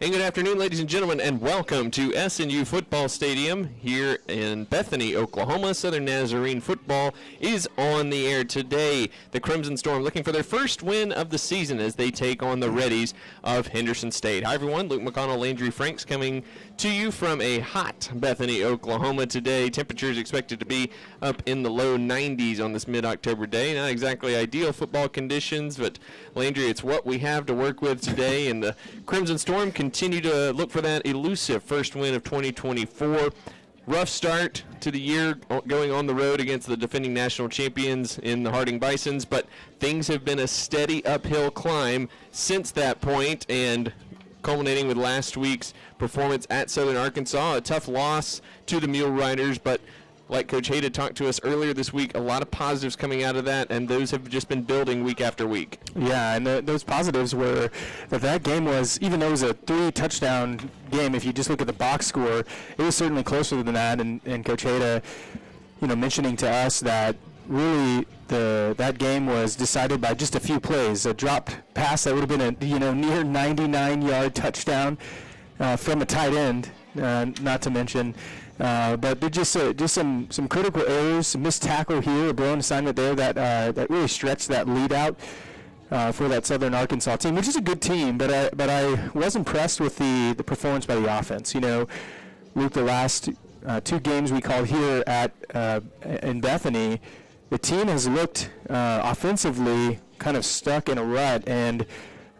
And good afternoon, ladies and gentlemen, and welcome to SNU Football Stadium here in Bethany, Oklahoma. Southern Nazarene football is on the air today. The Crimson Storm looking for their first win of the season as they take on the Reddies of Henderson State. Hi, everyone. Luke McConnell, Landry Franks coming to you from a hot Bethany, Oklahoma today. Temperatures expected to be up in the low 90s on this mid-October day. Not exactly ideal football conditions, but Landry, it's what we have to work with today, and the Crimson Storm continue to look for that elusive first win of 2024. Rough start to the year going on the road against the defending national champions in the Harding Bisons, but things have been a steady uphill climb since that point, and culminating with last week's performance at Southern Arkansas, a tough loss to the Mule Riders, but like Coach Hayda talked to us earlier this week, a lot of positives coming out of that, and those have just been building week after week. Yeah, and those positives were that game was, even though it was a 3-touchdown game, if you just look at the box score, it was certainly closer than that, and Coach Hayda, mentioning to us that really that game was decided by just a few plays. A dropped pass that would have been a near 99-yard touchdown from a tight end, not to mention. But just some critical errors, some missed tackle here, a blown assignment there that really stretched that lead out for that Southern Arkansas team, which is a good team. But I was impressed with the performance by the offense. Luke, the last two games we called here in Bethany, the team has looked offensively kind of stuck in a rut and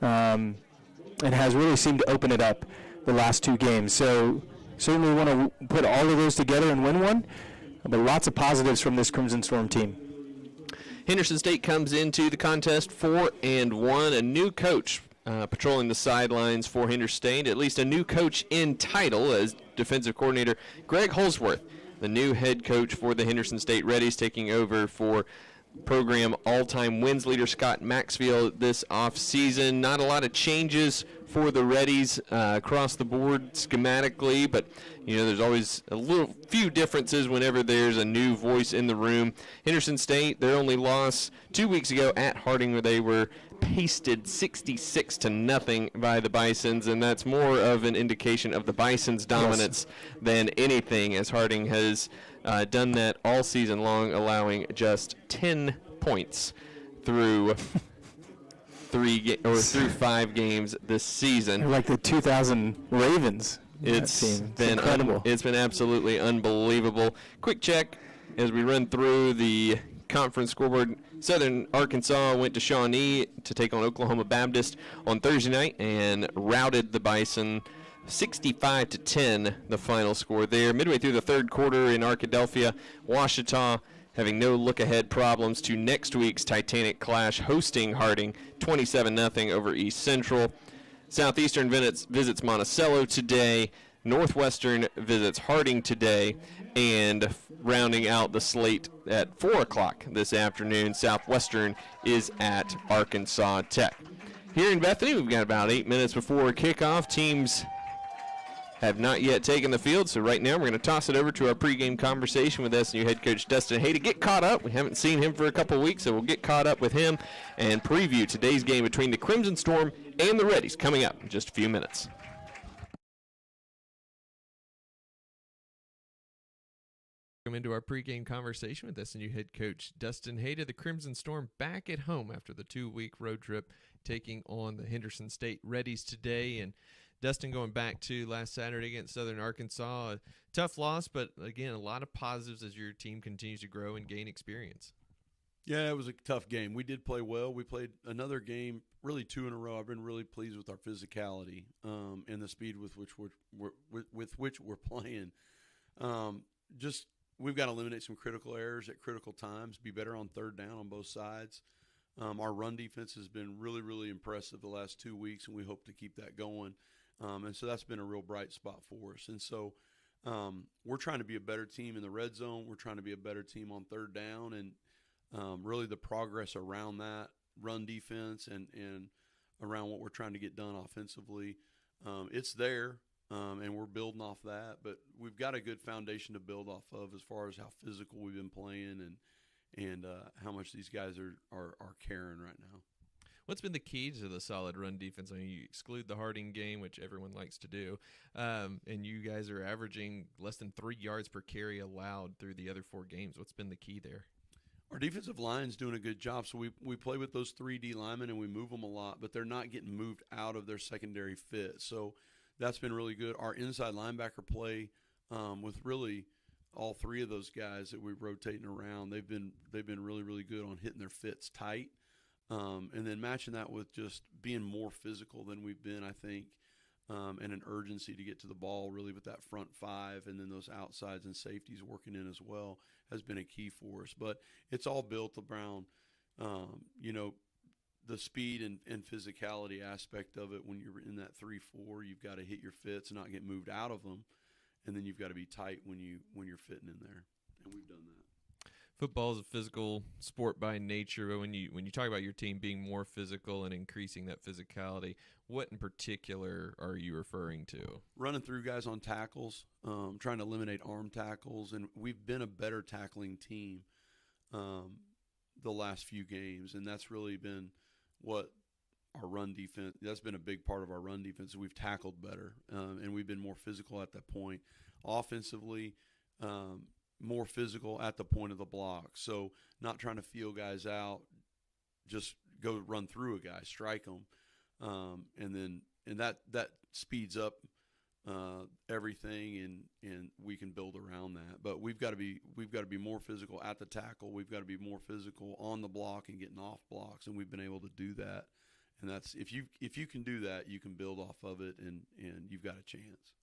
has really seemed to open it up the last two games. So certainly want to put all of those together and win one, but lots of positives from this Crimson Storm team. Henderson State comes into the contest 4-1, a new coach patrolling the sidelines for Henderson State, at least a new coach in title as defensive coordinator Greg Holsworth, the new head coach for the Henderson State Reddies, taking over for program all-time wins leader Scott Maxfield this offseason. Not a lot of changes for the Reddies across the board schematically, but there's always a few differences whenever there's a new voice in the room. Henderson State, their only loss 2 weeks ago at Harding, where they were pasted 66-0 by the Bisons, and that's more of an indication of the Bisons' dominance than anything, as Harding has done that all season long, allowing just 10 points through through 5 games this season. They're like the 2000 Ravens. It's been incredible. It's been absolutely unbelievable. Quick check as we run through the conference scoreboard. Southern Arkansas went to Shawnee to take on Oklahoma Baptist on Thursday night and routed the Bison 65-10, the final score there. Midway through the third quarter in Arkadelphia, Ouachita having no look-ahead problems to next week's Titanic clash, hosting Harding 27-0 over East Central. Southeastern visits Monticello today. Northwestern visits Harding today. And rounding out the slate at 4 o'clock this afternoon, Southwestern is at Arkansas Tech. Here in Bethany, we've got about 8 minutes before kickoff. Teams have not yet taken the field, so right now we're going to toss it over to our pregame conversation with SNU head coach Dustin Hay to get caught up. We haven't seen him for a couple weeks, so we'll get caught up with him and preview today's game between the Crimson Storm and the Reddies coming up in just a few minutes. Welcome into our pregame conversation with SNU head coach Dustin Hayda. The Crimson Storm back at home after the 2-week road trip, taking on the Henderson State Reddies today. And Dustin, going back to last Saturday against Southern Arkansas, a tough loss, but again, a lot of positives as your team continues to grow and gain experience. Yeah, it was a tough game. We did play well. We played another game, really 2 in a row. I've been really pleased with our physicality and the speed with which we're playing. We've got to eliminate some critical errors at critical times, be better on third down on both sides. Our run defense has been really, really impressive the last 2 weeks, and we hope to keep that going. And so that's been a real bright spot for us. And so we're trying to be a better team in the red zone. We're trying to be a better team on third down. And really the progress around that run defense and around what we're trying to get done offensively, it's there, and we're building off that. But we've got a good foundation to build off of as far as how physical we've been playing and how much these guys are caring right now. What's been the key to the solid run defense? I mean, you exclude the Harding game, which everyone likes to do, and you guys are averaging less than 3 yards per carry allowed through the other 4 games. What's been the key there? Our defensive line's doing a good job. So we play with those 3D linemen and we move them a lot, but they're not getting moved out of their secondary fit. So that's been really good. Our inside linebacker play with really all 3 of those guys that we're rotating around, they've been really, really good on hitting their fits tight. And then matching that with just being more physical than we've been, I think, and an urgency to get to the ball really with that front 5 and then those outsides and safeties working in as well has been a key for us. But it's all built around, the speed and physicality aspect of it. When you're in that 3-4, you've got to hit your fits and not get moved out of them. And then you've got to be tight when you're fitting in there. And we've done that. Football is a physical sport by nature, but when you talk about your team being more physical and increasing that physicality, what in particular are you referring to? Running through guys on tackles, trying to eliminate arm tackles, and we've been a better tackling team the last few games, and that's really been what our run defense, that's been a big part of our run defense. We've tackled better, and we've been more physical at that point. Offensively, more physical at the point of the block. So not trying to feel guys out, just go run through a guy, strike them, and that speeds up everything, and we can build around that. But we've got to be more physical at the tackle. We've got to be more physical on the block and getting off blocks, and we've been able to do that. And that's if you can do that, you can build off of it, and you've got a chance.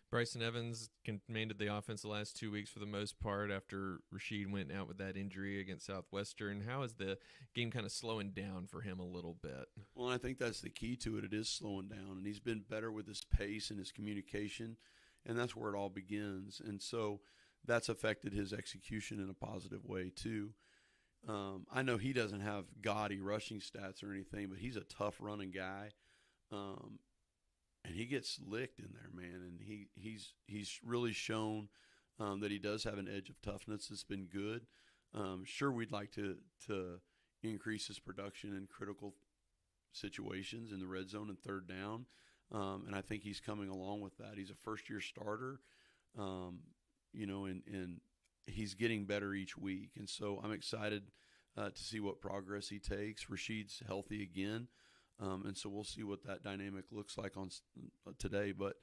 Bryson Evans commanded the offense the last 2 weeks for the most part after Rasheed went out with that injury against Southwestern. How is the game kind of slowing down for him a little bit? Well, I think that's the key to it. It is slowing down, and he's been better with his pace and his communication, and that's where it all begins. And so that's affected his execution in a positive way too. I know he doesn't have gaudy rushing stats or anything, but he's a tough running guy. And he gets licked in there, man. And he's really shown that he does have an edge of toughness that's been good. Sure, we'd like to increase his production in critical situations in the red zone and third down. And I think he's coming along with that. He's a first-year starter, and he's getting better each week. And so I'm excited to see what progress he takes. Rasheed's healthy again. And so we'll see what that dynamic looks like on today. But,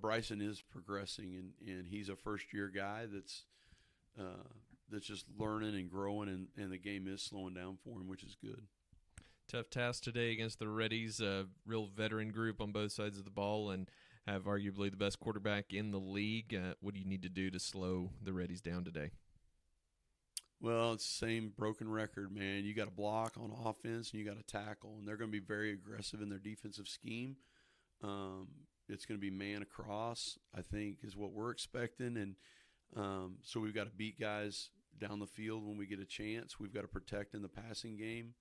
Bryson is progressing, and he's a first-year guy that's just learning and growing, and the game is slowing down for him, which is good. Tough task today against the Reddies, a real veteran group on both sides of the ball, and have arguably the best quarterback in the league. What do you need to do to slow the Reddies down today? Well, it's the same broken record, man. You got to block on offense, and you got to tackle, and they're going to be very aggressive in their defensive scheme. It's going to be man across, I think, is what we're expecting, and so we've got to beat guys down the field when we get a chance. We've got to protect in the passing game.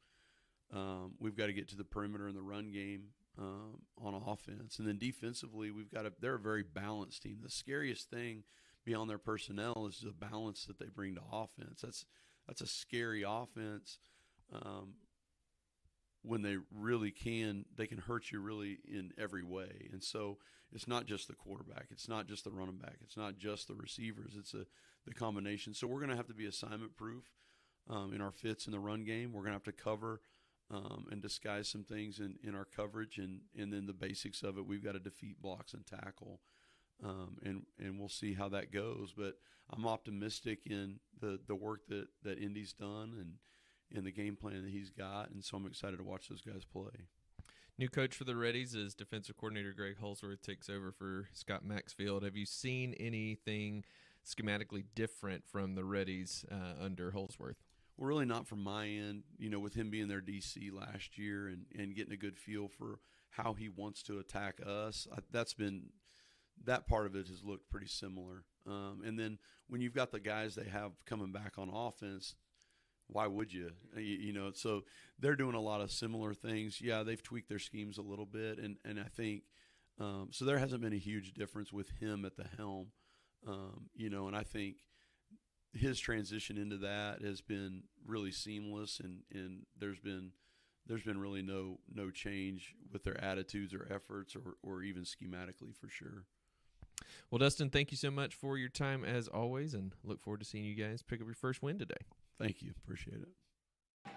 We've got to get to the perimeter in the run game on offense, and then defensively, they're a very balanced team. The scariest thing beyond their personnel is the balance that they bring to offense. That's a scary offense. When they can hurt you really in every way. And so it's not just the quarterback, it's not just the running back, it's not just the receivers, it's the combination. So we're going to have to be assignment proof in our fits in the run game. We're going to have to cover and disguise some things in our coverage, and then the basics of it. We've got to defeat blocks and tackle. And we'll see how that goes. But I'm optimistic in the work that Indy's done and the game plan that he's got, and so I'm excited to watch those guys play. New coach for the Reddies is defensive coordinator Greg Holsworth takes over for Scott Maxfield. Have you seen anything schematically different from the Reddies under Holsworth? Well, really not from my end. With him being their DC last year and getting a good feel for how he wants to attack us, that part of it has looked pretty similar. And then when you've got the guys they have coming back on offense, why would you? So they're doing a lot of similar things. Yeah, they've tweaked their schemes a little bit, and I think so there hasn't been a huge difference with him at the helm. And I think his transition into that has been really seamless, and there's been there's been really no change with their attitudes or efforts or even schematically for sure. Well, Dustin, thank you so much for your time as always, and look forward to seeing you guys pick up your first win today. Thank you. Appreciate it.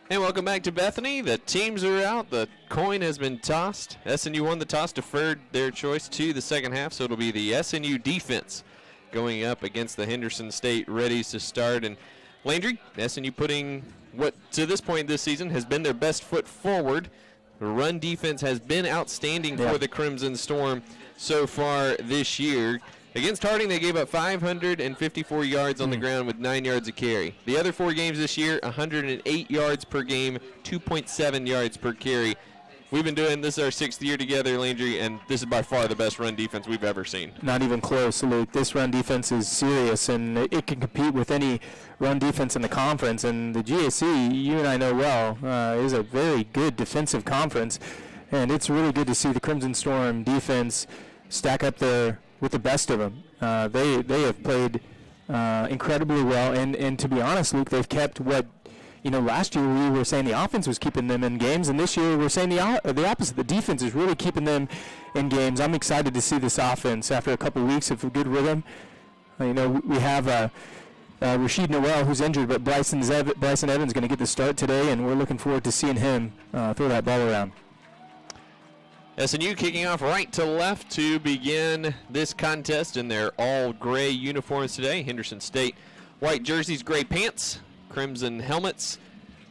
And welcome back to Bethany. The teams are out. The coin has been tossed. SNU won the toss, deferred their choice to the second half, so it'll be the SNU defense going up against the Henderson State Reddies to start. And Landry, SNU putting what to this point this season has been their best foot forward. The run defense has been outstanding for the Crimson Storm so far this year. Against Harding, they gave up 554 yards on the ground with 9 yards a carry. The other 4 games this year, 108 yards per game, 2.7 yards per carry. We've been doing this our 6th year together, Landry, and this is by far the best run defense we've ever seen. Not even close, Luke. This run defense is serious, and it can compete with any run defense in the conference. And the GAC, you and I know well, is a very good defensive conference, and it's really good to see the Crimson Storm defense stack up there with the best of them. They have played incredibly well, and to be honest, Luke, they've kept what, last year we were saying the offense was keeping them in games, and this year we're saying the opposite. The defense is really keeping them in games. I'm excited to see this offense after a couple weeks of a good rhythm. We have Rashid Noel, who's injured, but Bryson Evans is going to get the start today, and we're looking forward to seeing him throw that ball around. SNU kicking off right to left to begin this contest in their all-gray uniforms today. Henderson State, white jerseys, gray pants, crimson helmets.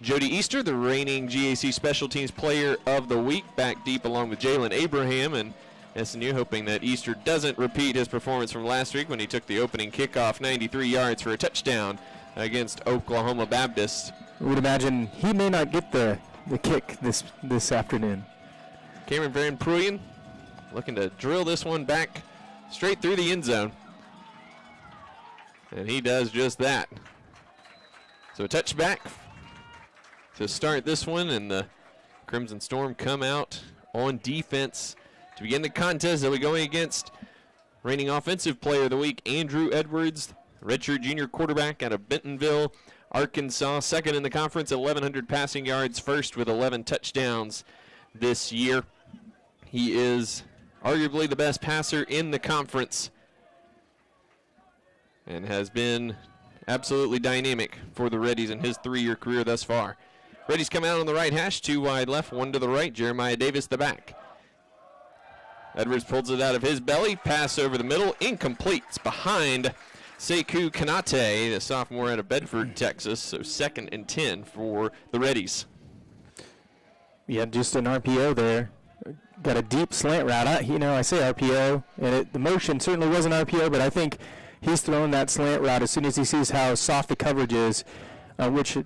Jody Easter, the reigning GAC Special Teams Player of the Week, back deep along with Jalen Abraham, and SNU hoping that Easter doesn't repeat his performance from last week when he took the opening kickoff 93 yards for a touchdown against Oklahoma Baptist. I would imagine he may not get the kick this afternoon. Cameron Van Pruyen looking to drill this one back straight through the end zone. And he does just that. So a touchback to start this one, and the Crimson Storm come out on defense to begin the contest. They'll be going against reigning Offensive Player of the Week, Andrew Edwards, redshirt junior quarterback out of Bentonville, Arkansas, second in the conference, 1,100 passing yards, first with 11 touchdowns this year. He is arguably the best passer in the conference and has been absolutely dynamic for the Reddies in his 3-year career thus far. Reddies come out on the right hash, 2 wide left, 1 to the right. Jeremiah Davis the back. Edwards pulls it out of his belly, pass over the middle, incomplete. It's behind Sekou Kanate, the sophomore out of Bedford, Texas. So 2nd and 10 for the Reddies. Yeah, just an RPO there. Got a deep slant route. I say RPO, and the motion certainly wasn't RPO, but I think he's throwing that slant route as soon as he sees how soft the coverage is, which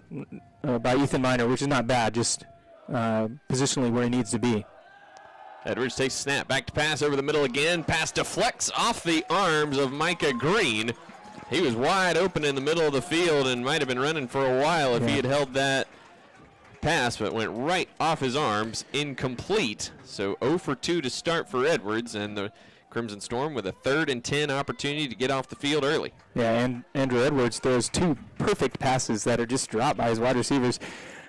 by Ethan Miner, which is not bad, just positionally where he needs to be. Edwards takes a snap, back to pass over the middle again. Pass deflects off the arms of Micah Green. He was wide open in the middle of the field and might have been running for a while if he had held that pass, but went right off his arms, incomplete. So 0 for 2 to start for Edwards, and the Crimson Storm with a 3rd and 10 opportunity to get off the field early. Yeah, and Andrew Edwards throws 2 perfect passes that are just dropped by his wide receivers.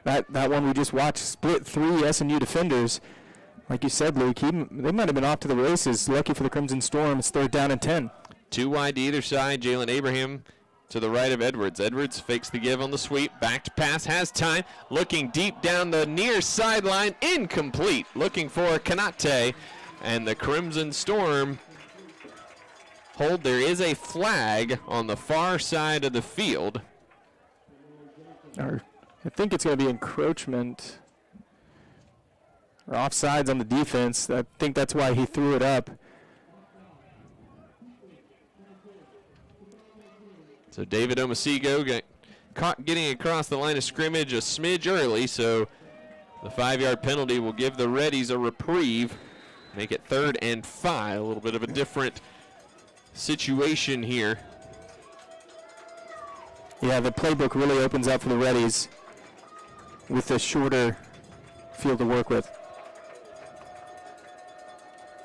That one we just watched split 3 SNU defenders. Like you said, Luke, they might have been off to the races. Lucky for the Crimson Storm, it's 3rd down and 10. 2 wide to either side. Jalen Abraham to the right of Edwards. Edwards fakes the give on the sweep. Back to pass, has time. Looking deep down the near sideline. Incomplete. Looking for Kanate. And the Crimson Storm hold. There is a flag on the far side of the field. I think it's going to be encroachment or offsides on the defense. I think that's why he threw it up. So David Omasigo got caught getting across the line of scrimmage a smidge early, so the 5-yard penalty will give the Reddies a reprieve, make it 3rd and 5. A little bit of a different situation here. Yeah, the playbook really opens up for the Reddies with a shorter field to work with.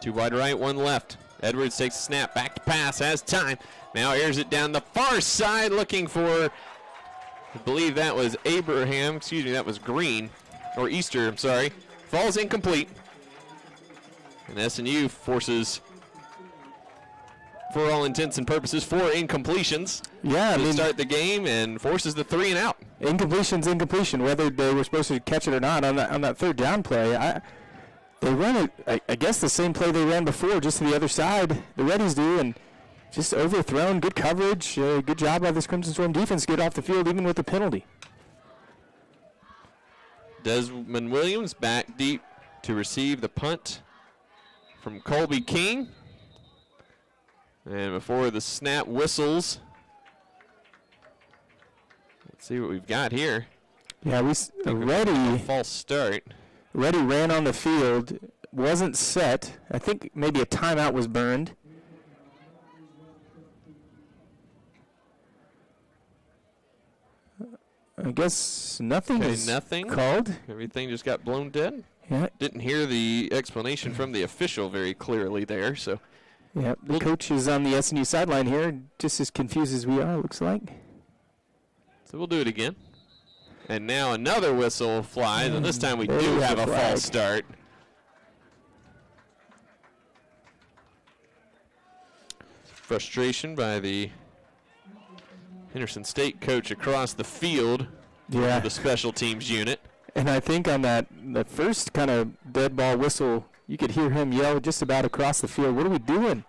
2 wide right, 1 left. Edwards takes a snap, back to pass, has time. Now airs it down the far side, looking for, I believe that was that was Green. or Easter, I'm sorry, falls incomplete. And SNU forces, for all intents and purposes, 4 incompletions to start the game and forces the 3 and out. Incompletion's incompletion, whether they were supposed to catch it or not on that third down play. They ran, I guess, the same play they ran before, just to the other side. The Reddies do, and just overthrown. Good coverage. Good job by this Crimson Storm defense. Get off the field even with the penalty. Desmond Williams back deep to receive the punt from Colby King. And before the snap whistles, let's see what we've got here. Yeah, Reddy. False start. Reddy ran on the field, wasn't set. I think maybe a timeout was burned. I guess nothing is called. Everything just got blown dead. Yeah. Didn't hear the explanation from the official very clearly there. So. Yeah, the coach is on the SNU sideline here, just as confused as we are, looks like. So we'll do it again. And now another whistle flies, and this time we do have a false start. Frustration by the Henderson State coach across the field for the special teams unit. And I think on the first kind of dead ball whistle, you could hear him yell just about across the field, "What are we doing?"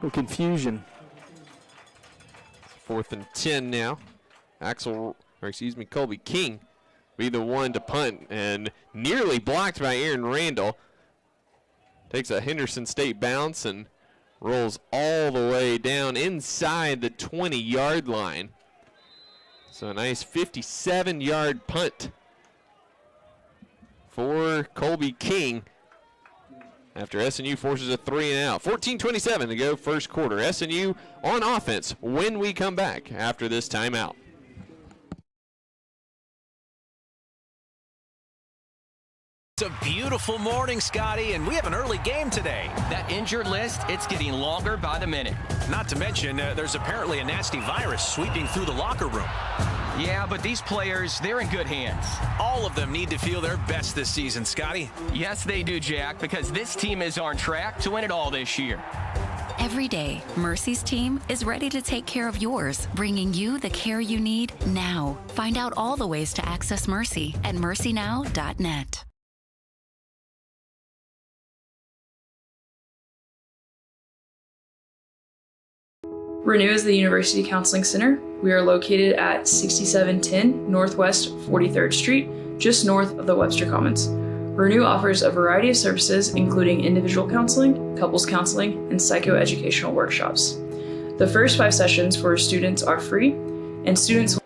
No confusion. 4th and 10 now. Colby King be the one to punt, and nearly blocked by Aaron Randall. Takes a Henderson State bounce and rolls all the way down inside the 20-yard line. So a nice 57-yard punt for Colby King after SNU forces a 3 and out. 14:27 to go first quarter. SNU on offense when we come back after this timeout. It's a beautiful morning, Scotty, and we have an early game today. That injured list, it's getting longer by the minute. Not to mention, there's apparently a nasty virus sweeping through the locker room. Yeah, but these players, they're in good hands. All of them need to feel their best this season, Scotty. Yes, they do, Jack, because this team is on track to win it all this year. Every day, Mercy's team is ready to take care of yours, bringing you the care you need now. Find out all the ways to access Mercy at mercynow.net. Renew is the University Counseling Center. We are located at 6710 Northwest 43rd Street, just north of the Webster Commons. Renew offers a variety of services, including individual counseling, couples counseling, and psychoeducational workshops. The first 5 sessions for students are free, and students...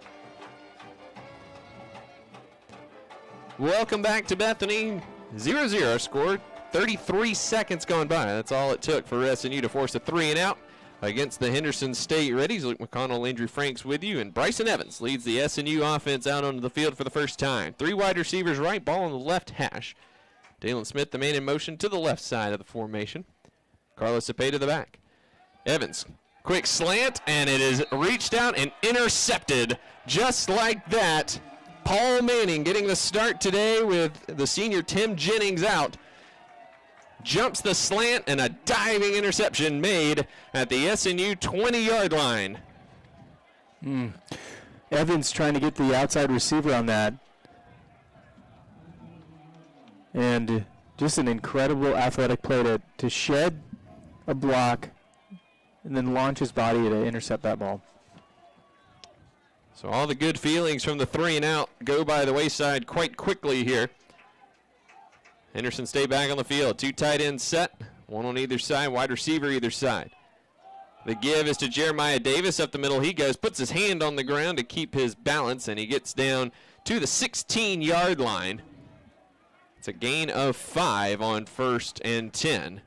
Welcome back to Bethany. 0-0 scored. 33 seconds gone by. That's all it took for SNU to force a 3 and out against the Henderson State Reddies. Luke McConnell, Andrew Franks with you, and Bryson Evans leads the SNU offense out onto the field for the first time. 3 wide receivers right, ball on the left hash. Dalen Smith, the man in motion, to the left side of the formation. Carlos Cepeda to the back. Evans, quick slant, and it is reached out and intercepted just like that. Paul Manning getting the start today with the senior Tim Jennings out. Jumps the slant, and a diving interception made at the SNU 20-yard line. Evans trying to get the outside receiver on that. And just an incredible athletic play to shed a block and then launch his body to intercept that ball. So all the good feelings from the 3 and out go by the wayside quite quickly here. Henderson State back on the field. 2 tight ends set, 1 on either side, wide receiver either side. The give is to Jeremiah Davis up the middle. He goes, puts his hand on the ground to keep his balance, and he gets down to the 16-yard line. It's a gain of 5 on 1st and 10.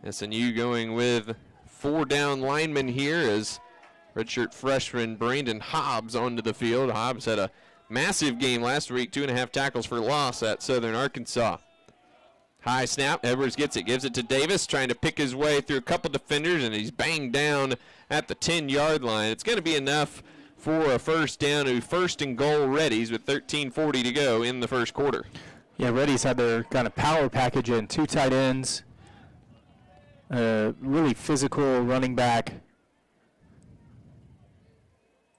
SNU going with 4 down linemen here as redshirt freshman Brandon Hobbs onto the field. Hobbs had a massive game last week, 2.5 tackles for loss at Southern Arkansas. High snap. Edwards gets it, gives it to Davis, trying to pick his way through a couple defenders, and he's banged down at the 10-yard line. It's going to be enough for a first down to first and goal Reddies with 13:40 to go in the first quarter. Yeah, Reddies had their kind of power package in, 2 tight ends, really physical running back.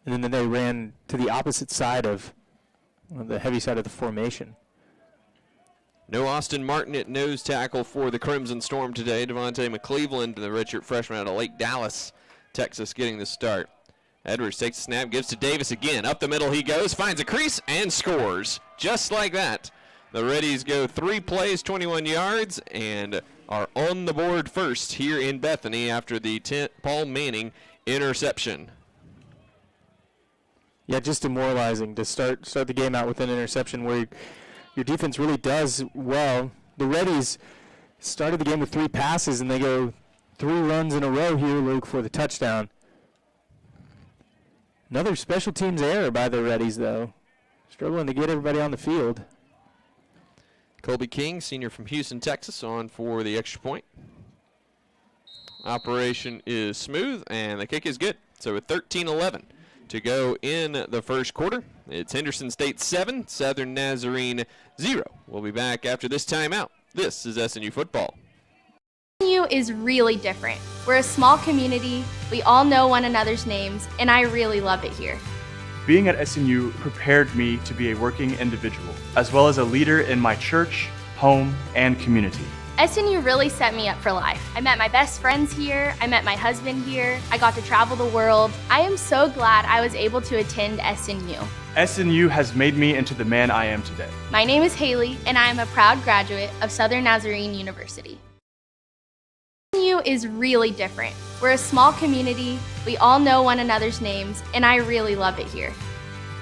And then they ran to the opposite side of the heavy side of the formation. No Austin Martin at nose tackle for the Crimson Storm today. Devontae McCleveland, the redshirt freshman out of Lake Dallas, Texas, getting the start. Edwards takes the snap, gives to Davis again. Up the middle he goes, finds a crease, and scores. Just like that. The Reddies go 3 plays, 21 yards, and are on the board first here in Bethany after the Paul Manning interception. Yeah, just demoralizing to start the game out with an interception where your defense really does well. The Reddies started the game with 3 passes, and they go 3 runs in a row here, Luke, for the touchdown. Another special teams error by the Reddies, though. Struggling to get everybody on the field. Colby King, senior from Houston, Texas, on for the extra point. Operation is smooth, and the kick is good. So with 13:11 to go in the first quarter, it's Henderson State 7, Southern Nazarene 0. We'll be back after this timeout. This is SNU football. SNU is really different. We're a small community, we all know one another's names, and I really love it here. Being at SNU prepared me to be a working individual, as well as a leader in my church, home, and community. SNU really set me up for life. I met my best friends here, I met my husband here, I got to travel the world. I am so glad I was able to attend SNU. SNU has made me into the man I am today. My name is Haley, and I am a proud graduate of Southern Nazarene University. SNU is really different. We're a small community, we all know one another's names, and I really love it here.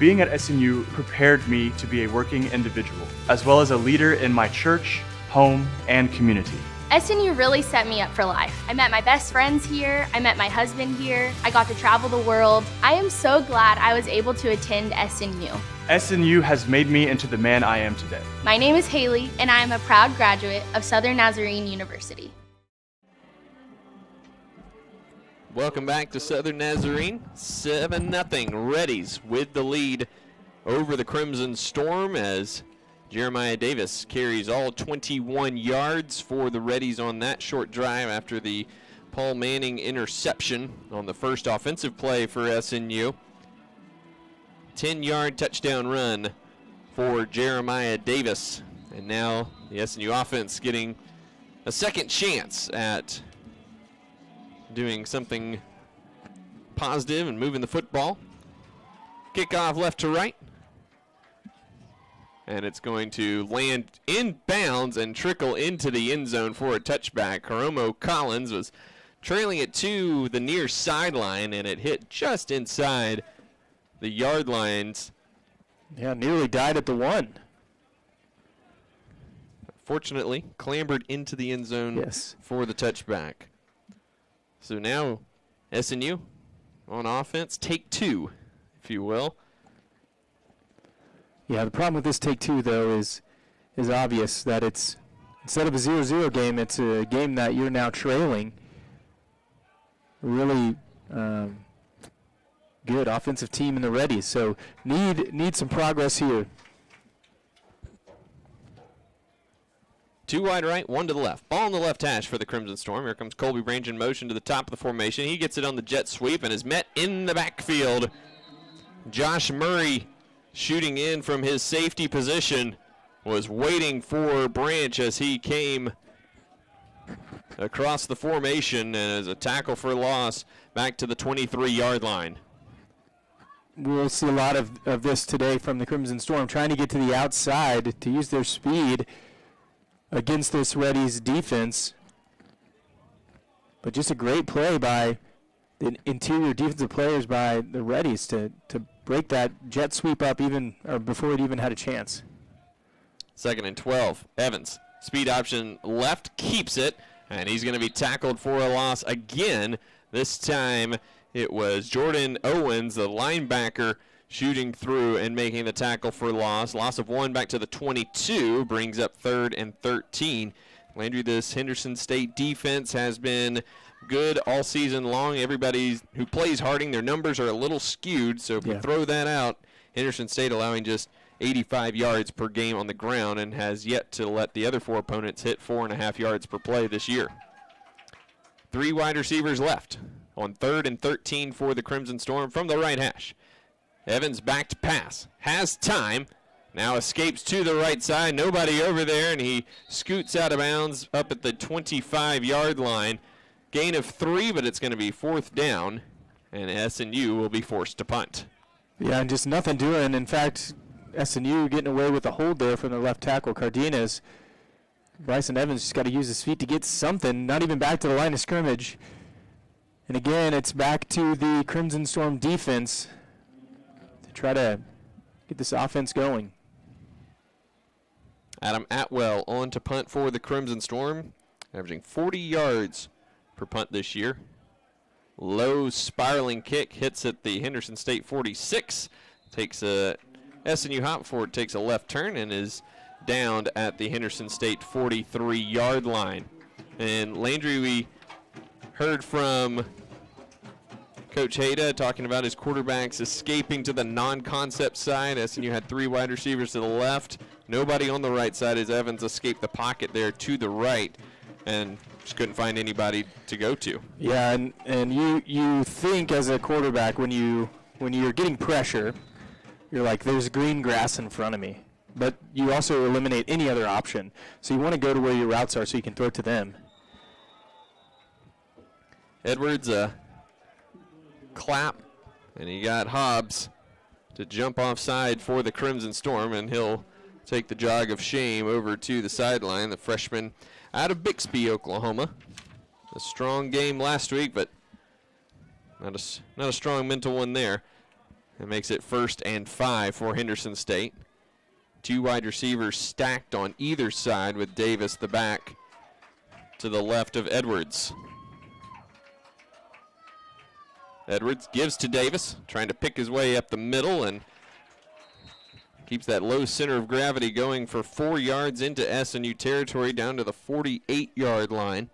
Being at SNU prepared me to be a working individual, as well as a leader in my church, home, and community. SNU really set me up for life. I met my best friends here, I met my husband here, I got to travel the world. I am so glad I was able to attend SNU. SNU has made me into the man I am today. My name is Haley, and I am a proud graduate of Southern Nazarene University. Welcome back to Southern Nazarene. 7-0. Reddies with the lead over the Crimson Storm as Jeremiah Davis carries all 21 yards for the Reddies on that short drive after the Paul Manning interception on the first offensive play for SNU. 10-yard touchdown run for Jeremiah Davis. And now the SNU offense getting a second chance at doing something positive and moving the football. Kickoff left to right. And it's going to land in bounds and trickle into the end zone for a touchback. Karomo Collins was trailing it to the near sideline, and it hit just inside the yard lines. Yeah, nearly died at the 1. Fortunately, clambered into the end zone for the touchback. So now SNU on offense, take 2, if you will. Yeah, the problem with this take 2, though, is obvious that it's, instead of a 0-0 game, it's a game that you're now trailing. Really good offensive team in the Reddies, so need some progress here. 2 wide right, 1 to the left. Ball on the left hash for the Crimson Storm. Here comes Colby Branch in motion to the top of the formation. He gets it on the jet sweep and is met in the backfield. Josh Murray, shooting in from his safety position, was waiting for Branch as he came across the formation, and as a tackle for loss back to the 23-yard line. We'll see a lot of this today from the Crimson Storm, trying to get to the outside to use their speed against this Reddies defense. But just a great play by the interior defensive players by the Reddies to break that jet sweep up before it even had a chance. 2nd and 12. Evans, speed option left, keeps it, and he's going to be tackled for a loss again. This time it was Jordan Owens, the linebacker, shooting through and making the tackle for loss. Loss of 1 back to the 22 brings up 3rd and 13. Landry, this Henderson State defense has been good all season long. Everybody who plays Harding, their numbers are a little skewed, so if we throw that out, Henderson State allowing just 85 yards per game on the ground and has yet to let the other 4 opponents hit 4.5 yards per play this year. 3 wide receivers left on 3rd and 13 for the Crimson Storm from the right hash. Evans back to pass, has time, now escapes to the right side, nobody over there, and he scoots out of bounds up at the 25-yard line. Gain of 3, but it's going to be 4th down, and SNU will be forced to punt. Yeah, and just nothing doing. In fact, SNU getting away with a hold there from the left tackle, Cardenas. Bryson Evans just got to use his feet to get something, not even back to the line of scrimmage. And again, it's back to the Crimson Storm defense to try to get this offense going. Adam Atwell on to punt for the Crimson Storm, averaging 40 yards per punt this year. Low spiraling kick hits at the Henderson State 46. Takes a SNU hop before it takes a left turn and is downed at the Henderson State 43-yard line. And Landry, we heard from Coach Hayda talking about his quarterbacks escaping to the non-concept side. SNU had 3 wide receivers to the left. Nobody on the right side as Evans escaped the pocket there to the right and just couldn't find anybody to go to. Yeah, and you think as a quarterback when you're getting pressure, you're like, there's green grass in front of me. But you also eliminate any other option. So you want to go to where your routes are so you can throw it to them. Edwards clap, and he got Hobbs to jump offside for the Crimson Storm, and he'll take the jog of shame over to the sideline. The freshman out of Bixby, Oklahoma. A strong game last week, but not a strong mental one there. It makes it 1st and 5 for Henderson State. 2 wide receivers stacked on either side with Davis the back to the left of Edwards. Edwards gives to Davis, trying to pick his way up the middle and keeps that low center of gravity going for 4 yards into SNU territory down to the 48-yard line.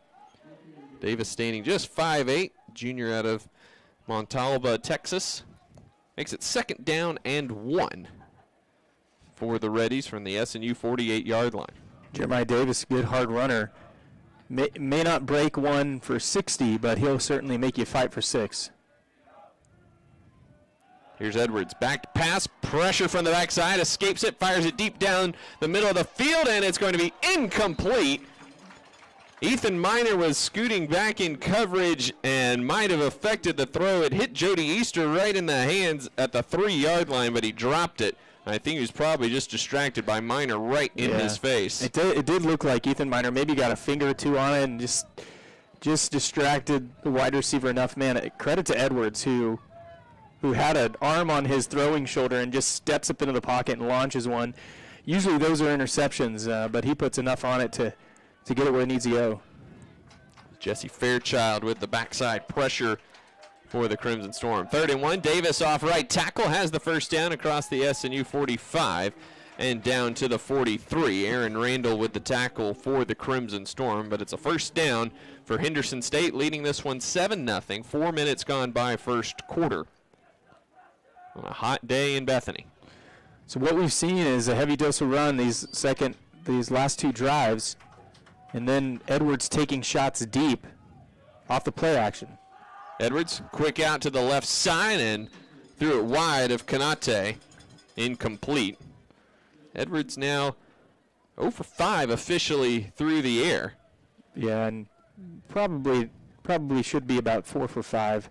Davis standing just 5'8", junior out of Montalba, Texas. Makes it 2nd down and 1 for the Reddies from the SNU 48-yard line. Jeremiah Davis, good hard runner. May not break one for 60, but he'll certainly make you fight for 6. Here's Edwards, back to pass, pressure from the backside, escapes it, fires it deep down the middle of the field, and it's going to be incomplete. Ethan Miner was scooting back in coverage and might have affected the throw. It hit Jody Easter right in the hands at the 3-yard line, but he dropped it. I think he was probably just distracted by Miner right in his face. It did look like Ethan Miner maybe got a finger or 2 on it and just distracted the wide receiver enough. Man, credit to Edwards who had an arm on his throwing shoulder and just steps up into the pocket and launches one. Usually those are interceptions, but he puts enough on it to get it where it needs to go. Jesse Fairchild with the backside pressure for the Crimson Storm. 3rd and 1, Davis off right tackle, has the 1st down across the SNU 45 and down to the 43. Aaron Randall with the tackle for the Crimson Storm, but it's a 1st down for Henderson State, leading this one 7-0. 4 minutes gone by first quarter. On a hot day in Bethany. So what we've seen is a heavy dose of run these last 2 drives, and then Edwards taking shots deep off the play action. Edwards quick out to the left side and threw it wide of Kanate. Incomplete. Edwards now 0 for 5 officially through the air. Yeah, and probably should be about 4 for 5.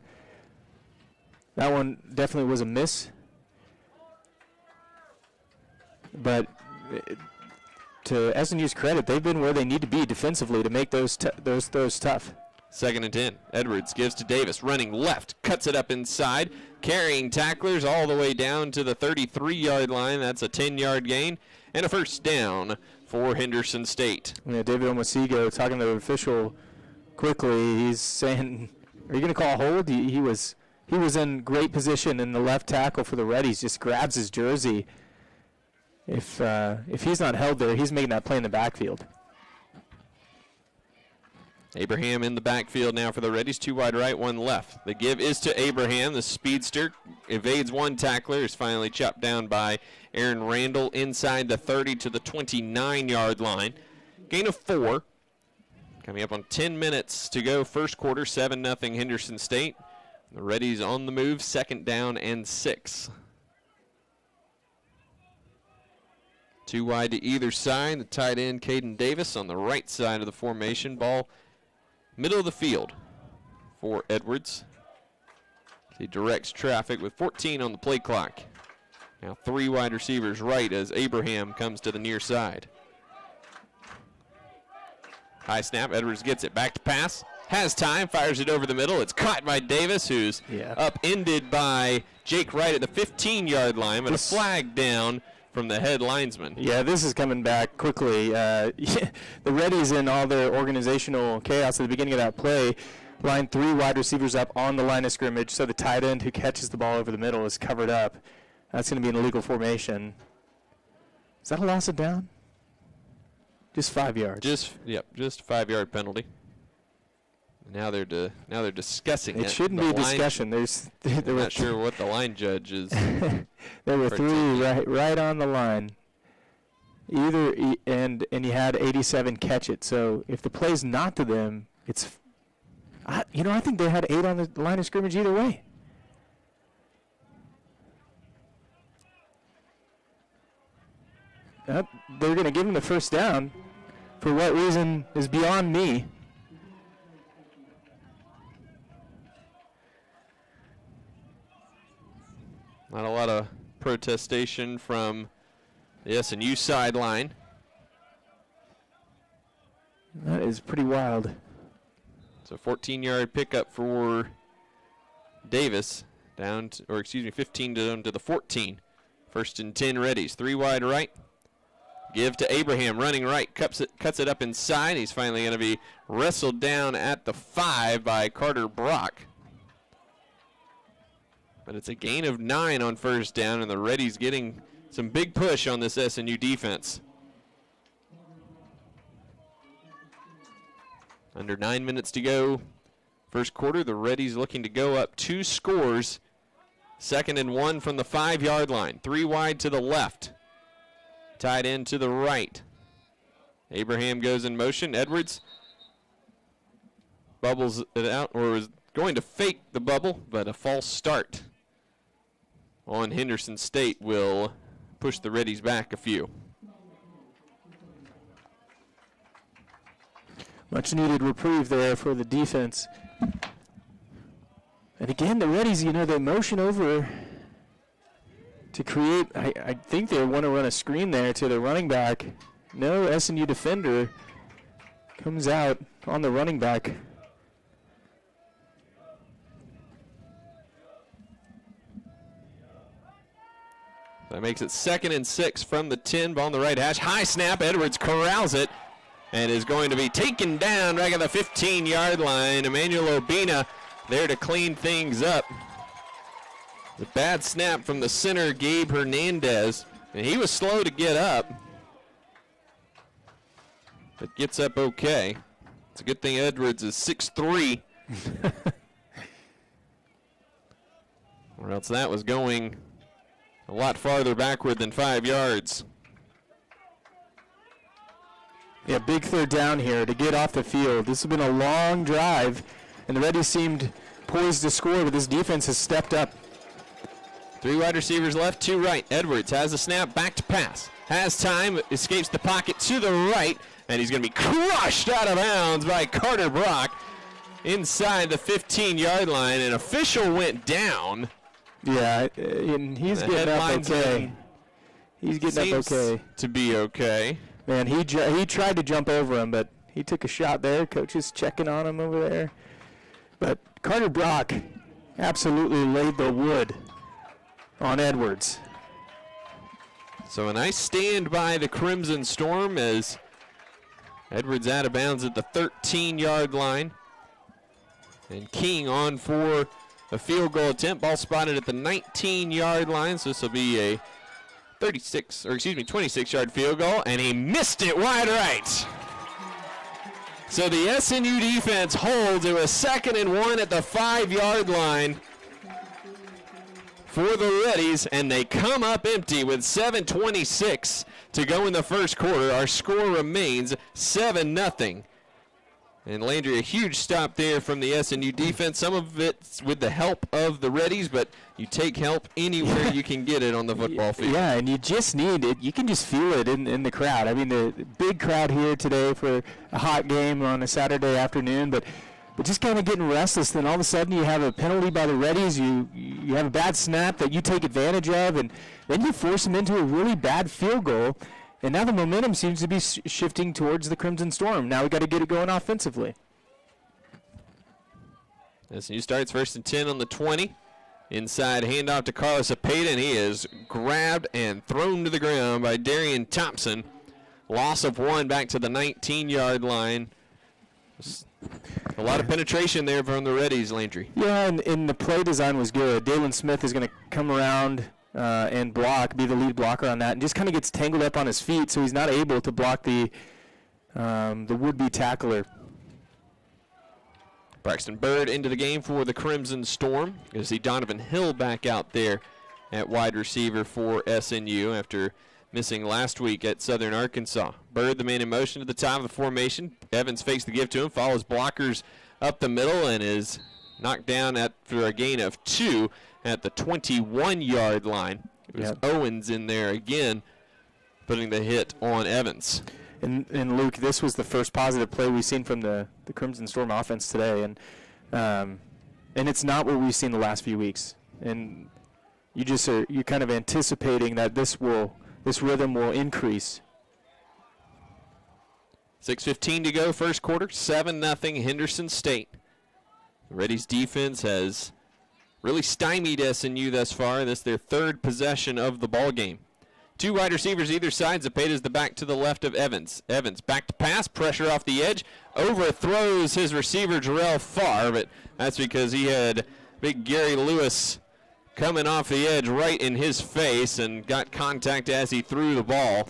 That one definitely was a miss. But to SNU's credit, they've been where they need to be defensively to make those throws tough. 2nd and 10. Edwards gives to Davis, running left, cuts it up inside, carrying tacklers all the way down to the 33-yard line. That's a 10-yard gain and a 1st down for Henderson State. Yeah, David Omosigo talking to the official quickly. He's saying, "Are you going to call a hold?" He was in great position, and the left tackle for the Reddies just grabs his jersey. If he's not held there, he's making that play in the backfield. Abraham in the backfield now for the Reddies. 2 wide right, 1 left. The give is to Abraham. The speedster evades 1 tackler. Is finally chopped down by Aaron Randall inside the 30 to the 29-yard line. Gain of 4. Coming up on 10 minutes to go. First quarter, 7-0 Henderson State. The Reddies on the move. 2nd down and 6. 2 wide to either side. The tight end, Caden Davis, on the right side of the formation. Ball middle of the field for Edwards. He directs traffic with 14 on the play clock. Now 3 wide receivers right as Abraham comes to the near side. High snap, Edwards gets it back to pass. Has time, fires it over the middle. It's caught by Davis, who's upended by Jake Wright at the 15-yard line, but a flag down from the head linesman. Yeah, this is coming back quickly. The Reddies in all their organizational chaos at the beginning of that play line 3 wide receivers up on the line of scrimmage, so the tight end who catches the ball over the middle is covered up. That's going to be an illegal formation. Is that a loss of down? Just 5 yards. Just 5-yard penalty. Now they're discussing it. It shouldn't be a discussion. I'm not sure what the line judge is. There were 3 right on the line. And you had 87 catch it. So if the play's not to them, it's I think they had 8 on the line of scrimmage either way. They're going to give him the first down. For what reason is beyond me. Not a lot of protestation from the S&U sideline. That is pretty wild. So 14-yard pickup for Davis, 15 down to the 14. 1st and 10 Reddies. 3 wide right. Give to Abraham, running right, cuts it up inside. He's finally going to be wrestled down at the 5 by Carter Brock. But it's a gain of 9 on 1st down, and the Reddies getting some big push on this S&U defense. Under 9 minutes to go. First quarter, the Reddies looking to go up 2 scores. 2nd and 1 from the 5-yard line. 3 wide to the left. Tight end to the right. Abraham goes in motion. Edwards bubbles it out, or is going to fake the bubble, but a false start on Henderson State will push the Reddies back a few. Much needed reprieve there for the defense. And again, the Reddies, they motion over to create, I think they want to run a screen there to the running back. No S&U defender comes out on the running back. That makes it 2nd and 6 from the 10, ball on the right hash. High snap, Edwards corrals it and is going to be taken down right at the 15-yard line. Emmanuel Obina there to clean things up. The bad snap from the center, Gabe Hernandez, and he was slow to get up, but gets up okay. It's a good thing Edwards is 6'3", or else that was going a lot farther backward than 5 yards. Yeah, big 3rd down here to get off the field. This has been a long drive, and the Reddies seemed poised to score, but this defense has stepped up. 3 wide receivers left, 2 right. Edwards has a snap, back to pass. Has time, escapes the pocket to the right, and he's going to be crushed out of bounds by Carter Brock inside the 15-yard line. An official went down. Yeah, and he's getting up okay. He's getting up okay. To be okay. Man, he tried to jump over him, but he took a shot there. Coach is checking on him over there. But Carter Brock absolutely laid the wood on Edwards. So a nice stand by the Crimson Storm as Edwards out of bounds at the 13-yard line. And King on for a field goal attempt. Ball spotted at the 19-yard line, so this will be a 26-yard field goal, and he missed it wide right. So the SNU defense holds. It was 2nd and 1 at the 5-yard line for the Reddies, and they come up empty with 7:26 to go in the first quarter. Our score remains 7-0. And Landry, a huge stop there from the SNU defense. Some of it with the help of the Reddies, but you take help anywhere you can get it on the football field. Yeah, and you just need it. You can just feel it in the crowd. I mean, the big crowd here today for a hot game on a Saturday afternoon, but just kind of getting restless. Then all of a sudden you have a penalty by the Reddies. You have a bad snap that you take advantage of, and then you force them into a really bad field goal. And now the momentum seems to be shifting towards the Crimson Storm. Now we got to get it going offensively. SNU starts 1st and 10 on the 20. Inside handoff to Carlos Cepeda, and he is grabbed and thrown to the ground by Darian Thompson. Loss of 1 back to the 19-yard line. A lot of penetration there from the Reddies, Landry. Yeah, and the play design was good. Dalen Smith is going to come around and be the lead blocker on that, and just kind of gets tangled up on his feet, so he's not able to block the would-be tackler. Braxton Bird into the game for the Crimson Storm. Going to see Donovan Hill back out there at wide receiver for SNU after missing last week at Southern Arkansas. Bird, the man in motion at the top of the formation. Evans fakes the give to him, follows blockers up the middle, and is knocked down for a gain of 2 at the 21-yard line. It was Owens in there again, putting the hit on Evans. And Luke, this was the first positive play we've seen from the Crimson Storm offense today, and it's not what we've seen the last few weeks. And you're kind of anticipating that this rhythm will increase. 6:15 to go, first quarter, 7-0 Henderson State. The Reddies defense has really stymied SNU thus far. This is their 3rd possession of the ball game. 2 wide receivers either side. Zepeda's the back to the left of Evans. Evans back to pass, pressure off the edge, overthrows his receiver Jarrell Farr, but that's because he had big Gary Lewis coming off the edge right in his face and got contact as he threw the ball.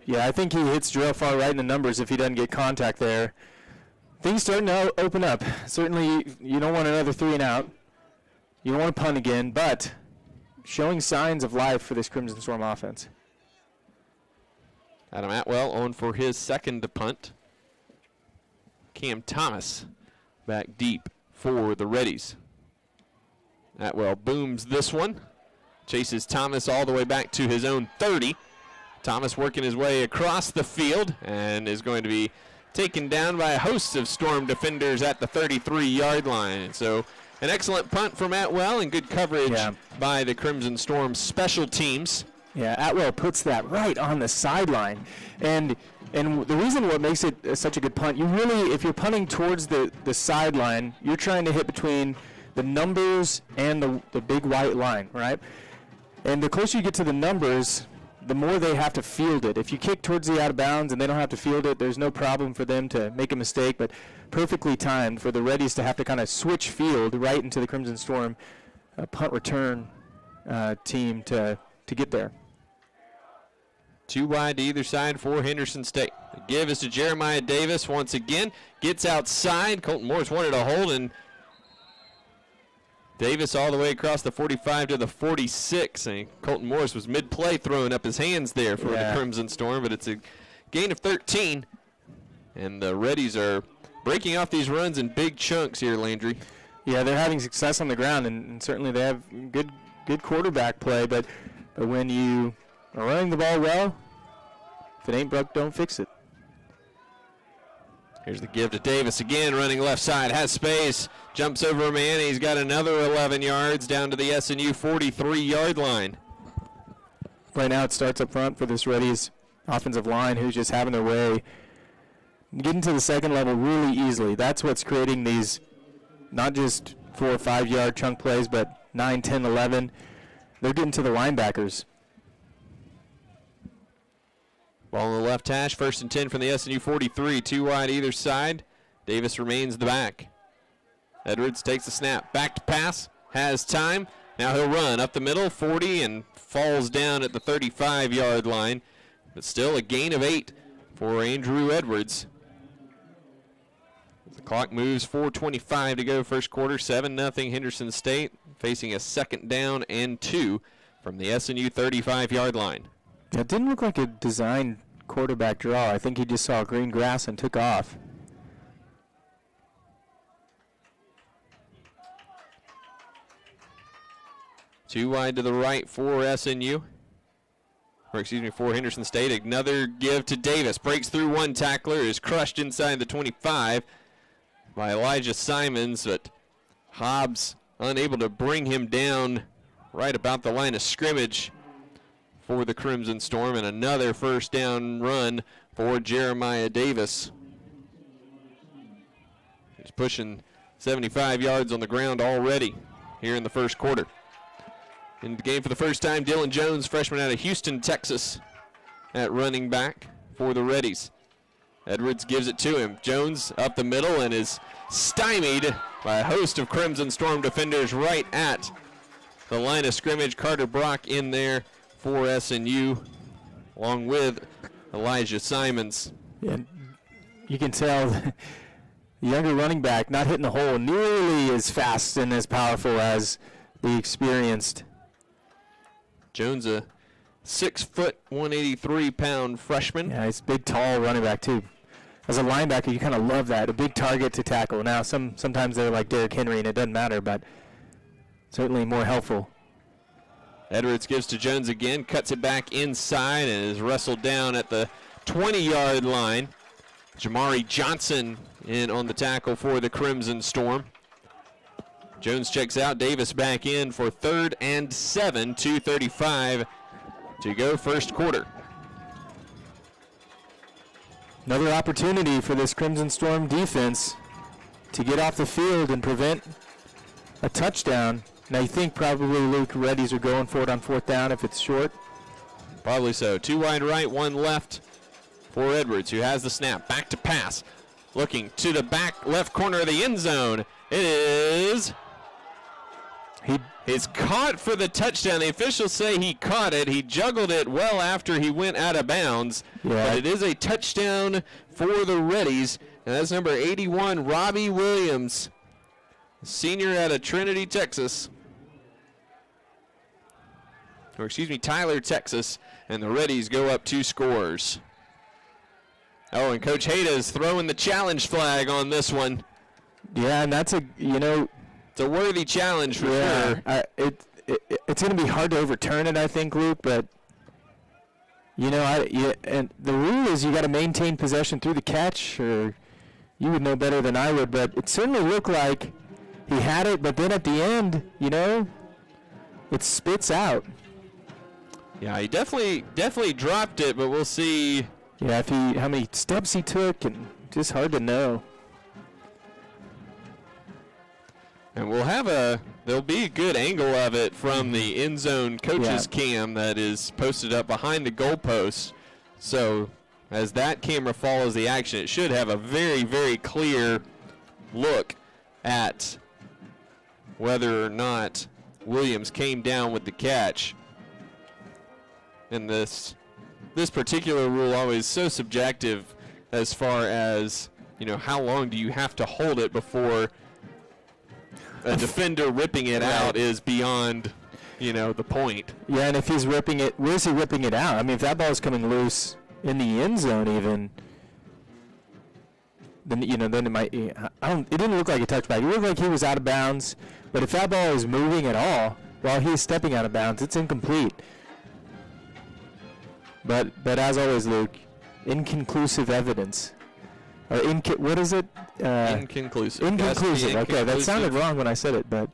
Yeah, I think he hits Jarrell Farr right in the numbers if he doesn't get contact there. Things starting to open up. Certainly you don't want another 3 and out. You don't want to punt again, but showing signs of life for this Crimson Storm offense. Adam Atwell on for his 2nd punt. Cam Thomas back deep for the Reddies. Atwell booms this one. Chases Thomas all the way back to his own 30. Thomas working his way across the field and is going to be taken down by a host of Storm defenders at the 33-yard line. So an excellent punt from Atwell and good coverage by the Crimson Storm special teams. Yeah, Atwell puts that right on the sideline. And the reason what makes it such a good punt, you really, if you're punting towards the sideline, you're trying to hit between the numbers and the big white line, right? And the closer you get to the numbers, the more they have to field it. If you kick towards the out of bounds and they don't have to field it, there's no problem for them to make a mistake, but perfectly timed for the Reddies to have to kind of switch field right into the Crimson Storm punt return team to get there. 2 wide to either side for Henderson State. The give is to Jeremiah Davis once again. Gets outside. Colton Morris wanted a hold, and Davis all the way across the 45 to the 46. And Colton Morris was mid-play throwing up his hands there for the Crimson Storm, but it's a gain of 13. And the Reddies are breaking off these runs in big chunks here, Landry. Yeah, they're having success on the ground, and certainly they have good quarterback play, but when you are running the ball well, if it ain't broke, don't fix it. Here's the give to Davis again, running left side, has space, jumps over a man. He's got another 11 yards down to the SNU 43-yard line. Right now it starts up front for this Reddies offensive line who's just having their way. Getting to the second level really easily. That's what's creating these not just 4 or 5 yard chunk plays, but 9, 10, 11. They're getting to the linebackers. Ball on the left hash, 1st and 10 from the SNU 43, 2 wide either side. Davis remains the back. Edwards takes the snap, back to pass, has time. Now he'll run up the middle, 40, and falls down at the 35-yard line. But still a gain of 8 for Andrew Edwards. The clock moves, 4:25 to go first quarter, 7-0 Henderson State, facing a 2nd down and 2 from the SNU 35-yard line. It didn't look like a designed quarterback draw. I think he just saw green grass and took off. Too wide to the right for SNU. For Henderson State. Another give to Davis. Breaks through one tackler. Is crushed inside the 25 by Elijah Simons, but Hobbs unable to bring him down right about the line of scrimmage for the Crimson Storm. And another first down run for Jeremiah Davis. He's pushing 75 yards on the ground already here in the first quarter. In the game for the first time, Dylan Jones, freshman out of Houston, Texas, at running back for the Reddies. Edwards gives it to him. Jones up the middle and is stymied by a host of Crimson Storm defenders right at the line of scrimmage. Carter Brock in there for SNU, along with Elijah Simons. Yeah, you can tell the younger running back not hitting the hole nearly as fast and as powerful as the experienced. Jones, a 6 foot, 183-pound freshman. Yeah, he's a big, tall running back, too. As a linebacker, you kind of love that, a big target to tackle. Now, sometimes they're like Derrick Henry, and it doesn't matter, but certainly more helpful. Edwards gives to Jones again, cuts it back inside, and is wrestled down at the 20-yard line. Jamari Johnson in on the tackle for the Crimson Storm. Jones checks out, Davis back in for 3rd and 7, 2:35 to go first quarter. Another opportunity for this Crimson Storm defense to get off the field and prevent a touchdown. Now you think probably Luke Reddies are going for it on 4th down if it's short? Probably so. 2 wide right, 1 left for Edwards, who has the snap. Back to pass. Looking to the back left corner of the end zone. It is... He's caught for the touchdown. The officials say he caught it. He juggled it well after he went out of bounds. Yeah. But it is a touchdown for the Reddies. And that's number 81, Robbie Williams, senior out of Trinity, Texas. Tyler, Texas. And the Reddies go up 2 scores. Oh, and Coach Hayda is throwing the challenge flag on this one. Yeah, and that's it's a worthy challenge for sure. It's going to be hard to overturn it, I think, Luke, but and the rule is you got to maintain possession through the catch, or you would know better than I would, but it certainly looked like he had it, but then at the end, it spits out. Yeah, he definitely dropped it, but we'll see. Yeah, how many steps he took, and just hard to know. And there'll be a good angle of it from the end zone coach's cam that is posted up behind the goalpost. So as that camera follows the action, it should have a very, very clear look at whether or not Williams came down with the catch. And this particular rule always so subjective as far as, how long do you have to hold it before a defender ripping it out is beyond, the point. Yeah, and if he's ripping it, where's he ripping it out? I mean, if that ball's coming loose in the end zone even, then, then it might, it didn't look like a touchback. It looked like he was out of bounds, but if that ball is moving at all while he's stepping out of bounds, it's incomplete. But as always, Luke, inconclusive evidence. Or what is it? Inconclusive. Inconclusive. Okay, that sounded wrong when I said it, but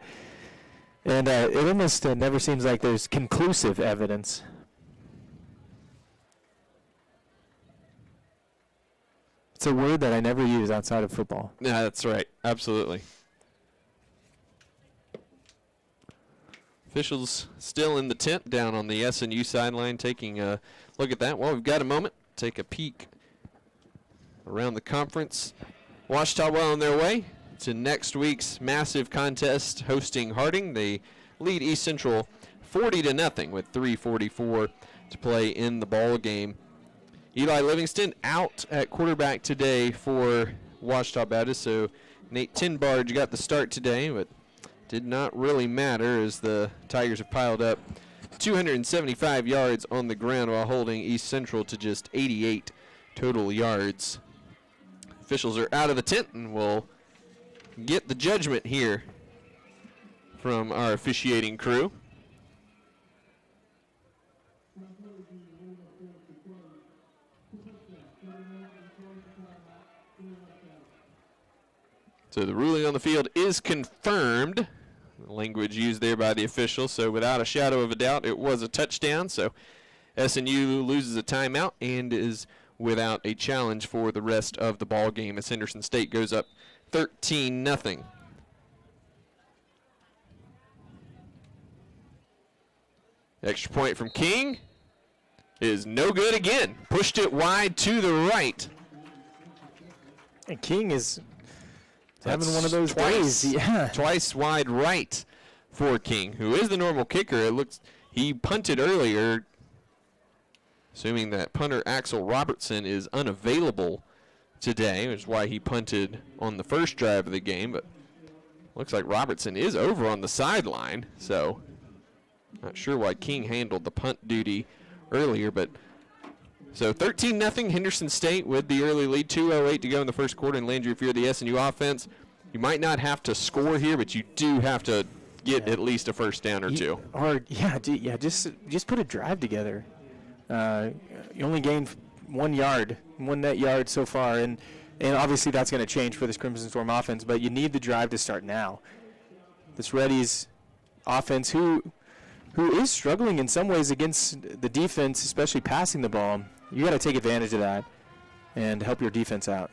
it almost never seems like there's conclusive evidence. It's a word that I never use outside of football. Yeah, that's right. Absolutely. Officials still in the tent down on the SNU sideline taking a look at that. Well, we've got a moment. Take a peek around the conference. Ouachita well on their way to next week's massive contest hosting Harding. They lead East Central 40-0 with 3:44 to play in the ball game. Eli Livingston out at quarterback today for Washita Baptist. So Nate Tinbarge got the start today, but did not really matter as the Tigers have piled up 275 yards on the ground while holding East Central to just 88 total yards. Officials are out of the tent and will get the judgment here from our officiating crew. So the ruling on the field is confirmed. The language used there by the official. So without a shadow of a doubt, it was a touchdown. So SNU loses a timeout and is without a challenge for the rest of the ball game as Henderson State goes up 13-0. Extra point from King is no good again. Pushed it wide to the right. And King is having one of those days. Yeah. Twice wide right for King, who is the normal kicker. It looks he punted earlier, assuming that punter Axel Robertson is unavailable today, which is why he punted on the first drive of the game. But looks like Robertson is over on the sideline, so not sure why King handled the punt duty earlier. But so 13-0 Henderson State with the early lead. 2:08 to go in the first quarter. And Landry, if you're the SNU offense, you might not have to score here, but you do have to get at least a first down or two. Just put a drive together. You only gained 1 yard, 1 net yard so far, and obviously that's going to change for this Crimson Storm offense. But you need the drive to start now. This Reddy's offense, who is struggling in some ways against the defense, especially passing the ball. You got to take advantage of that and help your defense out.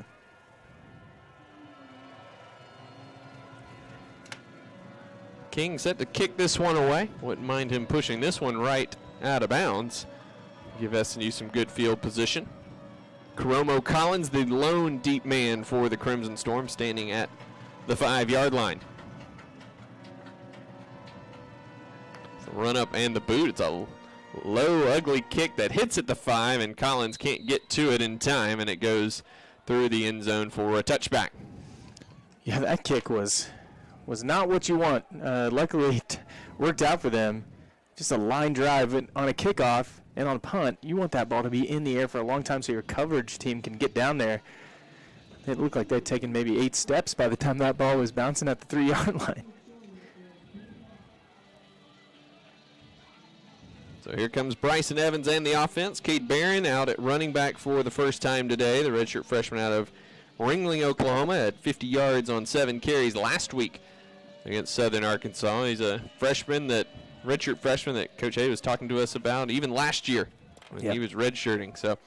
King set to kick this one away. Wouldn't mind him pushing this one right out of bounds. Give SNU some good field position. Karomo Collins, the lone deep man for the Crimson Storm, standing at the 5-yard line. It's a run up and the boot. It's a low, ugly kick that hits at the 5, and Collins can't get to it in time, and it goes through the end zone for a touchback. Yeah, that kick was not what you want. Luckily, it worked out for them. Just a line drive on a kickoff and on a punt. You want that ball to be in the air for a long time so your coverage team can get down there. It looked like they'd taken maybe 8 steps by the time that ball was bouncing at the 3-yard line. So here comes Bryson Evans and the offense. Cade Barron out at running back for the first time today. The redshirt freshman out of Ringling, Oklahoma, had 50 yards on 7 carries last week against Southern Arkansas. He's a redshirt freshman that Coach A was talking to us about even last year when he was redshirting. So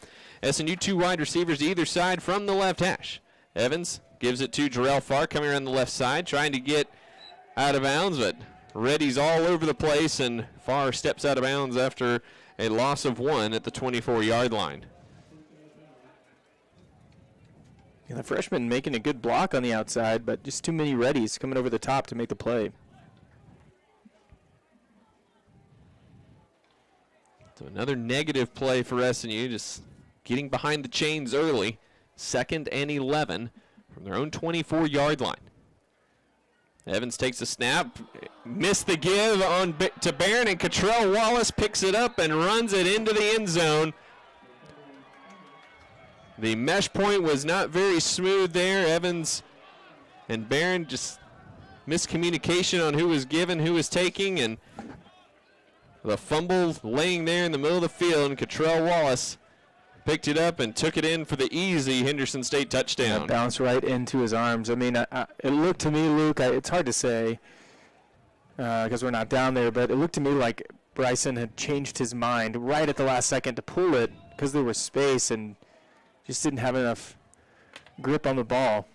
SNU 2 wide receivers either side from the left hash. Evans gives it to Jarrell Farr coming around the left side, trying to get out of bounds, but Reddy's all over the place, and Farr steps out of bounds after a loss of 1 at the 24-yard line. Yeah, the freshman making a good block on the outside, but just too many Reddys coming over the top to make the play. So another negative play for SNU, just getting behind the chains early. 2nd and 11 from their own 24-yard line. Evans takes a snap, missed the give to Barron, and Cottrell Wallace picks it up and runs it into the end zone. The mesh point was not very smooth there. Evans and Barron just miscommunication on who was given, who was taking, and the fumble laying there in the middle of the field, and Cottrell Wallace picked it up and took it in for the easy Henderson State touchdown. That bounced right into his arms. I mean, it looked to me, Luke, it's hard to say because we're not down there, but it looked to me like Bryson had changed his mind right at the last second to pull it because there was space and just didn't have enough grip on the ball.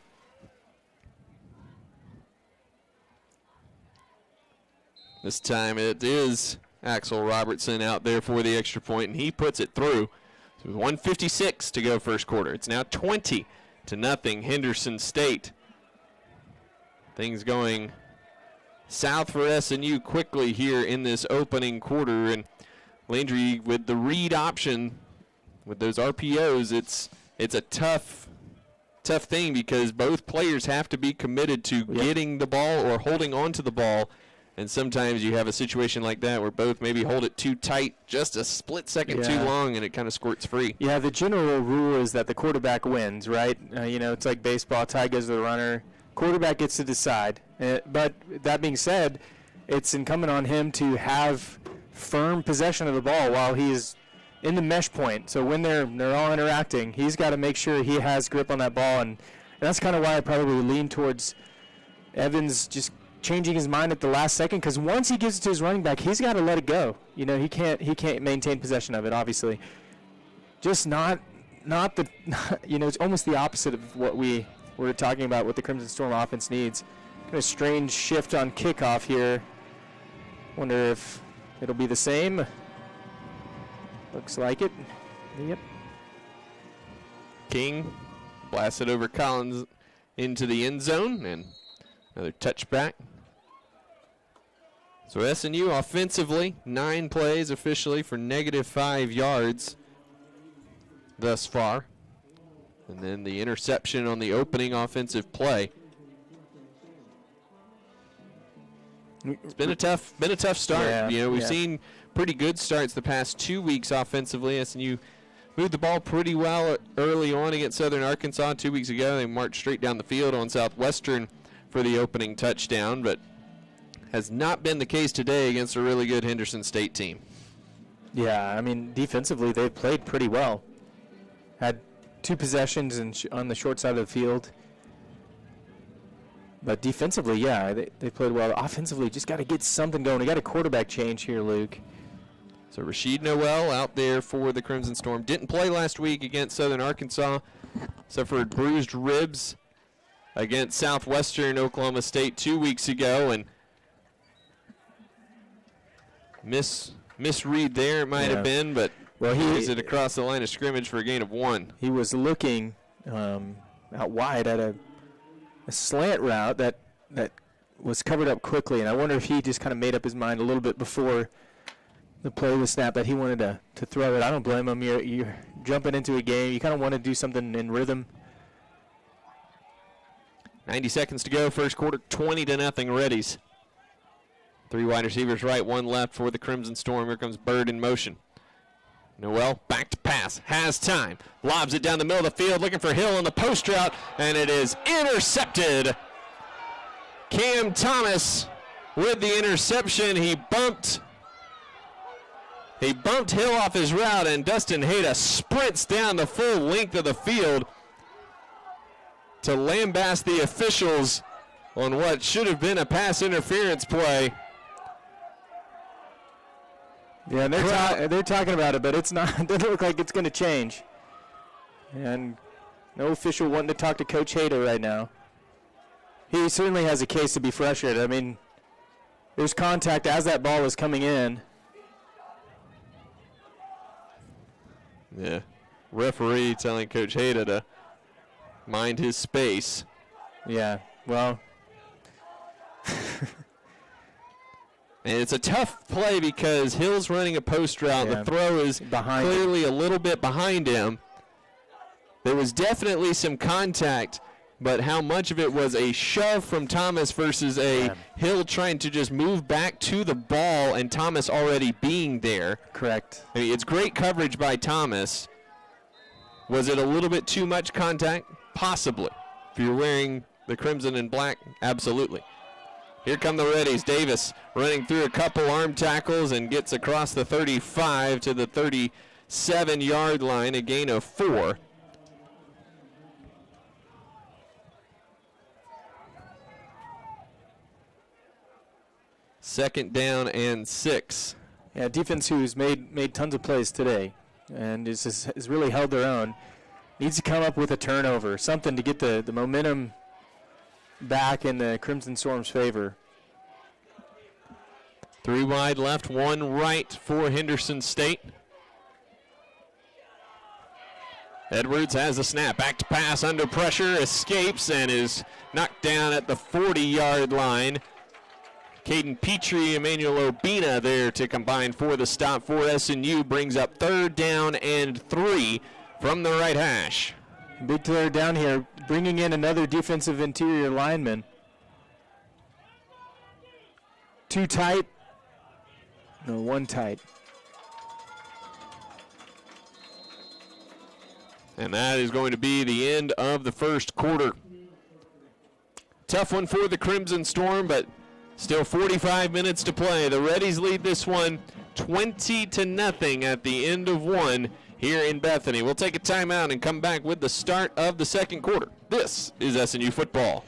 This time it is Axel Robertson out there for the extra point, and he puts it through. So 1:56 to go first quarter. It's now 20-0 Henderson State. Things going south for SNU quickly here in this opening quarter, and Landry with the read option with those RPOs, it's a tough tough thing because both players have to be committed to getting the ball or holding on to the ball. And sometimes you have a situation like that where both maybe hold it too tight, just a split second too long, and it kind of squirts free. Yeah, the general rule is that the quarterback wins, right? It's like baseball, tie goes to the runner. Quarterback gets to decide. But that being said, it's incumbent on him to have firm possession of the ball while he is in the mesh point. So when they're all interacting, he's got to make sure he has grip on that ball. And that's kind of why I probably lean towards Evans just changing his mind at the last second, because once he gives it to his running back, he's got to let it go. He can't maintain possession of it, obviously. Just not the it's almost the opposite of what we were talking about what the Crimson Storm offense needs. Kind of strange shift on kickoff here. Wonder if it'll be the same. Looks like it. Yep. King blasted over Collins into the end zone, and another touchback. So SNU offensively, 9 plays officially for -5 yards thus far. And then the interception on the opening offensive play. It's been a tough start. We've seen pretty good starts the past 2 weeks offensively. SNU moved the ball pretty well early on against Southern Arkansas 2 weeks ago. They marched straight down the field on Southwestern for the opening touchdown, but has not been the case today against a really good Henderson State team. Yeah, defensively they've played pretty well. Had 2 possessions on the short side of the field. But defensively, they played well. Offensively, just got to get something going. We got a quarterback change here, Luke. So Rashid Noel out there for the Crimson Storm. Didn't play last week against Southern Arkansas. Suffered bruised ribs against Southwestern Oklahoma State 2 weeks ago, and misread there it might have been, but he used it across the line of scrimmage for a gain of 1. He was looking out wide at a slant route that was covered up quickly, and I wonder if he just kind of made up his mind a little bit before the play was snapped that he wanted to throw it. I don't blame him. You're jumping into a game. You kind of want to do something in rhythm. 90 seconds to go, first quarter, 20-0 Reddies. 3 wide receivers right, 1 left for the Crimson Storm. Here comes Bird in motion. Noel back to pass, has time, lobs it down the middle of the field, looking for Hill on the post route, and it is intercepted. Cam Thomas with the interception. He bumped Hill off his route, and Dustin Hayda sprints down the full length of the field to lambaste the officials on what should have been a pass interference play. Yeah, they're talking about it, but it's not. It doesn't look like it's going to change. And no official wanting to talk to Coach Hayda right now. He certainly has a case to be frustrated. There's contact as that ball was coming in. Yeah, referee telling Coach Hayda to mind his space. Yeah, well. And it's a tough play because Hill's running a post route. Yeah. The throw is clearly a little bit behind him. There was definitely some contact, but how much of it was a shove from Thomas versus a Hill trying to just move back to the ball and Thomas already being there? Correct. It's great coverage by Thomas. Was it a little bit too much contact? Possibly. If you're wearing the crimson and black, absolutely. Here come the Reddies. Davis running through a couple arm tackles and gets across the 35 to the 37-yard line, a gain of 4. Second down and 6. Yeah, defense who's made tons of plays today and has really held their own. Needs to come up with a turnover, something to get the momentum back in the Crimson Storm's favor. 3 wide left, 1 right for Henderson State. Edwards has the snap, back to pass, under pressure, escapes, and is knocked down at the 40-yard line. Caden Petrie, Emmanuel Obina there to combine for the stop for SNU, brings up 3rd down and 3 from the right hash. Big player down here, bringing in another defensive interior lineman. Two tight. No, one tight. And that is going to be the end of the first quarter. Tough one for the Crimson Storm, but still 45 minutes to play. The Reddies lead this one 20-0 at the end of one here in Bethany. We'll take a timeout and come back with the start of the second quarter. This is SNU football.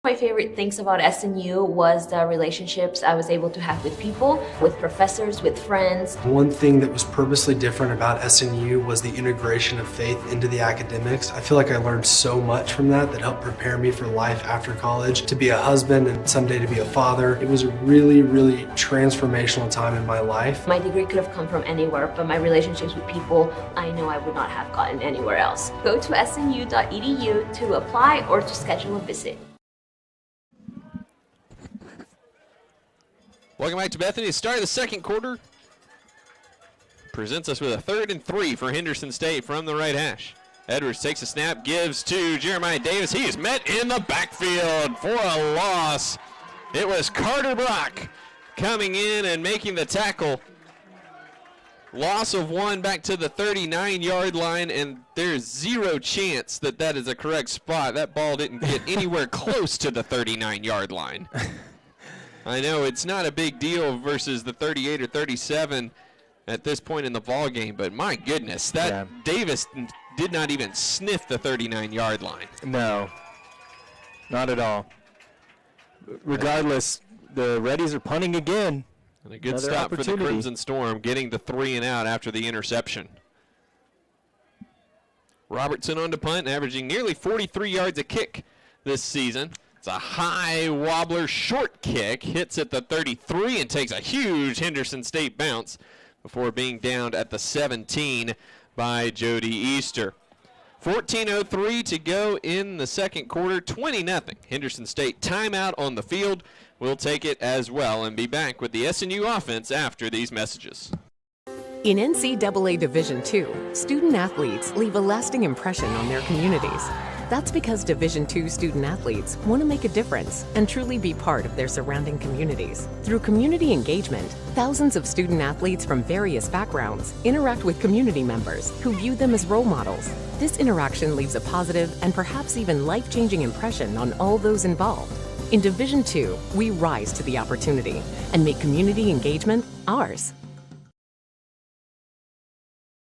My favorite things about SNU was the relationships I was able to have with people, with professors, with friends. One thing that was purposely different about SNU was the integration of faith into the academics. I feel like I learned so much from that helped prepare me for life after college, to be a husband and someday to be a father. It was a really, really transformational time in my life. My degree could have come from anywhere, but my relationships with people, I know I would not have gotten anywhere else. Go to snu.edu to apply or to schedule a visit. Welcome back to Bethany. The start of the second quarter presents us with a 3rd and 3 for Henderson State from the right hash. Edwards takes a snap, gives to Jeremiah Davis. He is met in the backfield for a loss. It was Carter Brock coming in and making the tackle. Loss of 1 back to the 39-yard line, and there's zero chance that that is a correct spot. That ball didn't get anywhere close to the 39-yard line. I know it's not a big deal versus the 38 or 37 at this point in the ball game, but my goodness, that Davis did not even sniff the 39-yard line. No, not at all. Regardless, the Reddies are punting again. And a good stop for the Crimson Storm, getting the 3 and out after the interception. Robertson on to punt, averaging nearly 43 yards a kick this season. It's a high wobbler short kick, hits at the 33 and takes a huge Henderson State bounce before being downed at the 17 by Jody Easter. 14:03 to go in the second quarter, 20-0. Henderson State timeout on the field. We'll take it as well and be back with the SNU offense after these messages. In NCAA Division II, student athletes leave a lasting impression on their communities. That's because Division II student athletes want to make a difference and truly be part of their surrounding communities. Through community engagement, thousands of student athletes from various backgrounds interact with community members who view them as role models. This interaction leaves a positive and perhaps even life-changing impression on all those involved. In Division II, we rise to the opportunity and make community engagement ours.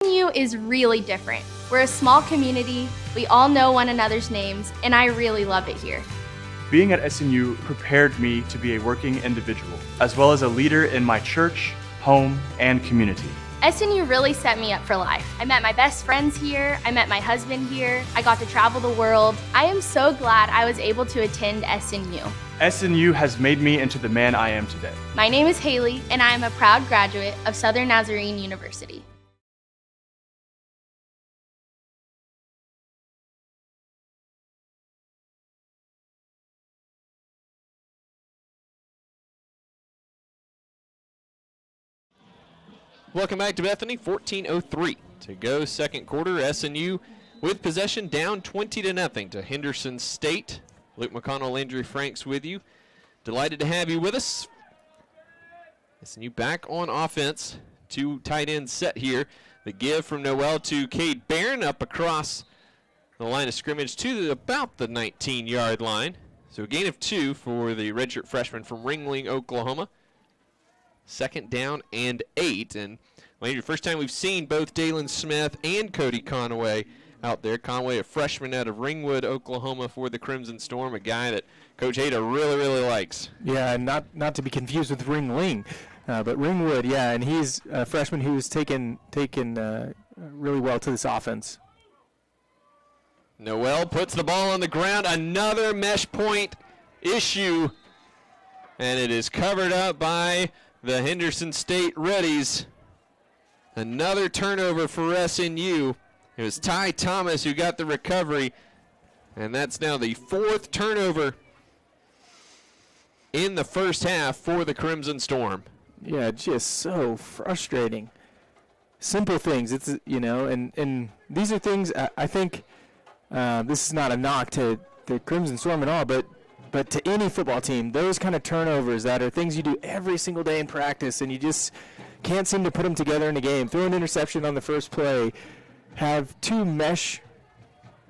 SNU is really different. We're a small community, we all know one another's names, and I really love it here. Being at SNU prepared me to be a working individual, as well as a leader in my church, home, and community. SNU really set me up for life. I met my best friends here, I met my husband here, I got to travel the world. I am so glad I was able to attend SNU. SNU has made me into the man I am today. My name is Haley, and I am a proud graduate of Southern Nazarene University. Welcome back to Bethany. 14:03 to go second quarter. SNU with possession down 20-0 to Henderson State. Luke McConnell, Landry Franks with you. Delighted to have you with us. SNU back on offense. 2 tight ends set here. The give from Noel to Cade Barron up across the line of scrimmage to about the 19-yard line. So a gain of 2 for the redshirt freshman from Ringling, Oklahoma. 2nd down and 8. And Landry, first time we've seen both Dalen Smith and Cody Conaway out there. Conway, a freshman out of Ringwood, Oklahoma for the Crimson Storm, a guy that Coach Hayda really, really likes. Yeah, and not to be confused with Ringling, but Ringwood, yeah, and he's a freshman who's taken really well to this offense. Noel puts the ball on the ground, another mesh point issue, and it is covered up by the Henderson State Reddies. Another turnover for SNU. It was Ty Thomas who got the recovery, and that's now the 4th turnover in the first half for the Crimson Storm. Yeah, just so frustrating. Simple things, it's and these are things I think this is not a knock to the Crimson Storm at all, but to any football team, those kind of turnovers that are things you do every single day in practice, and you just can't seem to put them together in a game. Throw an interception on the first play, have 2 mesh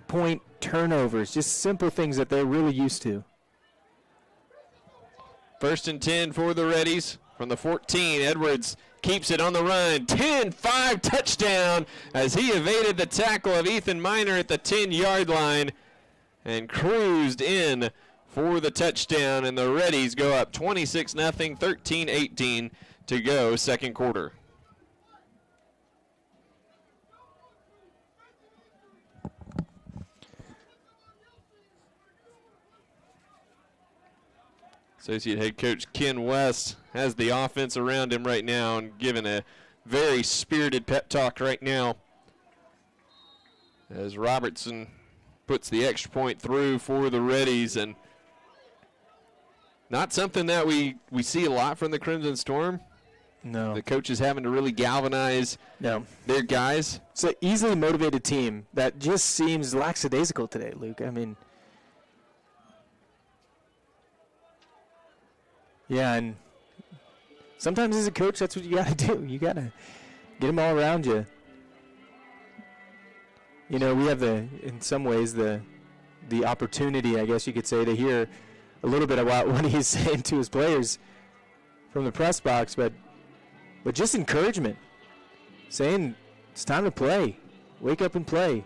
point turnovers, just simple things that they're really used to. 1st and 10 for the Reddies from the 14. Edwards keeps it on the run. 10-5 touchdown as he evaded the tackle of Ethan Miner at the 10-yard line and cruised in for the touchdown. And the Reddies go up 26-0, 13-18 to go second quarter. Associate head coach Ken West has the offense around him right now and giving a very spirited pep talk right now as Robertson puts the extra point through for the Reddies, and not something that we see a lot from the Crimson Storm. No. The coaches having to really galvanize their guys. It's an easily motivated team that just seems lackadaisical today, Luke. I mean, yeah, and sometimes as a coach, that's what you got to do. You got to get them all around you. We have in some ways, the opportunity, I guess you could say, to hear a little bit about what he's saying to his players from the press box, but just encouragement, saying it's time to play. Wake up and play.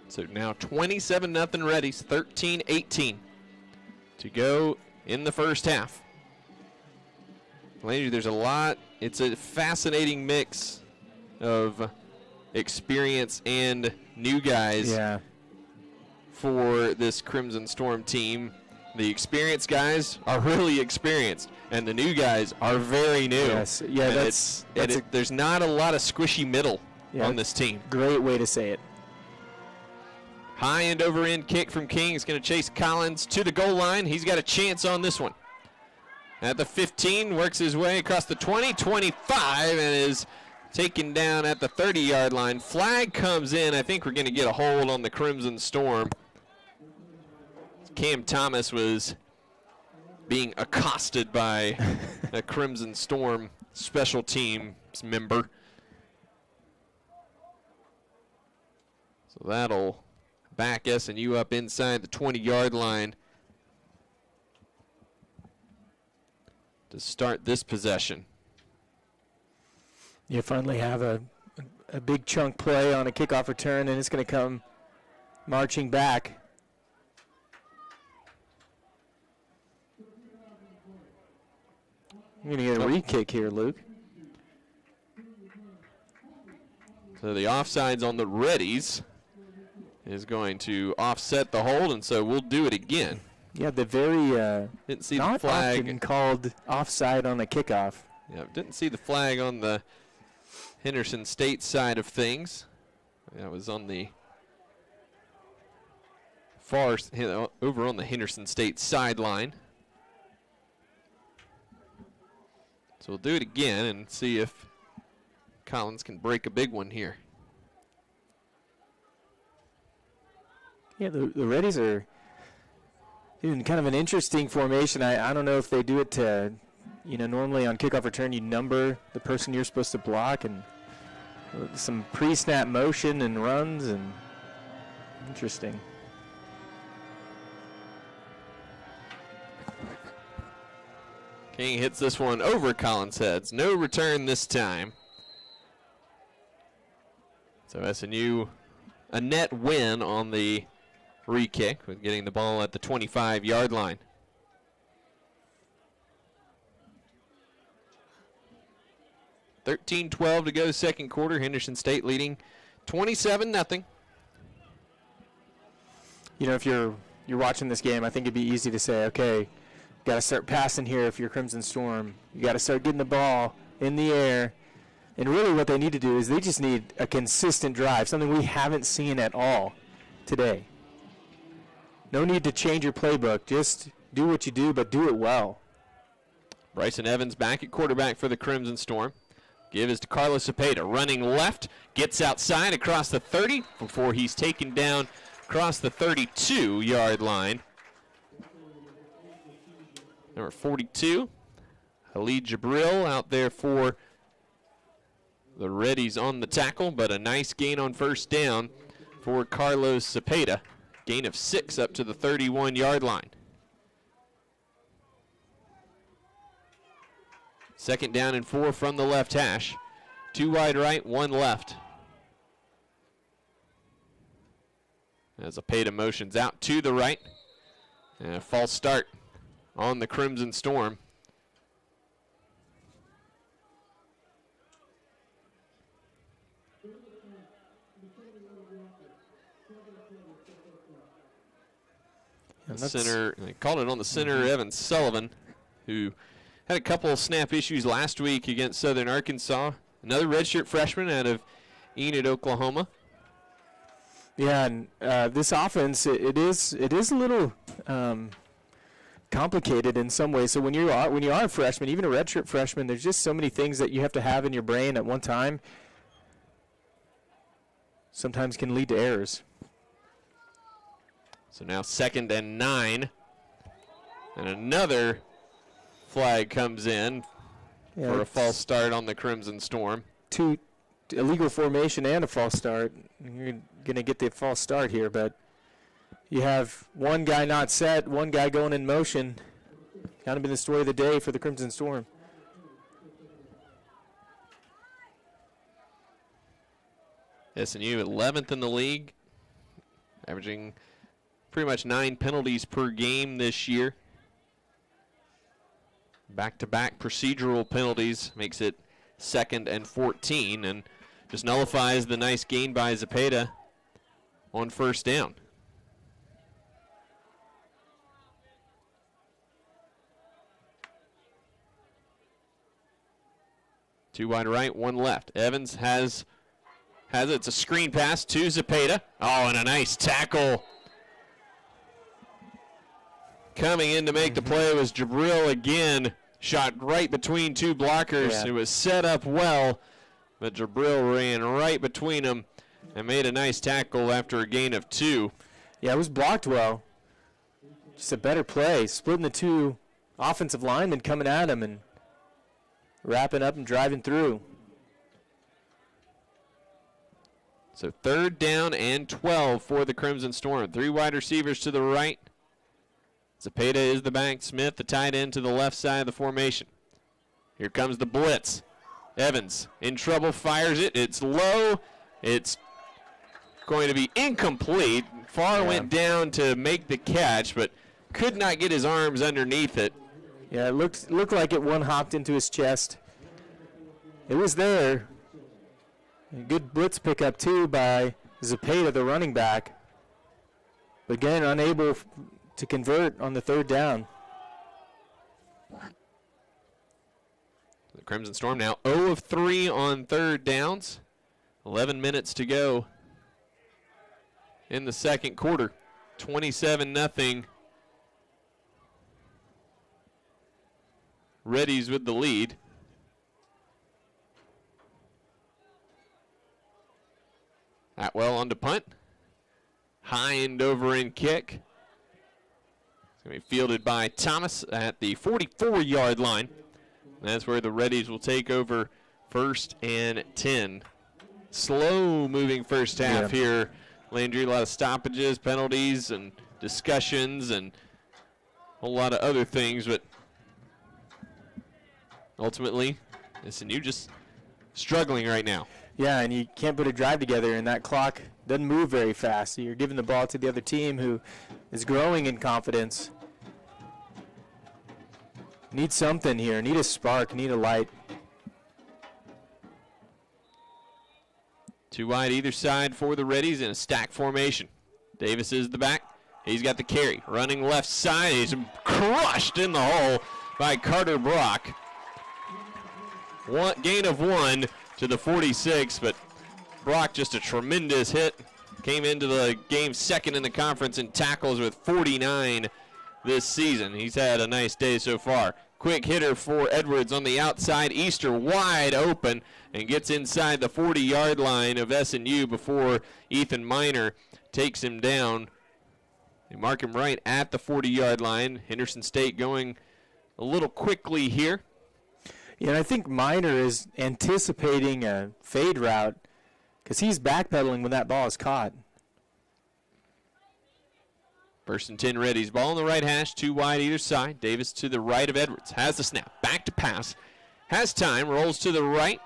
So now 27-0 Reddies, 13-18 to go in the first half. Landry, there's a lot. It's a fascinating mix of experience and new guys for this Crimson Storm team. The experienced guys are really experienced, and the new guys are very new. Yes, yeah, and there's not a lot of squishy middle on this team. Great way to say it. High end over end kick from King is going to chase Collins to the goal line. He's got a chance on this one. At the 15, works his way across the 20, 25, and is taken down at the 30-yard line. Flag comes in. I think we're going to get a hold on the Crimson Storm. Cam Thomas was being accosted by a Crimson Storm special teams member. So that'll back SNU up inside the 20-yard line to start this possession. You finally have a big chunk play on a kickoff return, and it's going to come marching back. You're going to get a re-kick here, Luke. So the offsides on the Reddies is going to offset the hold, and so we'll do it again. Yeah, the very didn't see not the flag often called offside on a kickoff. Yeah, didn't see the flag on the Henderson State side of things. That was on the far, over on the Henderson State sideline. So we'll do it again and see if Collins can break a big one here. Yeah, the Reddies are doing kind of an interesting formation. I don't know if they do it to, normally on kickoff return you number the person you're supposed to block, and some pre-snap motion and runs, and interesting. King hits this one over Collins' heads. No return this time. So SNU, a net win on the re-kick with getting the ball at the 25-yard line. .13-12 to go second quarter. Henderson State leading 27-0. You know, if you're watching this game, I think it'd be easy to say, okay, got to start passing here if you're Crimson Storm. You got to start getting the ball in the air. And really what they need to do is they just need a consistent drive, something we haven't seen at all today. No need to change your playbook. Just do what you do, but do it well. Bryson Evans back at quarterback for the Crimson Storm. Give is to Carlos Cepeda, running left, gets outside across the 30 before he's taken down across the 32-yard line. Number 42, Khalid Jabril out there for the Reddies on the tackle, but a nice gain on first down for Carlos Cepeda. Gain of 6 up to the 31-yard line. Second down and 4 from the left hash. 2 wide right, 1 left. As Cepeda motions out to the right. And a false start on the Crimson Storm. The center, they called it on the center, Evan Sullivan, who had a couple of snap issues last week against Southern Arkansas. Another redshirt freshman out of Enid, Oklahoma. Yeah, and this offense, it is a little complicated in some ways. So when you are a freshman, even a redshirt freshman, there's just so many things that you have to have in your brain at one time. Sometimes can lead to errors. So now 2nd and 9. And another flag comes in for a false start on the Crimson Storm. 2 illegal formation and a false start. You're going to get the false start here, but you have one guy not set, one guy going in motion. Kind of been the story of the day for the Crimson Storm. SNU 11th in the league, averaging pretty much 9 penalties per game this year. Back-to-back procedural penalties makes it 2nd and 14 and just nullifies the nice gain by Cepeda on first down. Two wide right, 1 left. Evans has it. It's a screen pass to Cepeda. Oh, and a nice tackle. Coming in to make the play was Jabril again. Shot right between 2 blockers. Yeah. It was set up well, but Jabril ran right between them and made a nice tackle after a gain of 2. Yeah, it was blocked well. Just a better play. Splitting the 2 offensive linemen coming at him and wrapping up and driving through. So 3rd down and 12 for the Crimson Storm. 3 wide receivers to the right. Cepeda is the back. Smith, the tight end, to the left side of the formation. Here comes the blitz. Evans in trouble, fires it. It's low. It's going to be incomplete. Farr went down to make the catch, but could not get his arms underneath it. Yeah, it looked like it one-hopped into his chest. It was there. A good blitz pickup, too, by Cepeda, the running back. But again, unable to convert on the 3rd down. The Crimson Storm now 0 of 3 on 3rd downs. 11 minutes to go in the second quarter. 27-0. Reddies with the lead. Atwell on to punt. High end over end kick. It's going to be fielded by Thomas at the 44-yard line. That's where the Reddies will take over 1st and 10. Slow moving first half here. Landry, a lot of stoppages, penalties, and discussions, and a whole lot of other things, but ultimately, SNU just struggling right now. Yeah, and you can't put a drive together, and that clock doesn't move very fast. So you're giving the ball to the other team who is growing in confidence. Need something here. Need a spark. Need a light. 2 wide either side for the Reddies in a stack formation. Davis is the back. He's got the carry. Running left side. He's crushed in the hole by Carter Brock. Gain of 1 to the 46, but Brock just a tremendous hit. Came into the game second in the conference in tackles with 49 this season. He's had a nice day so far. Quick hitter for Edwards on the outside. Easter wide open and gets inside the 40-yard line of SNU before Ethan Miner takes him down. They mark him right at the 40-yard line. Henderson State going a little quickly here. Yeah, and I think Miner is anticipating a fade route because he's backpedaling when that ball is caught. 1st and 10 Reddies. Ball on the right hash, 2 wide either side. Davis to the right of Edwards. Has the snap. Back to pass. Has time. Rolls to the right.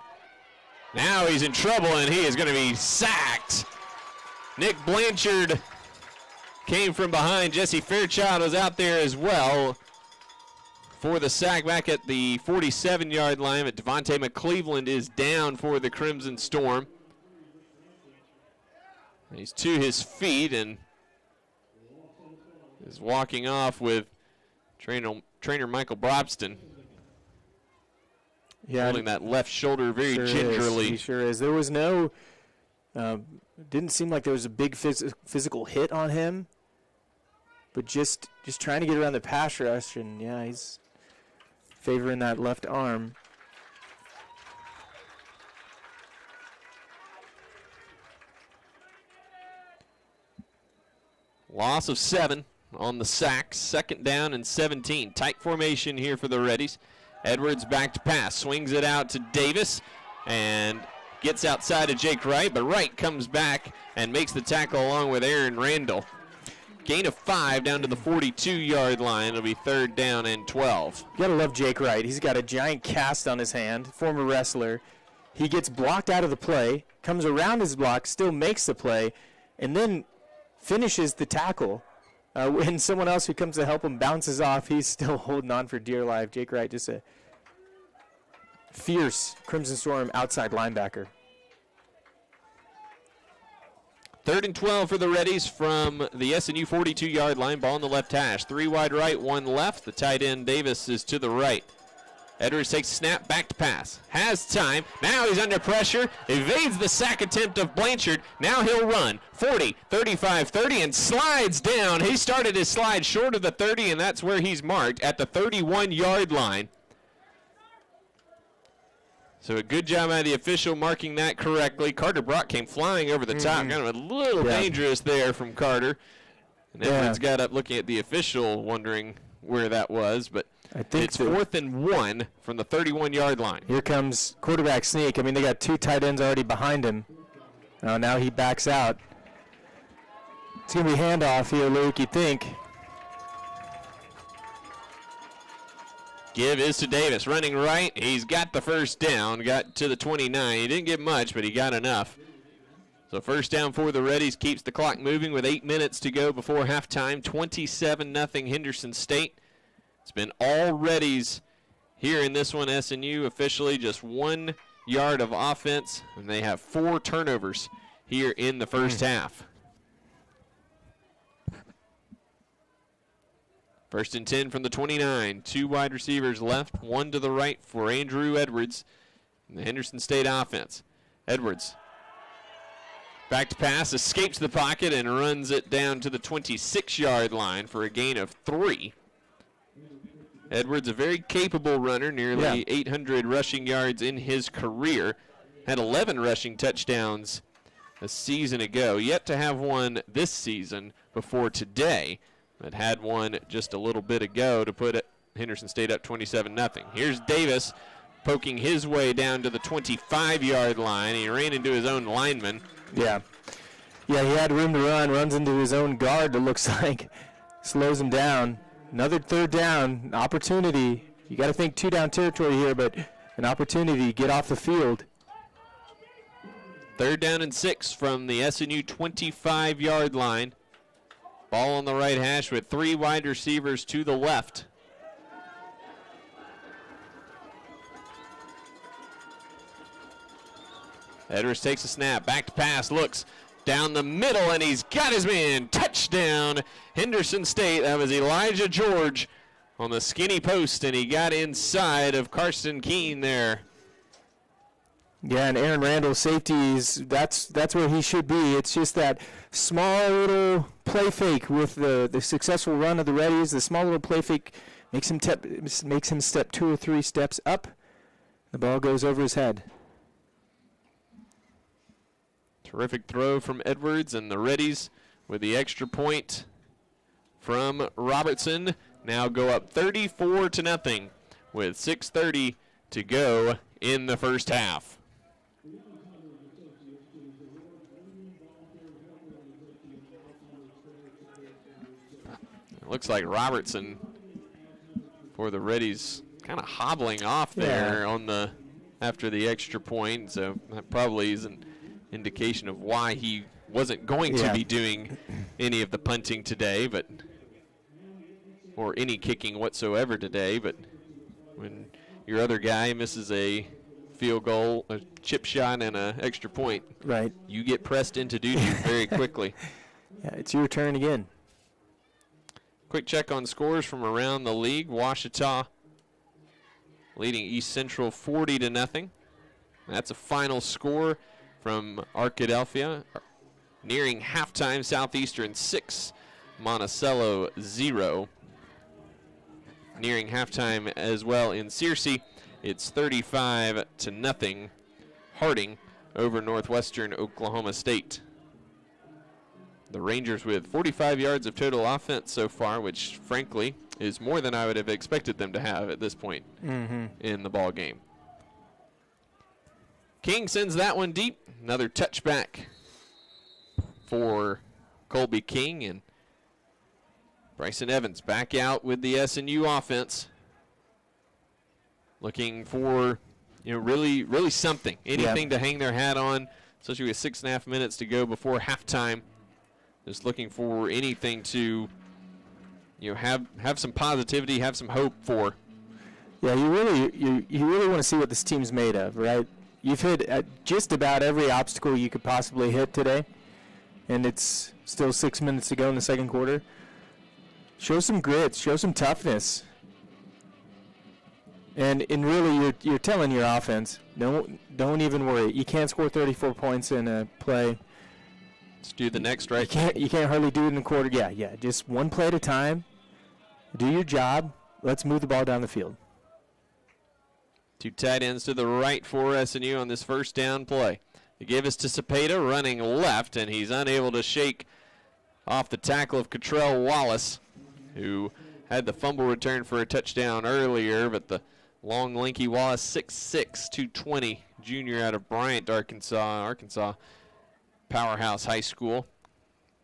Now he's in trouble, and he is going to be sacked. Nick Blanchard came from behind. Jesse Fairchild was out there as well for the sack back at the 47-yard line. But Devontae McCleveland is down for the Crimson Storm. He's to his feet and is walking off with trainer Michael Brobston. Yeah, holding that left shoulder very gingerly. He sure is. There was no, didn't seem like there was a big physical hit on him, but just trying to get around the pass rush, and yeah, he's favoring that left arm. Loss of 7 on the sack. 2nd down and 17. Tight formation here for the Reddies. Edwards back to pass. Swings it out to Davis and gets outside of Jake Wright, but Wright comes back and makes the tackle along with Aaron Randall. Gain of 5 down to the 42-yard line. It'll be 3rd down and 12. You gotta love Jake Wright. He's got a giant cast on his hand, former wrestler. He gets blocked out of the play, comes around his block, still makes the play, and then finishes the tackle. When someone else who comes to help him bounces off, he's still holding on for dear life. Jake Wright, just a fierce Crimson Storm outside linebacker. 3rd and 12 for the Reddies from the SNU 42-yard line. Ball on the left hash. 3 wide right, 1 left. The tight end Davis is to the right. Edwards takes a snap, back to pass. Has time. Now he's under pressure. Evades the sack attempt of Blanchard. Now he'll run. 40, 35, 30, and slides down. He started his slide short of the 30, and that's where he's marked at the 31-yard line. So a good job by the official marking that correctly. Carter Brock came flying over the top. Kind of a little dangerous there from Carter. And Edwards got up looking at the official, wondering where that was, but I think it's 4th and 1 from the 31-yard line. Here comes quarterback sneak. I mean, they got 2 tight ends already behind him. Now he backs out. It's going to be handoff here, Luke, you think. Give is to Davis. Running right. He's got the 1st down. Got to the 29. He didn't get much, but he got enough. So 1st down for the Reddies. Keeps the clock moving with 8 minutes to go before halftime. 27-0 Henderson State. It's been all Reddies here in this one. SNU officially just 1 yard of offense, and they have 4 turnovers here in the first half. 1st and 10 from the 29. 2 wide receivers left, 1 to the right for Andrew Edwards in the Henderson State offense. Edwards back to pass, escapes the pocket, and runs it down to the 26-yard line for a gain of 3. Edwards, a very capable runner, nearly 800 rushing yards in his career. Had 11 rushing touchdowns a season ago. Yet to have one this season before today, but had one just a little bit ago to put Henderson State up 27-0. Here's Davis poking his way down to the 25-yard line. He ran into his own lineman. Yeah, he had room to run, runs into his own guard, it looks like. Slows him down. Another 3rd down, opportunity. You got to think 2-down territory here, but an opportunity to get off the field. 3rd down and 6 from the SNU 25-yard line. Ball on the right hash with 3 wide receivers to the left. Edwards takes a snap, back to pass, looks down the middle, and he's got his man. Touchdown, Henderson State. That was Elijah George on the skinny post, and he got inside of Karsten Keene there. Yeah, and Aaron Randall, safeties, that's where he should be. It's just that small little play fake with the successful run of the Reddies. The small little play fake makes him step 2 or 3 steps up. The ball goes over his head. Terrific throw from Edwards, and the Reddies with the extra point from Robertson now go up 34-0 with 6:30 to go in the first half. It looks like Robertson for the Reddies kind of hobbling off there after the extra point, so that probably isn't indication of why he wasn't going to be doing any of the punting today, or any kicking whatsoever today. But when your other guy misses a field goal, a chip shot, and an extra point, right, you get pressed into duty very quickly. Yeah, it's your turn again. Quick check on scores from around the league. Ouachita leading East Central 40-0. That's a final score from Arkadelphia. Nearing halftime, Southeastern 6, Monticello 0. Nearing halftime as well in Searcy, it's 35-0. Harding over Northwestern Oklahoma State. The Rangers with 45 yards of total offense so far, which frankly is more than I would have expected them to have at this point in the ball game. King sends that one deep. Another touchback for Colby King, and Bryson Evans back out with the SNU offense, looking for really something, anything to hang their hat on, especially with 6.5 minutes to go before halftime. Just looking for anything to have some positivity, have some hope for. Yeah, you really want to see what this team's made of, right? You've hit just about every obstacle you could possibly hit today, and it's still 6 minutes to go in the second quarter. Show some grit, show some toughness, and really you're telling your offense, don't even worry. You can't score 34 points in a play. Let's do the next, right? You can't hardly do it in a quarter. Yeah, just one play at a time. Do your job. Let's move the ball down the field. 2 tight ends to the right for SNU on this first down play. They give us to Cepeda running left, and he's unable to shake off the tackle of Cottrell Wallace, who had the fumble return for a touchdown earlier, but the long, lanky Wallace, 6'6", 220, junior out of Bryant, Arkansas Powerhouse High School.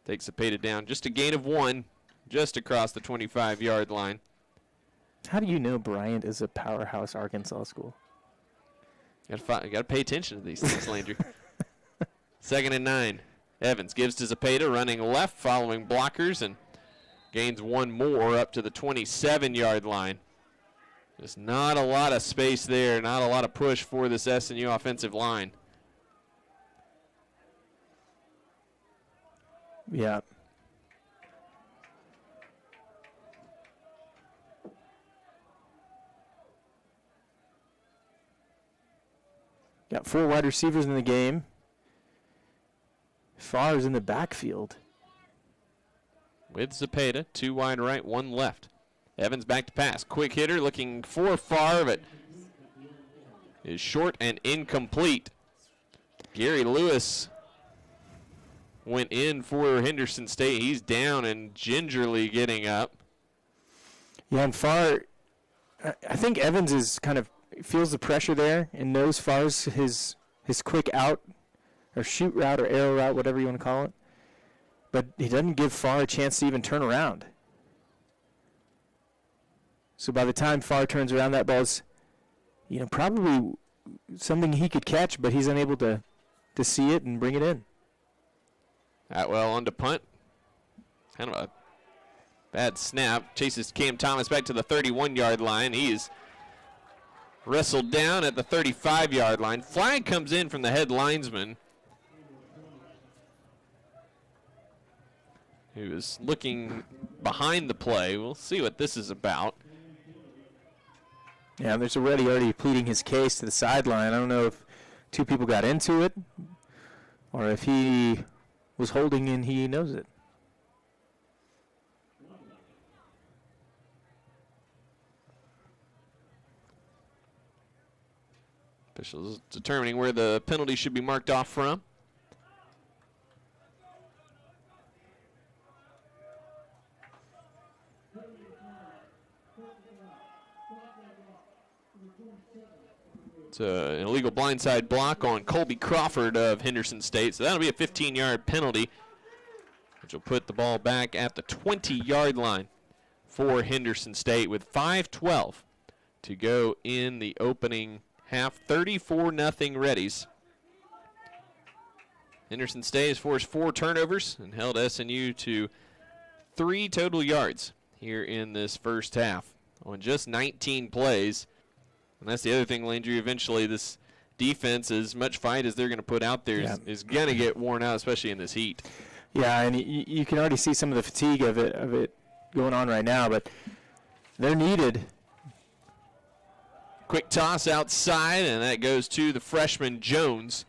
Takes Cepeda down. Just a gain of 1, just across the 25-yard line. How do you know Bryant is a Powerhouse Arkansas school? You got to pay attention to these things, Landry. 2nd and 9. Evans gives to Cepeda, running left, following blockers, and gains 1 more up to the 27-yard line. Just not a lot of space there, not a lot of push for this SNU offensive line. Yeah. Got 4 wide receivers in the game. Farr's in the backfield. With Cepeda, 2 wide right, 1 left. Evans back to pass. Quick hitter looking for Farr, but is short and incomplete. Gary Lewis went in for Henderson State. He's down and gingerly getting up. Yeah, and Farr, I think Evans is kind of feels the pressure there and knows Farr's his quick out or shoot route or arrow route, whatever you want to call it. But he doesn't give Farr a chance to even turn around. So by the time Farr turns around, that ball's, probably something he could catch, but he's unable to to see it and bring it in. Atwell on to punt. Kind of a bad snap. Chases Cam Thomas back to the 31-yard line. He's wrestled down at the 35-yard line. Flag comes in from the head linesman, who is looking behind the play. We'll see what this is about. Yeah, there's already pleading his case to the sideline. I don't know if two people got into it or if he was holding and he knows it. Officials determining where the penalty should be marked off from. It's an illegal blindside block on Colby Crawford of Henderson State. So that'll be a 15-yard penalty, which will put the ball back at the 20-yard line for Henderson State with 5:12 to go in the opening half. 34-0 Reddies. Henderson State has forced 4 turnovers and held SNU to 3 total yards here in this first half on just 19 plays. And that's the other thing, Landry. Eventually, this defense, as much fight as they're going to put out there, is going to get worn out, especially in this heat. Yeah, and you can already see some of the fatigue of it going on right now, but they're needed. Quick toss outside, and that goes to the freshman Jones,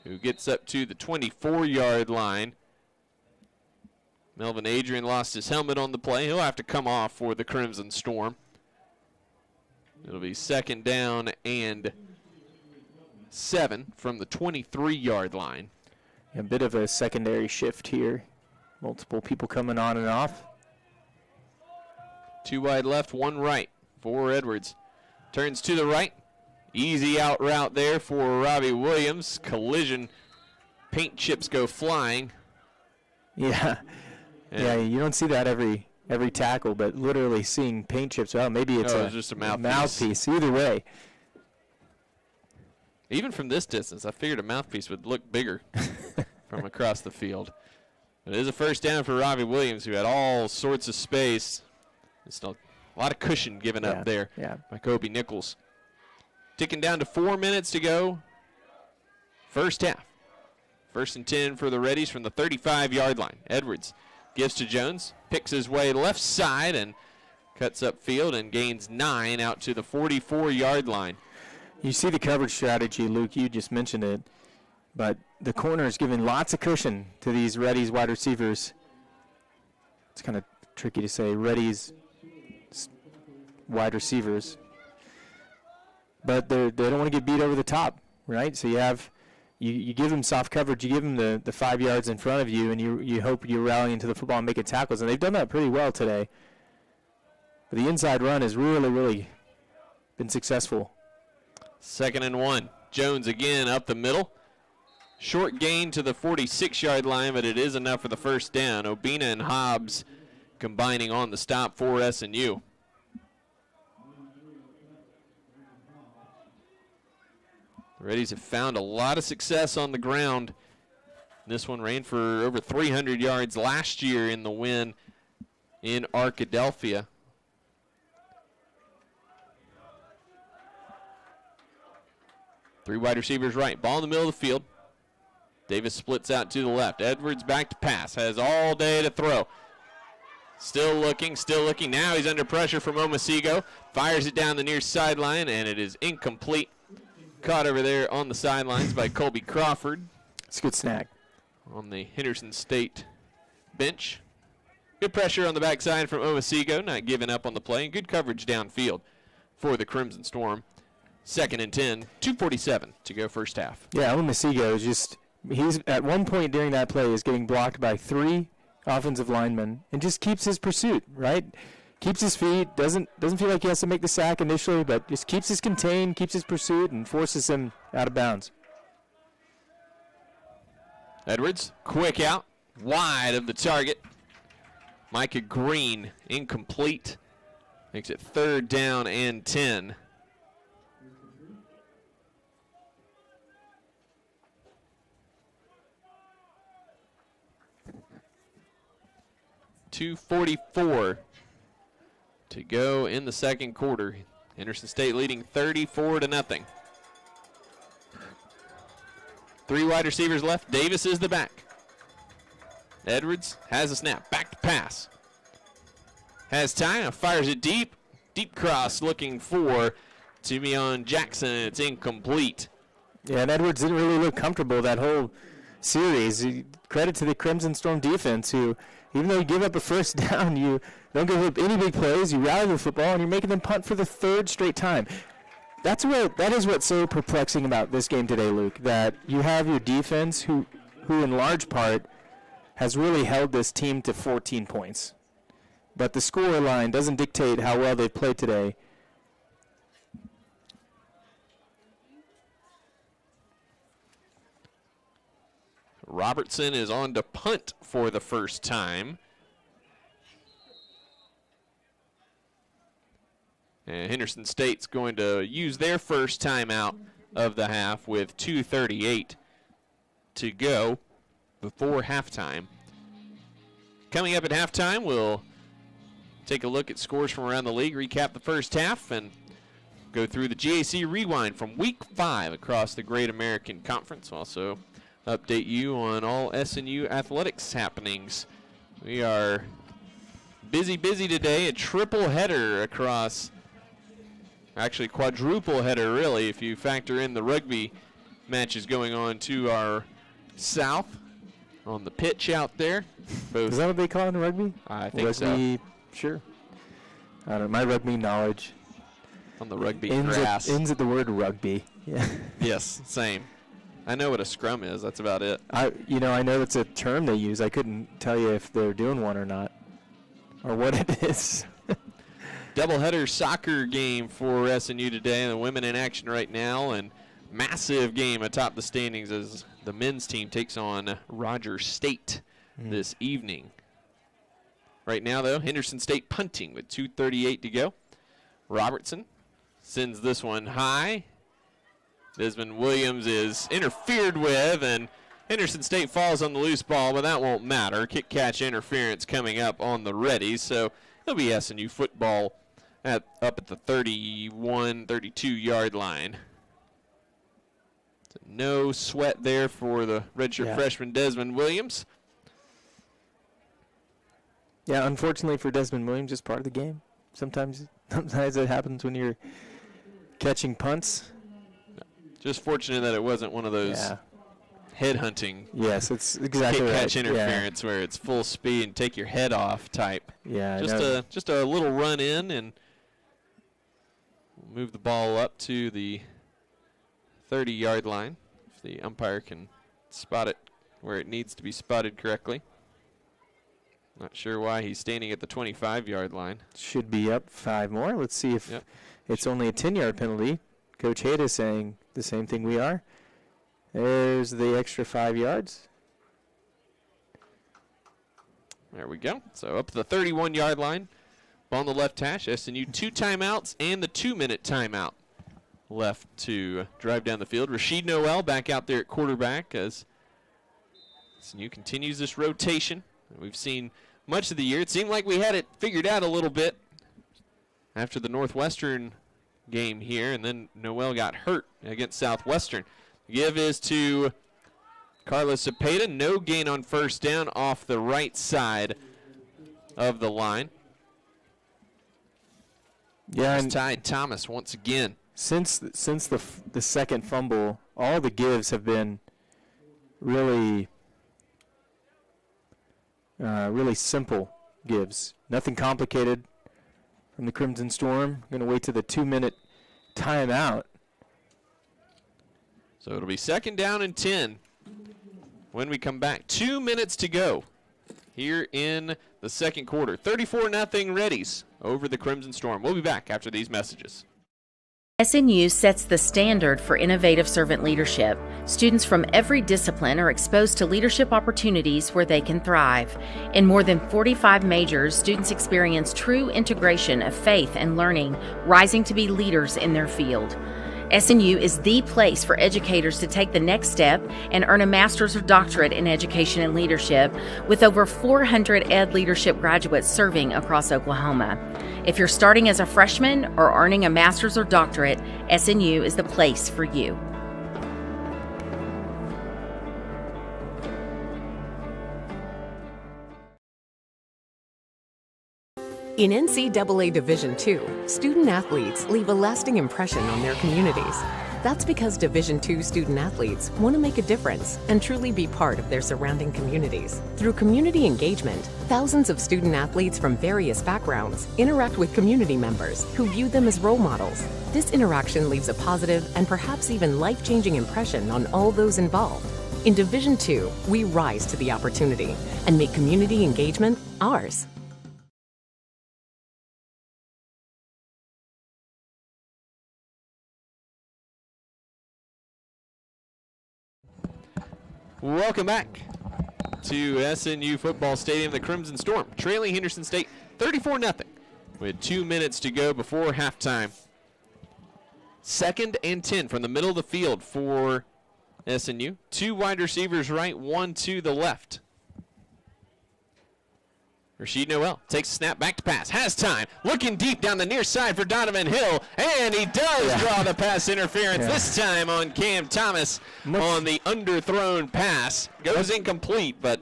who gets up to the 24-yard line. Melvin Adrian lost his helmet on the play. He'll have to come off for the Crimson Storm. It'll be 2nd down and 7 from the 23-yard line. A bit of a secondary shift here. Multiple people coming on and off. 2 wide left, 1 right for Edwards. Turns to the right. Easy out route there for Robbie Williams. Collision. Paint chips go flying. Yeah. Yeah, you don't see that every tackle, but literally seeing paint chips. Oh, maybe it's just a mouthpiece. Mouthpiece. Either way. Even from this distance, I figured a mouthpiece would look bigger from across the field. But it is a 1st down for Robbie Williams, who had all sorts of space. It's a lot of cushion given up there by Kobe Nichols. Ticking down to 4 minutes to go. First half. 1st and 10 for the Reddies from the 35-yard line. Edwards gives to Jones, picks his way left side and cuts up field and gains 9 out to the 44-yard line. You see the coverage strategy, Luke. You just mentioned it. But the corner is giving lots of cushion to these Reddies wide receivers. It's kind of tricky to say Reddies wide receivers. But they don't want to get beat over the top, right? So you give them soft coverage, you give them the 5 yards in front of you, and you hope you rally into the football and making tackles. And they've done that pretty well today. But the inside run has really, really been successful. 2nd and 1. Jones again up the middle. Short gain to the 46-yard line, but it is enough for the 1st down. Obina and Hobbs combining on the stop for SNU. The Reddies have found a lot of success on the ground. This one ran for over 300 yards last year in the win in Arkadelphia. Three wide receivers right. Ball in the middle of the field. Davis splits out to the left. Edwards back to pass. Has all day to throw. Still looking, still looking. Now he's under pressure from Omosego. Fires it down the near sideline, and it is incomplete. Caught over there on the sidelines by Colby Crawford. It's a good snack. On the Henderson State bench. Good pressure on the backside from Omosego, not giving up on the play. And good coverage downfield for the Crimson Storm. 2nd and 10, 2:47 to go first half. Yeah, Omosego is just, he's at one point during that play is getting blocked by 3 offensive linemen and just keeps his pursuit, right? Keeps his feet, doesn't feel like he has to make the sack initially, but just keeps us contained, keeps his pursuit, and forces him out of bounds. Edwards, quick out, wide of the target. Micah Green, incomplete. Makes it 3rd down and 10. 2:44 to go in the second quarter. Henderson State leading 34-0. 3 wide receivers left. Davis is the back. Edwards has a snap. Back to pass. Has time. Fires it deep. Deep cross looking for Tumion Jackson. It's incomplete. Yeah, and Edwards didn't really look comfortable that whole series. Credit to the Crimson Storm defense, who, even though you give up a first down, you don't give up any big plays. You rally the football, and you're making them punt for the 3rd straight time. That is what's so perplexing about this game today, Luke, that you have your defense who in large part has really held this team to 14 points. But the score line doesn't dictate how well they've played today. Robertson is on to punt for the first time. And Henderson State's going to use their first timeout of the half with 2:38 to go before halftime. Coming up at halftime, we'll take a look at scores from around the league, recap the first half, and go through the GAC Rewind from Week 5 across the Great American Conference. Also update you on all SNU athletics happenings. We are busy today. A triple header across, actually quadruple header really, if you factor in the rugby matches going on to our south on the pitch out there. Is that what they call it in rugby? I think rugby, so. Sure. I don't know. My rugby knowledge on the rugby grass ends at the word rugby. Yeah. Yes, same. I know what a scrum is. That's about it. I know that's a term they use. I couldn't tell you if they're doing one or not, or what it is. Doubleheader soccer game for SNU today. The women in action right now, and massive game atop the standings as the men's team takes on Rogers State this evening. Right now, though, Henderson State punting with 2:38 to go. Robertson sends this one high. Desmond Williams is interfered with, and Henderson State falls on the loose ball, but that won't matter. Kick-catch interference coming up on the ready, so it'll be SNU football up at the 31, 32-yard line. So no sweat there for the redshirt freshman Desmond Williams. Yeah, unfortunately for Desmond Williams, it's part of the game. Sometimes it happens when you're catching punts. Just fortunate that it wasn't one of those head-hunting. Yes, it's exactly right. Kick-catch interference where it's full speed and take your head off type. Yeah, just a little run in, and we'll move the ball up to the 30-yard line if the umpire can spot it where it needs to be spotted correctly. Not sure why he's standing at the 25-yard line. Should be up 5 more. Let's see if it's only a 10-yard penalty. Coach Hayda saying the same thing we are. There's the extra 5 yards. There we go. So up to the 31-yard line. Ball on the left hash. SNU 2 timeouts and the 2-minute timeout left to drive down the field. Rashid Noel back out there at quarterback as SNU continues this rotation that we've seen much of the year. It seemed like we had it figured out a little bit after the Northwestern game here, and then Noel got hurt against Southwestern. The give is to Carlos Cepeda. No gain on first down off the right side of the line. Yeah, and Ty Thomas once again. Since the second fumble, all the gives have been really simple gives. Nothing complicated from the Crimson Storm. Going to wait to the 2-minute timeout. So it'll be 2nd down and 10 when we come back. 2 minutes to go here in the second quarter. 34-0 Reddies over the Crimson Storm. We'll be back after these messages. SNU sets the standard for innovative servant leadership. Students from every discipline are exposed to leadership opportunities where they can thrive. In more than 45 majors, students experience true integration of faith and learning, rising to be leaders in their field. SNU is the place for educators to take the next step and earn a master's or doctorate in education and leadership, with over 400 ed leadership graduates serving across Oklahoma. If you're starting as a freshman or earning a master's or doctorate, SNU is the place for you. In NCAA Division II, student athletes leave a lasting impression on their communities. That's because Division II student athletes want to make a difference and truly be part of their surrounding communities. Through community engagement, thousands of student athletes from various backgrounds interact with community members who view them as role models. This interaction leaves a positive and perhaps even life-changing impression on all those involved. In Division II, we rise to the opportunity and make community engagement ours. Welcome back to SNU Football Stadium. The Crimson Storm trailing Henderson State 34-0 with 2 minutes to go before halftime. 2nd and 10 from the middle of the field for SNU. 2 wide receivers right, 1 to the left. Rasheed Noel takes a snap, back to pass, has time, looking deep down the near side for Donovan Hill, and he does draw the pass interference, this time on Cam Thomas on the underthrown pass. Goes incomplete, but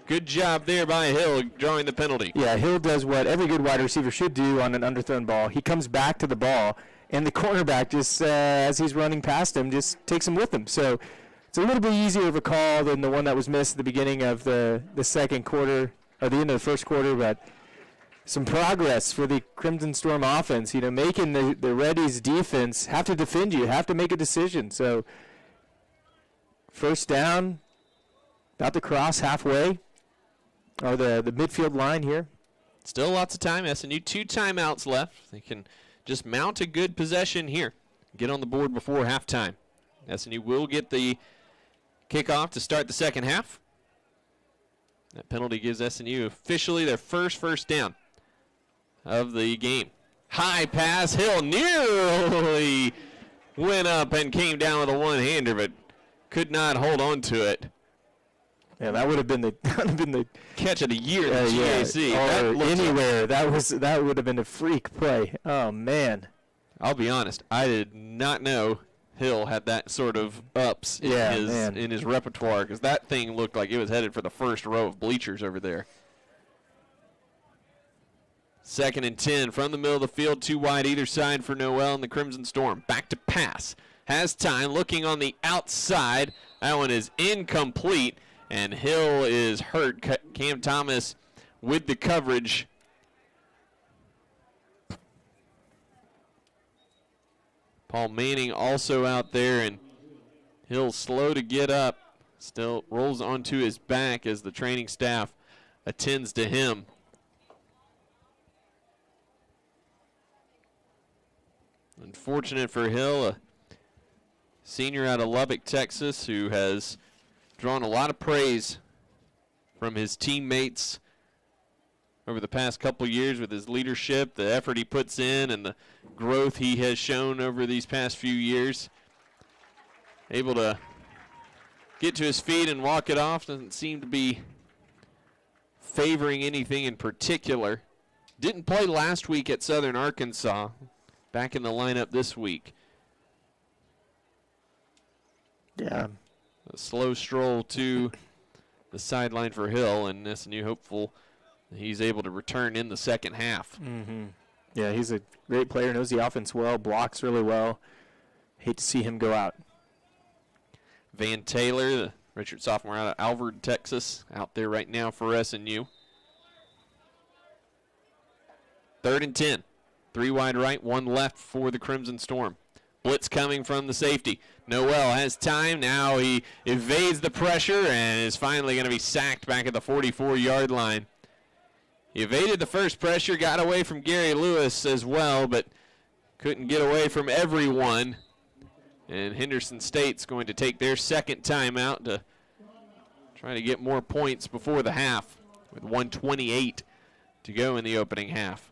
good job there by Hill drawing the penalty. Yeah, Hill does what every good wide receiver should do on an underthrown ball. He comes back to the ball, and the cornerback just, as he's running past him, just takes him with him. So it's a little bit easier of a call than the one that was missed at the beginning of the second quarter, or the end of the first quarter, but some progress for the Crimson Storm offense, making the Reddies defense have to defend you, have to make a decision. So first down, about to cross halfway, or the midfield line here. Still lots of time. SNU 2 timeouts left. They can just mount a good possession here, get on the board before halftime. SNU will get the kickoff to start the second half. That penalty gives SNU officially their first down of the game. High pass, Hill nearly went up and came down with a one-hander, but could not hold on to it. Yeah, that would have been the catch of the year at GAC. Or anywhere. That would have been a freak play. Oh man. I'll be honest, I did not know Hill had that sort of ups in his repertoire, because that thing looked like it was headed for the first row of bleachers over there. 2nd and 10 from the middle of the field, 2 wide either side for Noel and the Crimson Storm. Back to pass. Has time, looking on the outside. That one is incomplete, and Hill is hurt. Cam Thomas with the coverage. Paul Manning also out there, and Hill's slow to get up. Still rolls onto his back as the training staff attends to him. Unfortunate for Hill, a senior out of Lubbock, Texas, who has drawn a lot of praise from his teammates over the past couple years with his leadership, the effort he puts in, and the growth he has shown over these past few years. Able to get to his feet and walk it off. Doesn't seem to be favoring anything in particular. Didn't play last week at Southern Arkansas. Back in the lineup this week. Yeah. A slow stroll to the sideline for Hill, and SNU hopeful he's able to return in the second half. Mm-hmm. Yeah, he's a great player, knows the offense well, blocks really well. Hate to see him go out. Van Taylor, the redshirt sophomore out of Alvord, Texas, out there right now for SNU. 3rd and 10. 3 wide right, 1 left for the Crimson Storm. Blitz coming from the safety. Noel has time. Now he evades the pressure and is finally going to be sacked back at the 44-yard line. He evaded the first pressure, got away from Gary Lewis as well, but couldn't get away from everyone. And Henderson State's going to take their second timeout to try to get more points before the half with 1:28 to go in the opening half.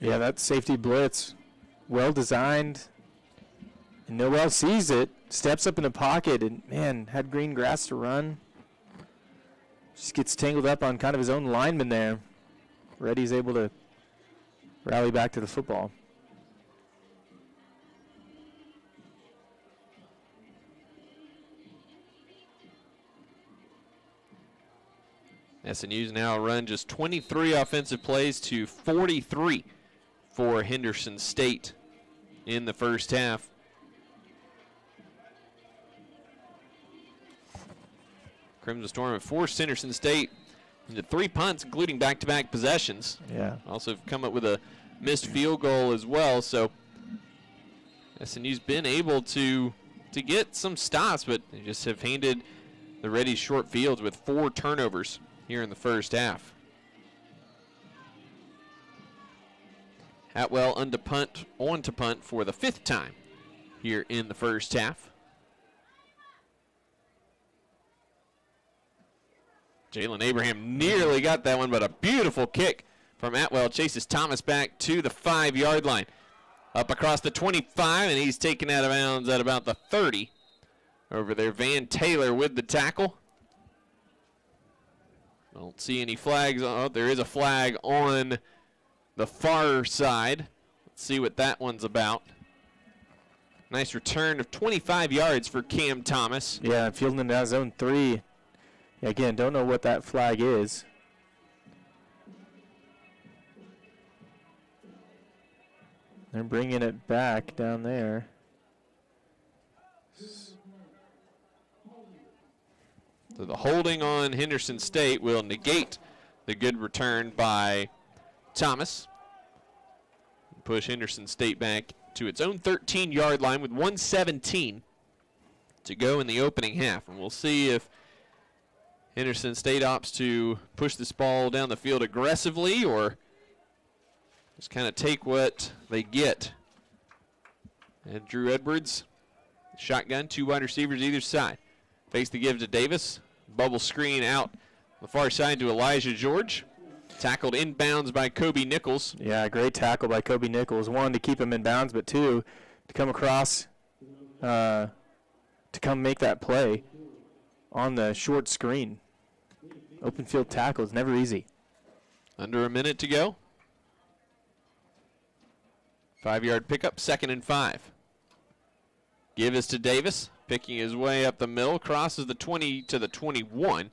Yeah, that safety blitz, well designed. And Noel sees it, steps up in the pocket, and, man, had green grass to run. Just gets tangled up on kind of his own lineman there. Reddy's able to rally back to the football. SNU's now run just 23 offensive plays to 43 for Henderson State in the first half. Crimson Storm have forced Henderson State into 3 punts, including back-to-back possessions. Yeah. Also have come up with a missed field goal as well. So SNU's been able to get some stops, but they just have handed the Reddies short fields with 4 turnovers here in the first half. Atwell on to punt for the 5th time here in the first half. Jalen Abraham nearly got that one, but a beautiful kick from Atwell chases Thomas back to the 5-yard line. Up across the 25, and he's taken out of bounds at about the 30. Over there, Van Taylor with the tackle. Don't see any flags. Oh, there is a flag on the far side. Let's see what that one's about. Nice return of 25 yards for Cam Thomas. Yeah, fielding into zone 3. Yeah, again, don't know what that flag is. They're bringing it back down there. So the holding on Henderson State will negate the good return by Thomas. Push Henderson State back to its own 13-yard line with 1:17 to go in the opening half. And we'll see if Henderson State opts to push this ball down the field aggressively or just kind of take what they get. And Drew Edwards, shotgun, 2 wide receivers either side. Fakes the give to Davis. Bubble screen out the far side to Elijah George. Tackled inbounds by Kobe Nichols. Yeah, great tackle by Kobe Nichols. 1, to keep him in bounds, but 2, to come across, to come make that play on the short screen. Open field tackle is never easy. Under a minute to go. 5-yard pickup, 2nd and 5. Give is to Davis, picking his way up the middle, crosses the 20 to the 21.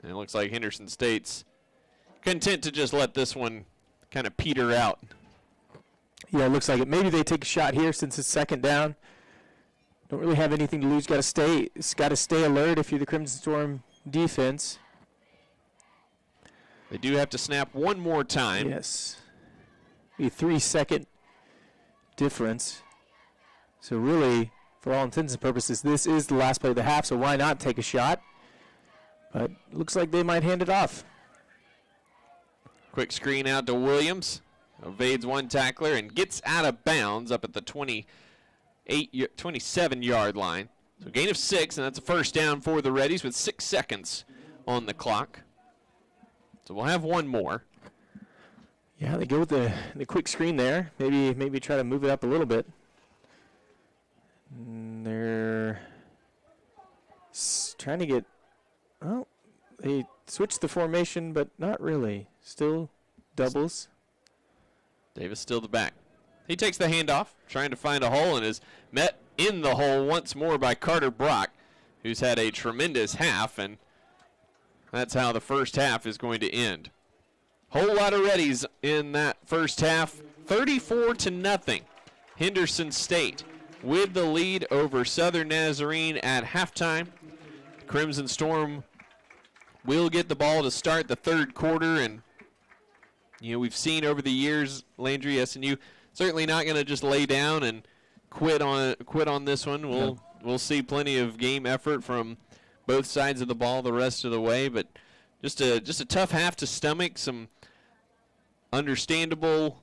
And it looks like Henderson State's content to just let this one kind of peter out. Yeah, it looks like it. Maybe they take a shot here since it's 2nd down. Don't really have anything to lose. Got to stay alert if you're the Crimson Storm defense. They do have to snap one more time. Yes. Be a 3-second difference. So really, for all intents and purposes, this is the last play of the half, so why not take a shot? But looks like they might hand it off. Quick screen out to Williams. Evades one tackler and gets out of bounds up at the 27-yard line. So gain of 6, and that's a first down for the Reddies with 6 seconds on the clock. So we'll have one more. Yeah, they go with the quick screen there. Maybe try to move it up a little bit. They're trying to get, oh, they switched the formation, but not really. Still doubles. Davis still the back. He takes the handoff, trying to find a hole, and is met in the hole once more by Carter Brock, who's had a tremendous half, and that's how the first half is going to end. Whole lot of Reddies in that first half. 34-0. Henderson State with the lead over Southern Nazarene at halftime. Crimson Storm will get the ball to start the third quarter, and we've seen over the years, Landry, SNU certainly not going to just lay down and quit on this one. We'll see plenty of game effort from both sides of the ball the rest of the way, but just a tough half to stomach. Some understandable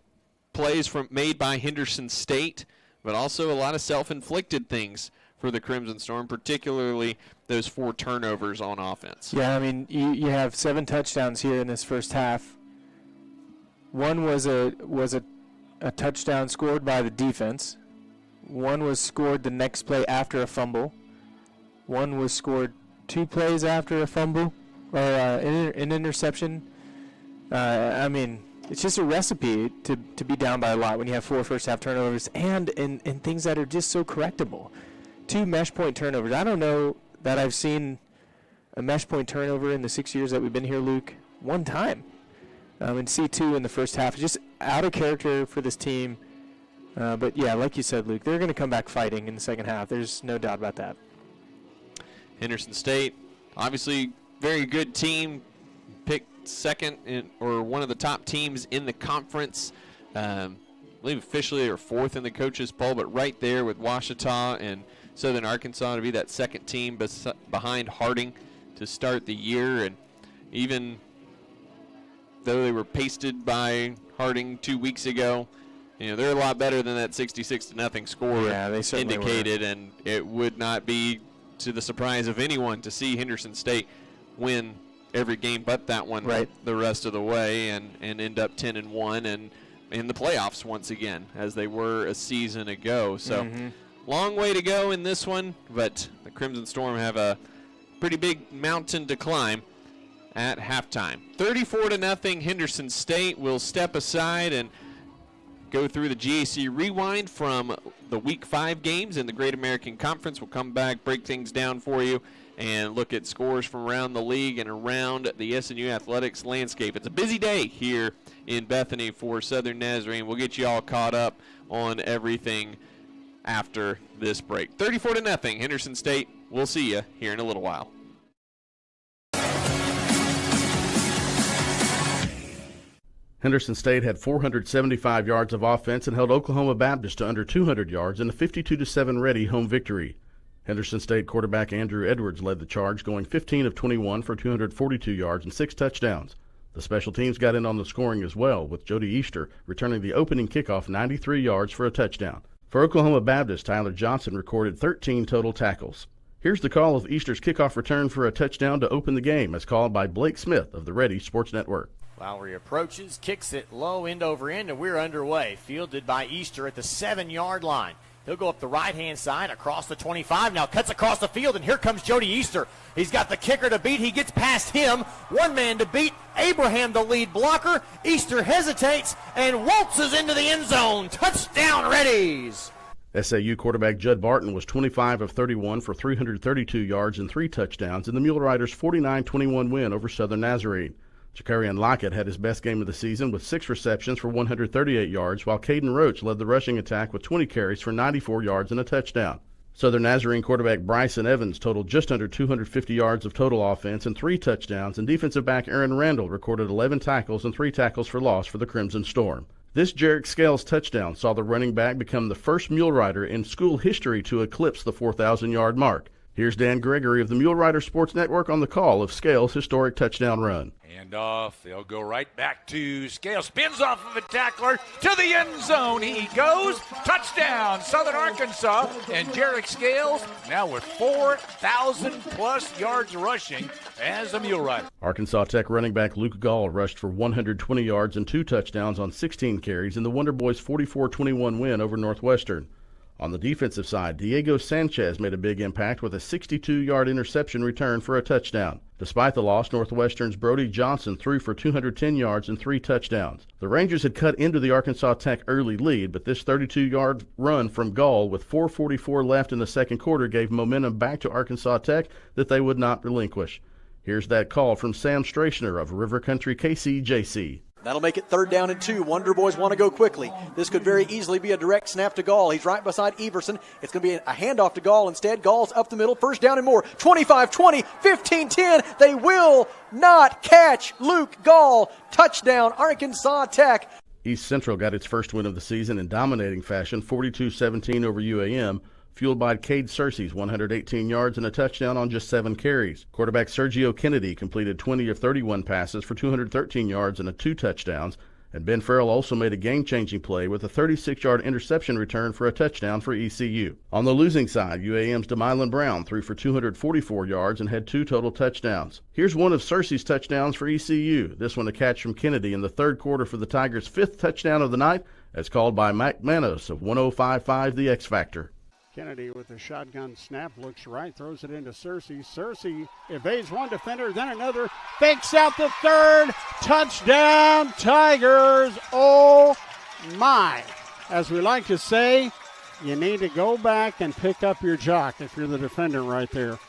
plays made by Henderson State, but also a lot of self-inflicted things for the Crimson Storm, particularly those 4 turnovers on offense. Yeah, I mean, you have 7 touchdowns here in this first half. One was a touchdown scored by the defense. One was scored the next play after a fumble. One was scored 2 plays after a fumble or an interception. I mean, it's just a recipe to be down by a lot when you have 4 first-half turnovers and in things that are just so correctable. 2 mesh point turnovers. I don't know that I've seen a mesh point turnover in the 6 years that we've been here, Luke, one time. And C2 in the first half. Just out of character for this team. But, yeah, like you said, Luke, they're going to come back fighting in the second half. There's no doubt about that. Henderson State, obviously very good team, picked second or one of the top teams in the conference. I believe officially or 4th in the coaches poll, but right there with Ouachita and Southern Arkansas to be that second team behind Harding to start the year. And even though they were pasted by Harding 2 weeks ago, they're a lot better than that 66-0 score they indicated, and it would not be to the surprise of anyone to see Henderson State win every game but that one the rest of the way and end up 10-1 and in the playoffs once again as they were a season ago. So long way to go in this one, but the Crimson Storm have a pretty big mountain to climb at halftime. 34-0 Henderson State will step aside and go through the GAC Rewind from the Week 5 games in the Great American Conference. We'll come back, break things down for you, and look at scores from around the league and around the SNU athletics landscape. It's a busy day here in Bethany for Southern Nazarene. We'll get you all caught up on everything after this break. 34-0 Henderson State. We'll see you here in a little while. Henderson State had 475 yards of offense and held Oklahoma Baptist to under 200 yards in a 52-7 Ready home victory. Henderson State quarterback Andrew Edwards led the charge, going 15 of 21 for 242 yards and 6 touchdowns. The special teams got in on the scoring as well, with Jody Easter returning the opening kickoff 93 yards for a touchdown. For Oklahoma Baptist, Tyler Johnson recorded 13 total tackles. Here's the call of Easter's kickoff return for a touchdown to open the game, as called by Blake Smith of the Ready Sports Network. Lowry approaches, kicks it low end over end, and we're underway. Fielded by Easter at the 7-yard line. He'll go up the right-hand side across the 25. Now cuts across the field, and here comes Jody Easter. He's got the kicker to beat. He gets past him. One man to beat. Abraham, the lead blocker. Easter hesitates and waltzes into the end zone. Touchdown, Reddies! SAU quarterback Judd Barton was 25 of 31 for 332 yards and 3 touchdowns in the Mule Riders' 49-21 win over Southern Nazarene. Jakarian Lockett had his best game of the season with 6 receptions for 138 yards, while Caden Roach led the rushing attack with 20 carries for 94 yards and a touchdown. Southern Nazarene quarterback Bryson Evans totaled just under 250 yards of total offense and 3 touchdowns, and defensive back Aaron Randall recorded 11 tackles and 3 tackles for loss for the Crimson Storm. This Jarek Scales touchdown saw the running back become the first Mule Rider in school history to eclipse the 4,000-yard mark. Here's Dan Gregory of the Mule Rider Sports Network on the call of Scales' historic touchdown run. Hand off. They'll go right back to Scales. Spins off of a tackler to the end zone. He goes. Touchdown, Southern Arkansas. And Jarek Scales now with 4,000-plus yards rushing as a Mule Rider. Arkansas Tech running back Luke Gall rushed for 120 yards and 2 touchdowns on 16 carries in the Wonder Boys' 44-21 win over Northwestern. On the defensive side, Diego Sanchez made a big impact with a 62-yard interception return for a touchdown. Despite the loss, Northwestern's Brody Johnson threw for 210 yards and 3 touchdowns. The Rangers had cut into the Arkansas Tech early lead, but this 32-yard run from Gall with 4:44 left in the second quarter gave momentum back to Arkansas Tech that they would not relinquish. Here's that call from Sam Strachner of River Country KCJC. That'll make it 3rd down and 2. Wonder Boys want to go quickly. This could very easily be a direct snap to Gall. He's right beside Everson. It's going to be a handoff to Gall instead. Gall's up the middle. 1st down and more. 25-20, 15-10. They will not catch Luke Gall. Touchdown, Arkansas Tech. East Central got its first win of the season in dominating fashion, 42-17 over UAM, fueled by Cade Searcy's 118 yards and a touchdown on just 7 carries. Quarterback Sergio Kennedy completed 20 of 31 passes for 213 yards and 2 touchdowns, And Ben Farrell also made a game-changing play with a 36-yard interception return for a touchdown for ECU. On the losing side, UAM's DeMylan Brown threw for 244 yards and had 2 total touchdowns. Here's one of Searcy's touchdowns for ECU. This one a catch from Kennedy in the third quarter for the Tigers' 5th touchdown of the night, as called by Mac Manos of 105.5 The X Factor. Kennedy with a shotgun snap, looks right, throws it into Searcy. Searcy evades one defender, then another, fakes out the third, touchdown Tigers. Oh my. As we like to say, you need to go back and pick up your jock if you're the defender right there,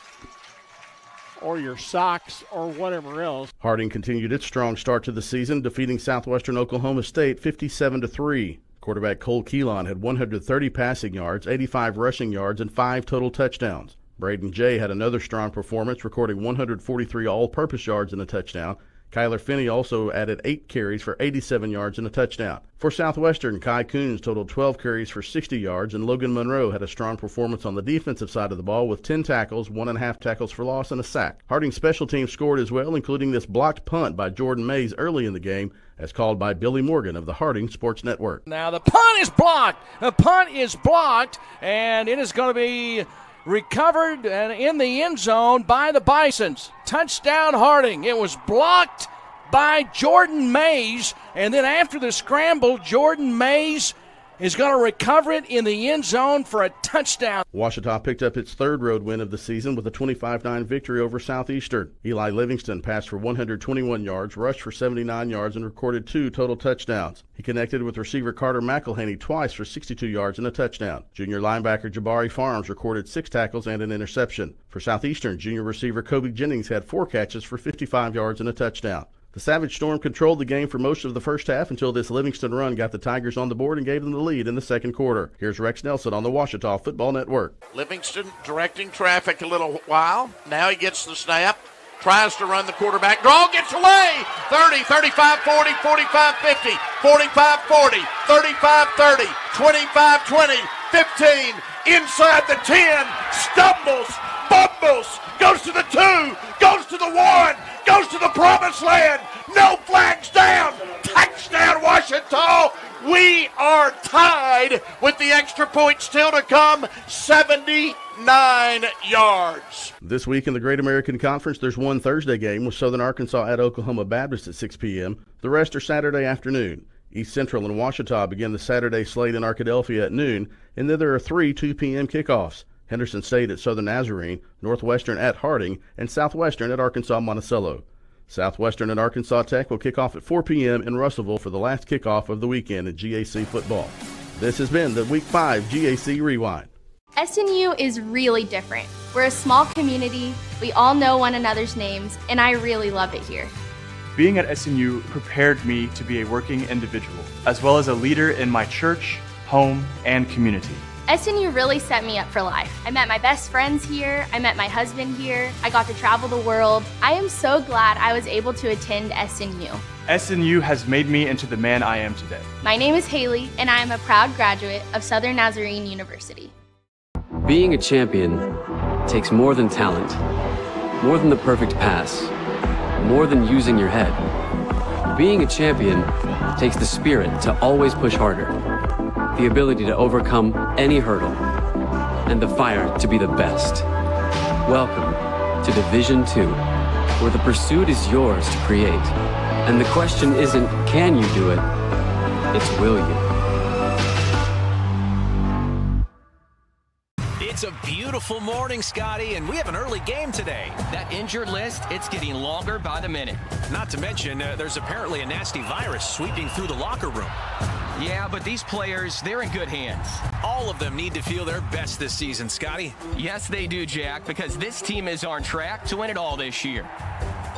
or your socks or whatever else. Harding continued its strong start to the season, defeating Southwestern Oklahoma State 57-3. Quarterback Cole Keelan had 130 passing yards, 85 rushing yards, and 5 total touchdowns. Braden Jay had another strong performance, recording 143 all-purpose yards and a touchdown. Kyler Finney also added 8 carries for 87 yards and a touchdown. For Southwestern, Kai Coons totaled 12 carries for 60 yards, and Logan Monroe had a strong performance on the defensive side of the ball with 10 tackles, 1.5 tackles for loss, and a sack. Harding's special teams scored as well, including this blocked punt by Jordan Mays early in the game, as called by Billy Morgan of the Harding Sports Network. Now the punt is blocked. The punt is blocked, and it is going to be recovered and in the end zone by the Bisons. Touchdown Harding. It was blocked by Jordan Mays, and then after the scramble, Jordan Mays is going to recover it in the end zone for a touchdown. Ouachita picked up its 3rd road win of the season with a 25-9 victory over Southeastern. Eli Livingston passed for 121 yards, rushed for 79 yards, and recorded 2 total touchdowns. He connected with receiver Carter McElhaney twice for 62 yards and a touchdown. Junior linebacker Jabari Farms recorded 6 tackles and an interception. For Southeastern, junior receiver Kobe Jennings had 4 catches for 55 yards and a touchdown. The Savage Storm controlled the game for most of the first half until this Livingston run got the Tigers on the board and gave them the lead in the second quarter. Here's Rex Nelson on the Ouachita Football Network. Livingston directing traffic a little while. Now he gets the snap, tries to run the quarterback. Draw, gets away! 30, 35, 40, 45, 50, 45, 40, 35, 30, 25, 20, 15, inside the 10, stumbles, bumbles, goes to the 2, goes to the 1, goes to the promised land. No flags down. Touchdown, Ouachita. We are tied with the extra point still to come. 79 yards. This week in the Great American Conference, there's one Thursday game with Southern Arkansas at Oklahoma Baptist at 6 p.m. The rest are Saturday afternoon. East Central and Ouachita begin the Saturday slate in Arkadelphia at noon, and then there are 3 2 p.m. kickoffs. Henderson State at Southern Nazarene, Northwestern at Harding, and Southwestern at Arkansas Monticello. Southwestern and Arkansas Tech will kick off at 4 p.m. in Russellville for the last kickoff of the weekend in GAC football. This has been the Week 5 GAC Rewind. SNU is really different. We're a small community, we all know one another's names, and I really love it here. Being at SNU prepared me to be a working individual, as well as a leader in my church, home, and community. SNU really set me up for life. I met my best friends here, I met my husband here, I got to travel the world. I am so glad I was able to attend SNU. SNU has made me into the man I am today. My name is Haley, and I am a proud graduate of Southern Nazarene University. Being a champion takes more than talent, more than the perfect pass, more than using your head. Being a champion takes the spirit to always push harder, the ability to overcome any hurdle, and the fire to be the best. Welcome to Division II, where the pursuit is yours to create. And the question isn't, can you do it? It's, will you? It's a beautiful morning, Scotty, and we have an early game today. That injured list, it's getting longer by the minute. Not to mention, there's apparently a nasty virus sweeping through the locker room. Yeah, but these players, they're in good hands. All of them need to feel their best this season, Scotty. Yes, they do, Jack, because this team is on track to win it all this year.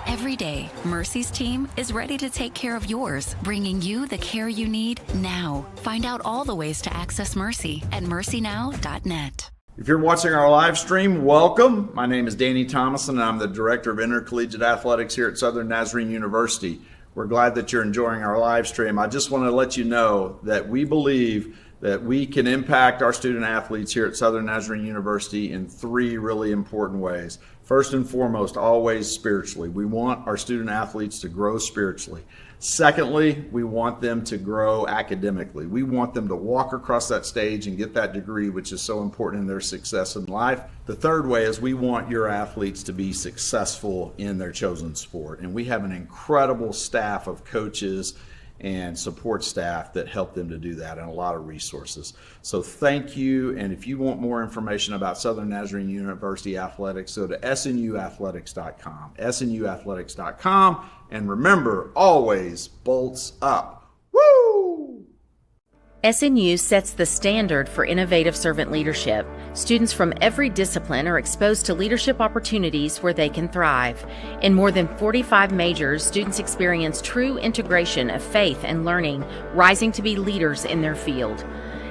Every day, Mercy's team is ready to take care of yours, bringing you the care you need now. Find out all the ways to access Mercy at mercynow.net. If you're watching our live stream, welcome. My name is Danny Thomason, and I'm the Director of Intercollegiate Athletics here at Southern Nazarene University. We're glad that you're enjoying our live stream. I just want to let you know that we believe that we can impact our student athletes here at Southern Nazarene University in 3 really important ways. First and foremost, always spiritually. We want our student athletes to grow spiritually. Secondly, we want them to grow academically. We want them to walk across that stage and get that degree, which is so important in their success in life. The third way is we want your athletes to be successful in their chosen sport. And we have an incredible staff of coaches and support staff that help them to do that, and a lot of resources. So thank you, and if you want more information about Southern Nazarene University Athletics, go to snuathletics.com, snuathletics.com, and remember, always bolts up. Woo! SNU sets the standard for innovative servant leadership. Students from every discipline are exposed to leadership opportunities where they can thrive. In more than 45 majors, students experience true integration of faith and learning, rising to be leaders in their field.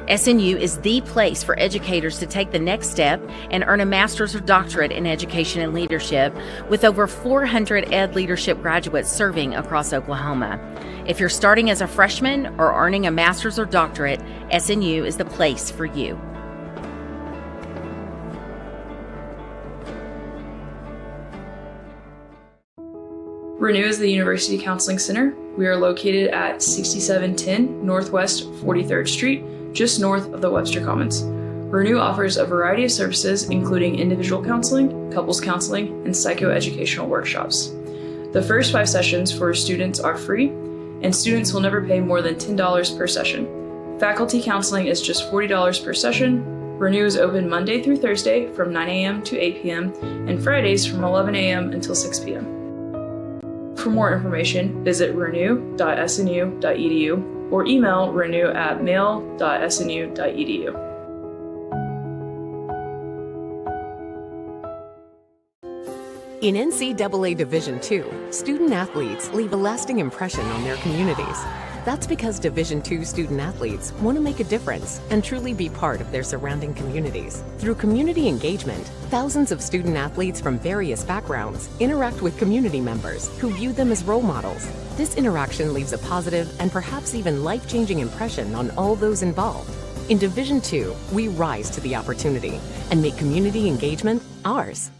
SNU is the place for educators to take the next step and earn a master's or doctorate in education and leadership, with over 400 ed leadership graduates serving across Oklahoma. If you're starting as a freshman or earning a master's or doctorate, SNU is the place for you. Renew is the University Counseling Center. We are located at 6710 Northwest 43rd Street, just north of the Webster Commons. Renew offers a variety of services, including individual counseling, couples counseling, and psychoeducational workshops. The first 5 sessions for students are free, and students will never pay more than $10 per session. Faculty counseling is just $40 per session. Renew is open Monday through Thursday from 9 a.m. to 8 p.m. and Fridays from 11 a.m. until 6 p.m. For more information, visit renew.snu.edu or email renew@mail.snu.edu. In NCAA Division II, student athletes leave a lasting impression on their communities. That's because Division II student athletes want to make a difference and truly be part of their surrounding communities. Through community engagement, thousands of student athletes from various backgrounds interact with community members who view them as role models. This interaction leaves a positive and perhaps even life-changing impression on all those involved. In Division II, we rise to the opportunity and make community engagement ours.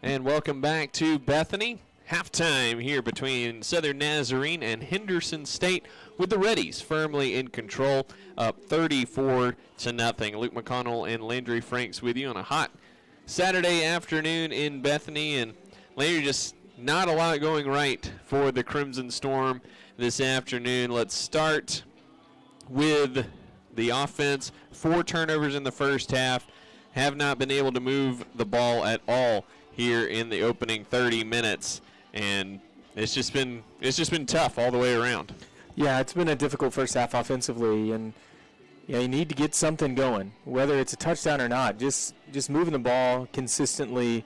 And welcome back to Bethany. Halftime here between Southern Nazarene and Henderson State, with the Reddies firmly in control, up 34-0. Luke McConnell and Landry Franks with you on a hot Saturday afternoon in Bethany. And Landry, just not a lot going right for the Crimson Storm this afternoon. Let's start with the offense. 4 turnovers in the first half. Have not been able to move the ball at all here in the opening 30 minutes, and it's just been tough all the way around. Yeah, it's been a difficult first half offensively, and you need to get something going, whether it's a touchdown or not. Just moving the ball consistently,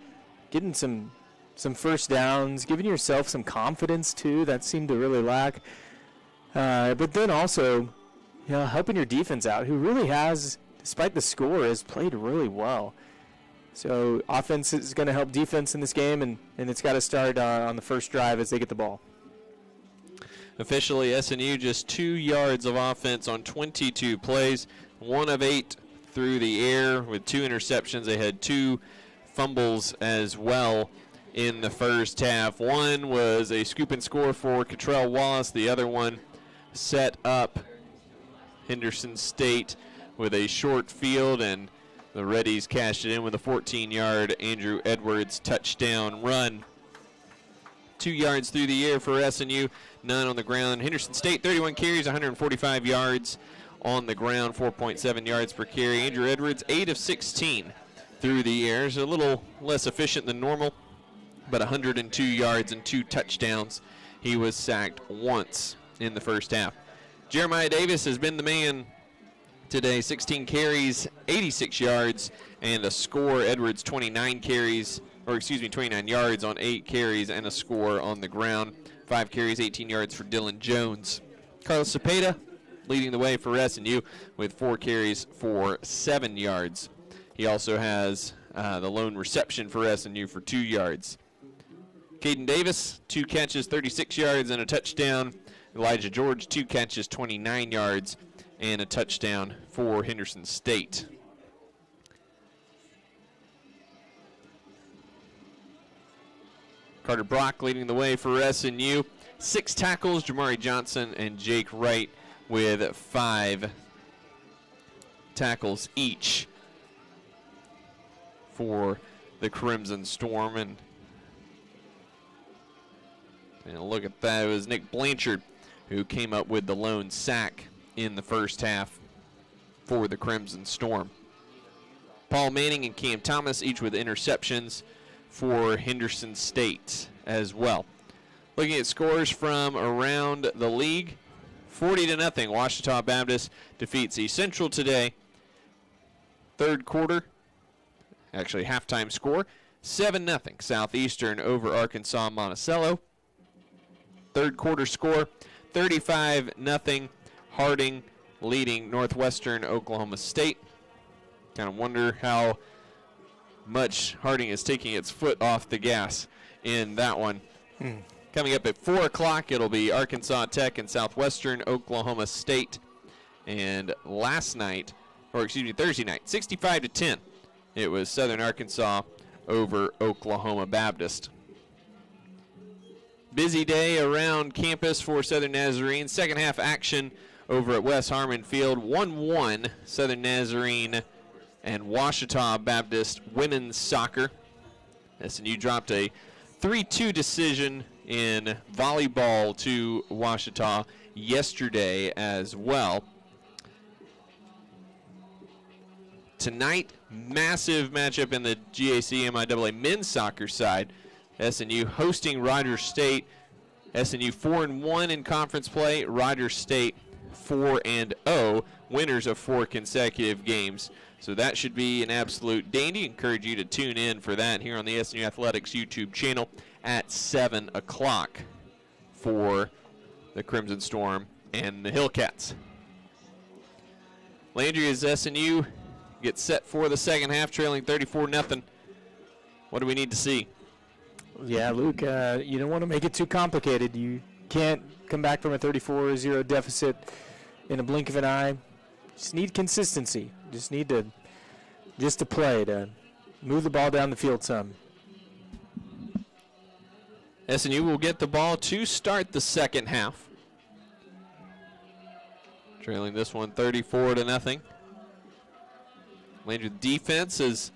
getting some first downs, giving yourself some confidence too. That seemed to really lack. But then also, helping your defense out, who really has, despite the score, has played really well. So offense is going to help defense in this game, and it's got to start on the first drive as they get the ball. Officially, SNU just 2 yards of offense on 22 plays, 1 of 8 through the air with 2 interceptions. They had 2 fumbles as well in the first half. One was a scoop and score for Cottrell Wallace. The other one set up Henderson State with a short field, and the Reddies cashed it in with a 14-yard Andrew Edwards touchdown run. 2 yards through the air for SNU, none on the ground. Henderson State, 31 carries, 145 yards on the ground, 4.7 yards per carry. Andrew Edwards, 8 of 16 through the air. He's a little less efficient than normal, but 102 yards and 2 touchdowns. He was sacked once in the first half. Jeremiah Davis has been the man today, 16 carries, 86 yards, and a score. Edwards 29 yards on 8 carries and a score on the ground. 5 carries, 18 yards for Dylan Jones. Carlos Cepeda leading the way for SNU with 4 carries for 7 yards. He also has the lone reception for SNU for 2 yards. Caden Davis, 2 catches, 36 yards and a touchdown. Elijah George, 2 catches, 29 yards and a touchdown for Henderson State. Carter Brock leading the way for SNU. 6 tackles, Jamari Johnson and Jake Wright with 5 tackles each for the Crimson Storm. And look at that, it was Nick Blanchard who came up with the lone sack in the first half for the Crimson Storm. Paul Manning and Cam Thomas each with interceptions for Henderson State as well. Looking at scores from around the league, 40-0, Ouachita Baptist defeats East Central today. Third quarter, actually halftime score, 7-0 Southeastern over Arkansas Monticello. Third quarter score, 35-0 Harding leading Northwestern Oklahoma State. Kind of wonder how much Harding is taking its foot off the gas in that one. Coming up at 4 o'clock, it'll be Arkansas Tech and Southwestern Oklahoma State. And Thursday night, 65-10, it was Southern Arkansas over Oklahoma Baptist. Busy day around campus for Southern Nazarene. Second half action over at West Harmon Field. 1-1 Southern Nazarene and Ouachita Baptist women's soccer. SNU dropped a 3-2 decision in volleyball to Ouachita yesterday as well. Tonight, massive matchup in the GAC MIAA men's soccer side. SNU hosting Rogers State. SNU 4-1 in conference play. Rogers State 4-0, winners of 4 consecutive games. So that should be an absolute dandy. Encourage you to tune in for that here on the SNU Athletics YouTube channel at 7 o'clock for the Crimson Storm and the Hillcats. Landry, as SNU gets set for the second half, trailing 34-0. What do we need to see? Yeah, Luke, you don't want to make it too complicated. You can't come back from a 34-0 deficit in a blink of an eye. Just need consistency. Just need to play, to move the ball down the field some. SNU will get the ball to start the second half. Trailing this one 34-0. Landry defense has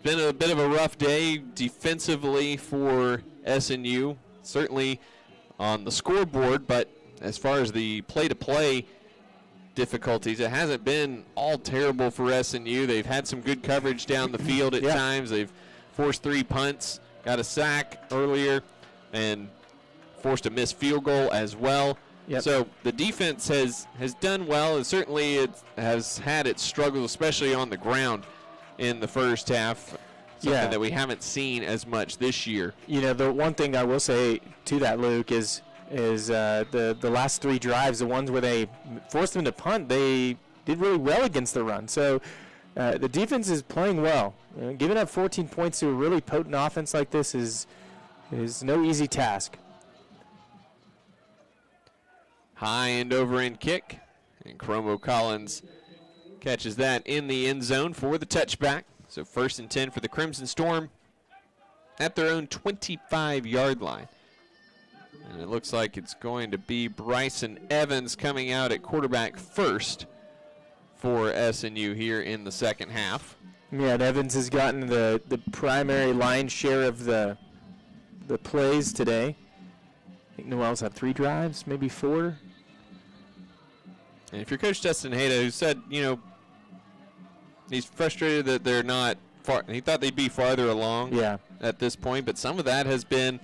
been a bit of a rough day defensively for SNU. Certainly on the scoreboard, but as far as the play-to-play difficulties, it hasn't been all terrible for SNU. They've had some good coverage down the field at times. They've forced 3 punts, got a sack earlier, and forced a missed field goal as well. So the defense has done well, and certainly it has had its struggles, especially on the ground in the first half, something that we haven't seen as much this year. You know, the one thing I will say to that, Luke, is the last 3 drives, the ones where they forced them to punt, they did really well against the run. So the defense is playing well. Giving up 14 points to a really potent offense like this is no easy task. High and over end kick, and Chromo Collins catches that in the end zone for the touchback. So 1st and 10 for the Crimson Storm at their own 25-yard line. And it looks like it's going to be Bryson Evans coming out at quarterback first for SNU here in the second half. Yeah, and Evans has gotten the primary line share of the plays today. I think Noel's had 3 drives, maybe 4. And if you're Coach Dustin Hayda, who said, you know, he's frustrated that they're not far. He thought they'd be farther along at this point, but some of that has been,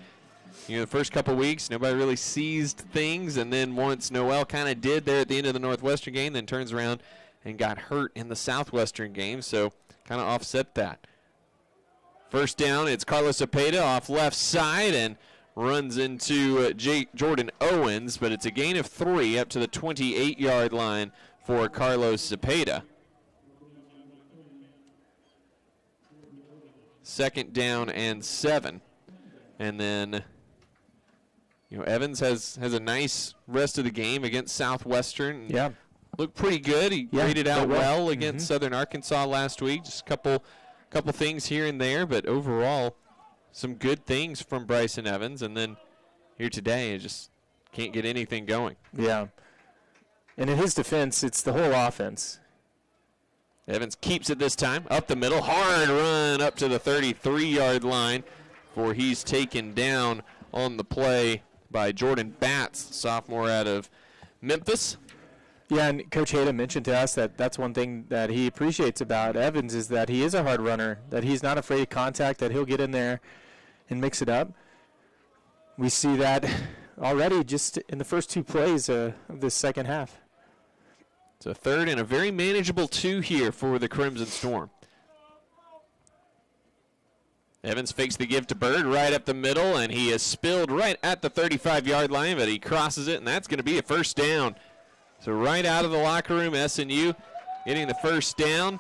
you know, the first couple weeks, nobody really seized things, and then once Noel kind of did there at the end of the Northwestern game, then turns around and got hurt in the Southwestern game, so kind of offset that. First down, it's Carlos Cepeda off left side and runs into Jordan Owens, but it's a gain of 3 up to the 28-yard line for Carlos Cepeda. Second down and 7. And then, you know, Evans has a nice rest of the game against Southwestern. Yeah. Looked pretty good. He graded out well against Southern Arkansas last week. Just a couple things here and there, but overall, some good things from Bryson Evans. And then here today, it just can't get anything going. Yeah. And in his defense, it's the whole offense. Evans keeps it this time, up the middle, hard run up to the 33-yard line, for he's taken down on the play by Jordan Batts, sophomore out of Memphis. Yeah, and Coach Hayda mentioned to us that that's one thing that he appreciates about Evans is that he is a hard runner, that he's not afraid of contact, that he'll get in there and mix it up. We see that already just in the first 2 plays of this second half. It's a 3rd and a very manageable 2 here for the Crimson Storm. Evans fakes the give to Bird right up the middle, and he is spilled right at the 35-yard line, but he crosses it, and that's going to be a first down. So right out of the locker room, SNU getting the first down,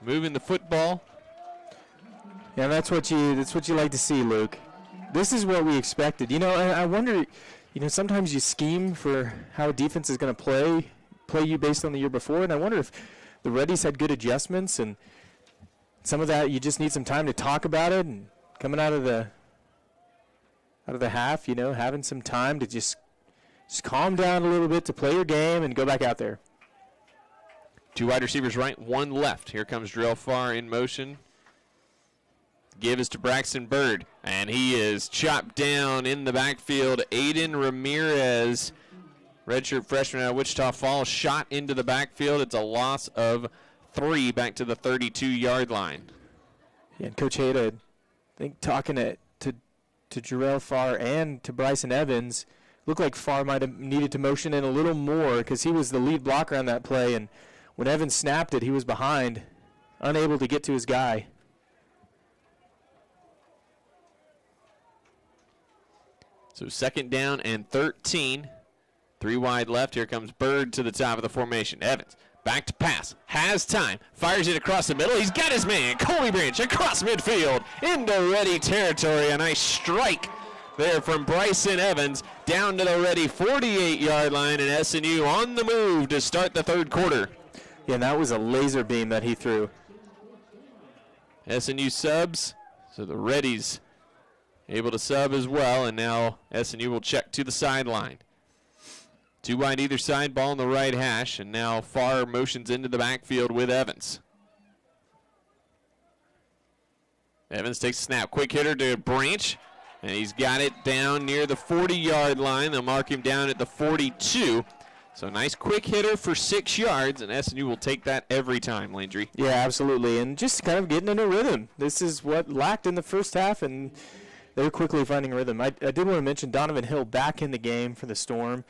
moving the football. Yeah, that's what you like to see, Luke. This is what we expected. You know, I wonder, you know, sometimes you scheme for how a defense is going to play you based on the year before, and I wonder if the Reddies had good adjustments, and some of that you just need some time to talk about it, and coming out of the half, you know, having some time to just calm down a little bit to play your game and go back out there. 2 wide receivers right, 1 left. Here comes Drell Farr in motion. Give is to Braxton Bird, and he is chopped down in the backfield. Aiden Ramirez, redshirt freshman out of Wichita Falls, shot into the backfield. It's a loss of 3 back to the 32-yard line. Yeah, and Coach Hayda, I think talking to Jarrell Farr and to Bryson Evans, looked like Farr might have needed to motion in a little more because he was the lead blocker on that play, and when Evans snapped it, he was behind, unable to get to his guy. So 2nd down and 13. 3 wide left. Here comes Bird to the top of the formation. Evans back to pass. Has time. Fires it across the middle. He's got his man. Coley Branch across midfield into Ready territory. A nice strike there from Bryson Evans down to the Ready 48-yard line, and SNU on the move to start the 3rd quarter. Yeah, and that was a laser beam that he threw. SNU subs, so the Reddies able to sub as well, and now SNU will check to the sideline. 2 wide either side, ball on the right hash, and now Farr motions into the backfield with Evans. Evans takes a snap, quick hitter to Branch, and he's got it down near the 40-yard line. They'll mark him down at the 42. So nice quick hitter for 6 yards, and SNU will take that every time, Landry. Yeah, absolutely, and just kind of getting in a rhythm. This is what lacked in the first half, and they're quickly finding a rhythm. I did want to mention Donovan Hill back in the game for the Storm.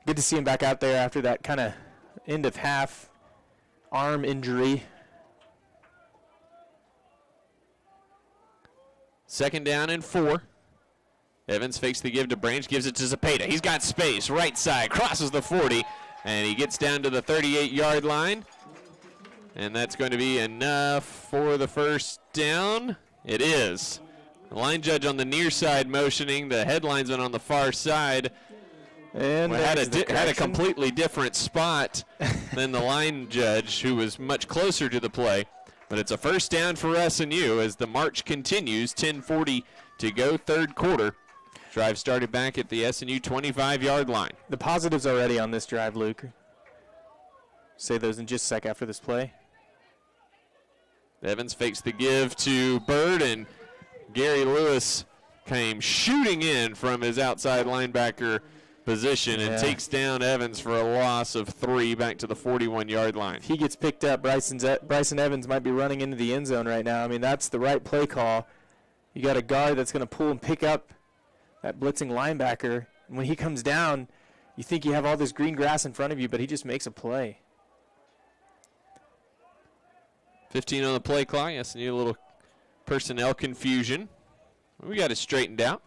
Good to see him back out there after that kind of end of half arm injury. 2nd down and 4. Evans fakes the give to Branch, gives it to Zepeda. He's got space, right side, crosses the 40, and he gets down to the 38-yard line. And that's going to be enough for the first down. It is. The line judge on the near side motioning, the head linesman on the far side. And had a completely different spot than the line judge, who was much closer to the play. But it's a first down for SNU as the march continues. 10:40 to go, third quarter. Drive started back at the SNU 25-yard line. The positives already on this drive, Luke. Say those in just a sec after this play. Evans fakes the give to Bird, and Gary Lewis came shooting in from his outside linebacker position and takes down Evans for a loss of 3 back to the 41-yard line. If he gets picked up, Bryson Evans might be running into the end zone right now. I mean, that's the right play call. You got a guard that's going to pull and pick up that blitzing linebacker. And when he comes down, you think you have all this green grass in front of you, but he just makes a play. 15 on the play clock. Yes, need a little personnel confusion. We got it straightened out.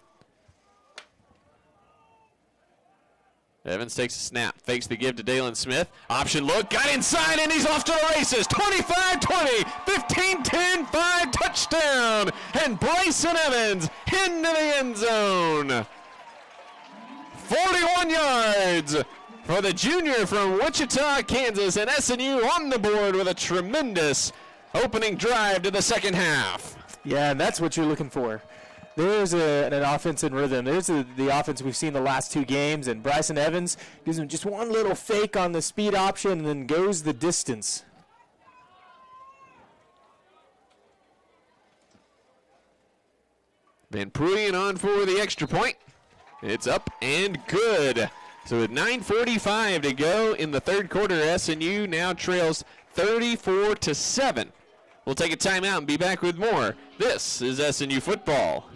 Evans takes a snap, fakes the give to Dalen Smith. Option look, got inside, and he's off to the races. 25-20, 15-10, 5 touchdown. And Bryson Evans into the end zone. 41 yards for the junior from Wichita, Kansas, and SNU on the board with a tremendous opening drive to the second half. Yeah, and that's what you're looking for. There's an offense in rhythm. There's the offense we've seen the last 2 games, and Bryson Evans gives him just one little fake on the speed option and then goes the distance. Van Pruyen on for the extra point. It's up and good. So with 9:45 to go in the third quarter, SNU now trails 34-7. We'll take a timeout and be back with more. This is SNU football.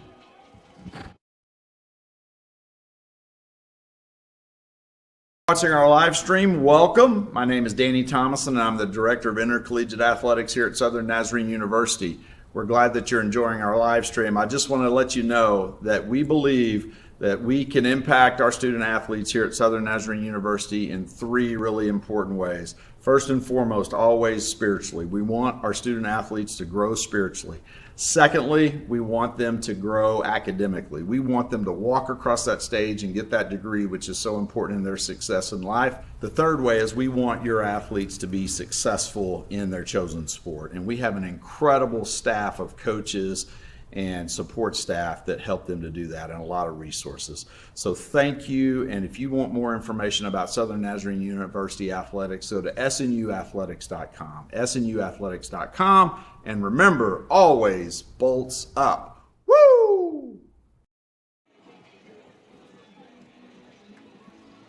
Watching our live stream, welcome. My name is Danny Thomason, and I'm the Director of Intercollegiate Athletics here at Southern Nazarene University. We're glad that you're enjoying our live stream. I just want to let you know that we believe that we can impact our student athletes here at Southern Nazarene University in 3 really important ways. First and foremost, always spiritually. We want our student athletes to grow spiritually. Secondly, we want them to grow academically. We want them to walk across that stage and get that degree, which is so important in their success in life. The third way is we want your athletes to be successful in their chosen sport. And we have an incredible staff of coaches and support staff that help them to do that, and a lot of resources. So thank you, and if you want more information about Southern Nazarene University Athletics, go to snuathletics.com, snuathletics.com, and remember, always bolts up. Woo!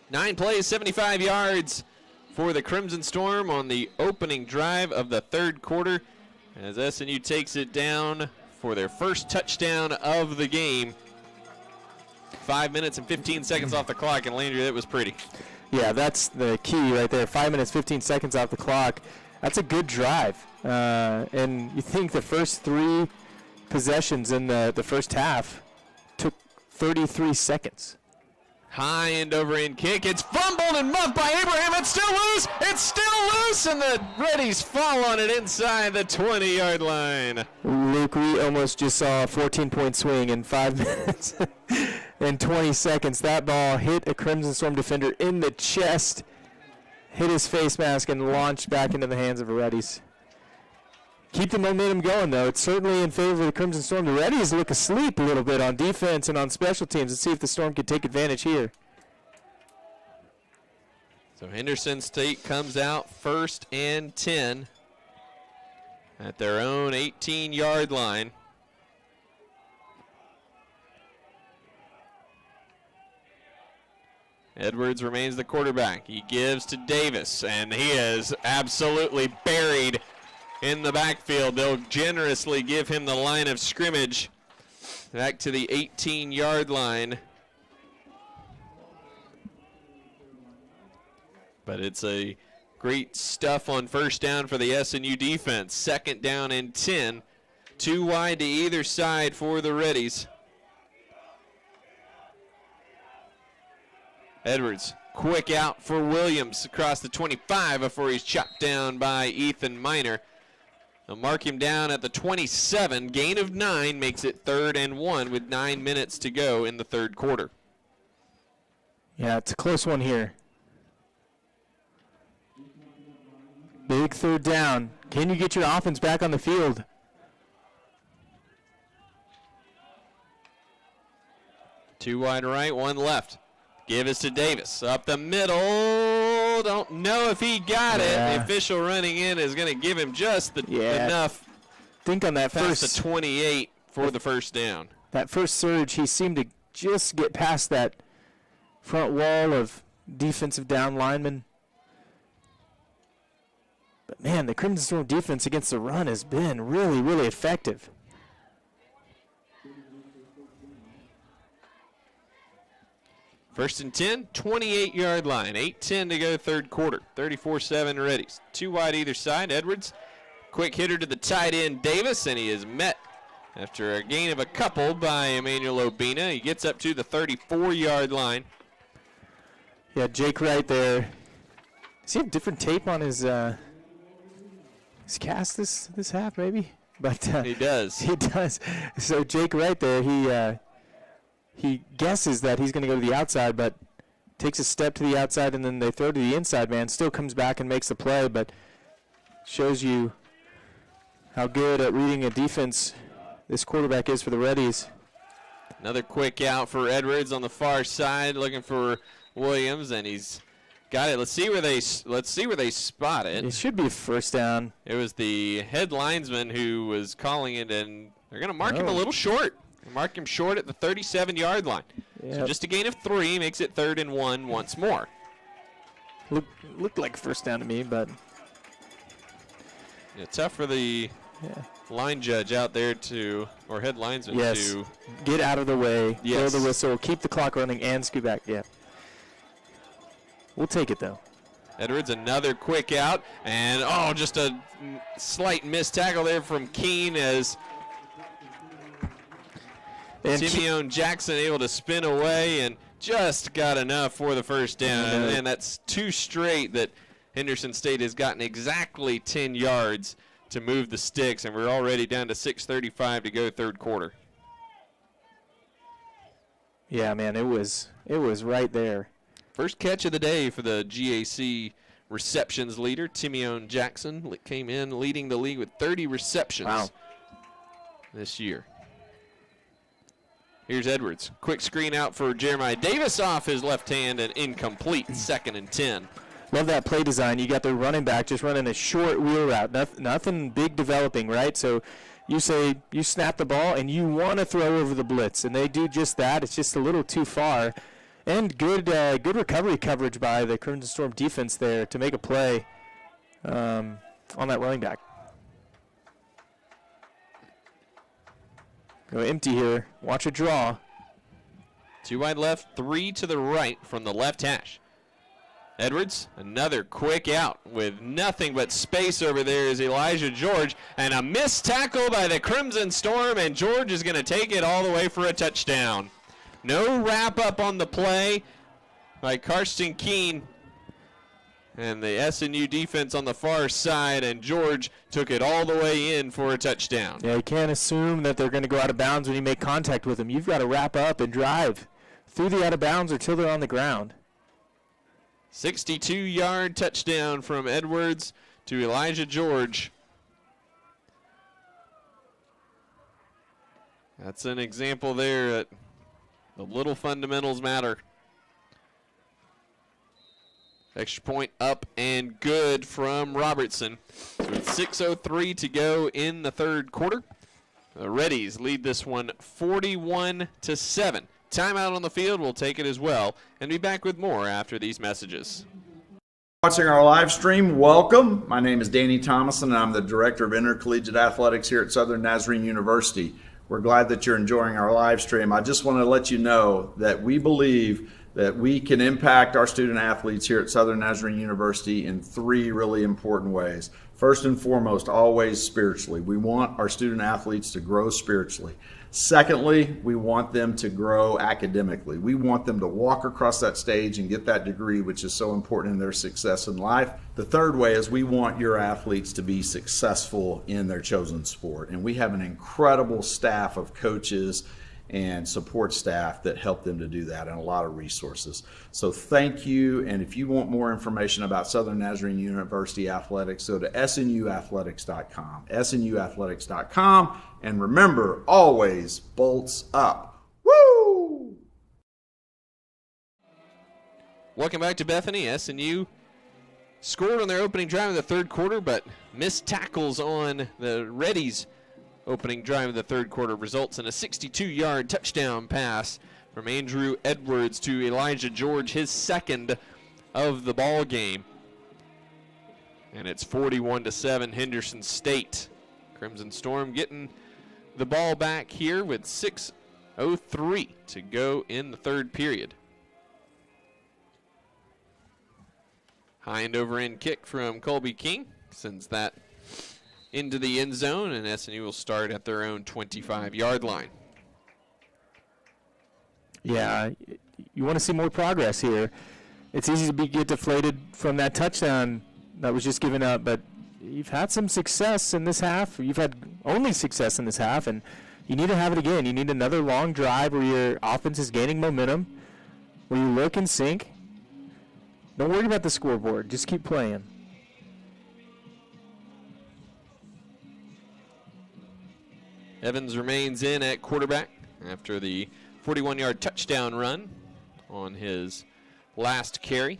9 plays, 75 yards for the Crimson Storm on the opening drive of the third quarter as SNU takes it down for their first touchdown of the game. 5 minutes and 15 seconds off the clock, and Landry, that was pretty. Yeah, that's the key right there. 5 minutes, 15 seconds off the clock. That's a good drive. And you think the first 3 possessions in the first half took 33 seconds. High end over end kick. It's fumbled and muffed by Abraham. It's still loose. It's still loose, and the Reddies fall on it inside the 20-yard line. Luke, we almost just saw a 14-point swing in 5 minutes and 20 seconds. That ball hit a Crimson Storm defender in the chest, hit his face mask, and launched back into the hands of the Reddies. keep the momentum going, though. It's certainly in favor of the Crimson Storm. The Reddies look asleep a little bit on defense and on special teams. Let's see if the Storm can take advantage here. So Henderson State comes out 1st and 10 at their own 18-yard line. Edwards remains the quarterback. He gives to Davis, and he is absolutely buried in the backfield. They'll generously give him the line of scrimmage back to the 18-yard line. But it's a great stuff on first down for the SNU defense. 2nd down and 10. 2 wide to either side for the Reddies. Edwards, quick out for Williams across the 25 before he's chopped down by Ethan Miner. They'll mark him down at the 27. Gain of 9 makes it 3rd and 1 with 9 minutes to go in the 3rd quarter. Yeah, it's a close one here. Big 3rd down. Can you get your offense back on the field? Two wide right, 1 left. Give us to Davis. Up the middle. Don't know if he got it. The official running in is going to give him just enough. Think on that past first. the 28 for the first down. That first surge, he seemed to just get past that front wall of defensive down linemen. But, man, the Crimson Storm defense against the run has been really, really effective. First and 10, 28-yard line. 8:10 to go 3rd quarter. 34-7 Reddies. 2 wide either side. Edwards, quick hitter to the tight end Davis, and he is met after a gain of a couple by Emmanuel Obina. He gets up to the 34-yard line. Yeah, Jake Wright there. Does he have different tape on his cast this half, maybe? But he does. He does. So Jake Wright there, he guesses that he's going to go to the outside, but takes a step to the outside, and then they throw to the inside man. Still comes back and makes the play, but shows you how good at reading a defense this quarterback is for the Reddies. Another quick out for Edwards on the far side, looking for Williams, and he's got it. Let's see where they spot it. It should be a first down. It was the head linesman who was calling it, and they're going to mark him a little short. Mark him short at the 37-yard line. Yep. So just a gain of 3 makes it 3rd and 1 once more. Looked like first down to me, but tough for the line judge out there or head linesman to get out of the way, blow yes. the whistle, keep the clock running, and scoot back. Yeah, we'll take it though. Edwards, another quick out, and just a slight missed tackle there from Keene as Simeon Jackson able to spin away and just got enough for the first down. And that's 2 straight that Henderson State has gotten exactly 10 yards to move the sticks, and we're already down to 6:35 to go 3rd quarter. Yeah, man, it was right there. First catch of the day for the GAC receptions leader, Simeon Jackson, came in leading the league with 30 receptions this year. Here's Edwards. Quick screen out for Jeremiah Davis off his left hand and incomplete. 2nd and 10. Love that play design. You got the running back just running a short wheel route. Nothing big developing, right? So you say you snap the ball and you want to throw over the blitz, and they do just that. It's just a little too far. And good recovery coverage by the Crimson Storm defense there to make a play on that running back. Go empty here. Watch a draw. 2 wide left, 3 to the right from the left hash. Edwards, another quick out with nothing but space over there is Elijah George, and a missed tackle by the Crimson Storm, and George is going to take it all the way for a touchdown. No wrap up on the play by Karsten Keene and the SNU defense on the far side, and George took it all the way in for a touchdown. Yeah, you can't assume that they're going to go out of bounds when you make contact with them. You've got to wrap up and drive through the out of bounds or till they're on the ground. 62-yard touchdown from Edwards to Elijah George. That's an example there that the little fundamentals matter. Extra point up and good from Robertson. So with 6:03 to go in the third quarter, the Reddies lead this one 41-7. Timeout on the field, we'll take it as well, and be back with more after these messages. Watching our live stream, welcome. My name is Danny Thomason, and I'm the Director of Intercollegiate Athletics here at Southern Nazarene University. We're glad that you're enjoying our live stream. I just want to let you know that we believe that we can impact our student athletes here at Southern Nazarene University in three really important ways. First and foremost, always spiritually. We want our student athletes to grow spiritually. Secondly, we want them to grow academically. We want them to walk across that stage and get that degree, which is so important in their success in life. The third way is we want your athletes to be successful in their chosen sport. And we have an incredible staff of coaches and support staff that help them to do that, and a lot of resources. So thank you, and if you want more information about Southern Nazarene University Athletics, go to snuathletics.com, snuathletics.com, and remember, always bolts up. Woo! Welcome back to Bethany. SNU scored on their opening drive of the third quarter, but missed tackles on the Reddies' opening drive of the third quarter results in a 62-yard touchdown pass from Andrew Edwards to Elijah George, his second of the ball game. And it's 41-7 Henderson State. Crimson Storm getting the ball back here with 6:03 to go in the third period. High and over end kick from Colby King sends that into the end zone, and SNU will start at their own 25-yard line. Yeah, you want to see more progress here. It's easy to get deflated from that touchdown that was just given up, but you've had some success in this half. You've had only success in this half, and you need to have it again. You need another long drive where your offense is gaining momentum, where you look and sync. Don't worry about the scoreboard. Just keep playing. Evans remains in at quarterback after the 41-yard touchdown run on his last carry.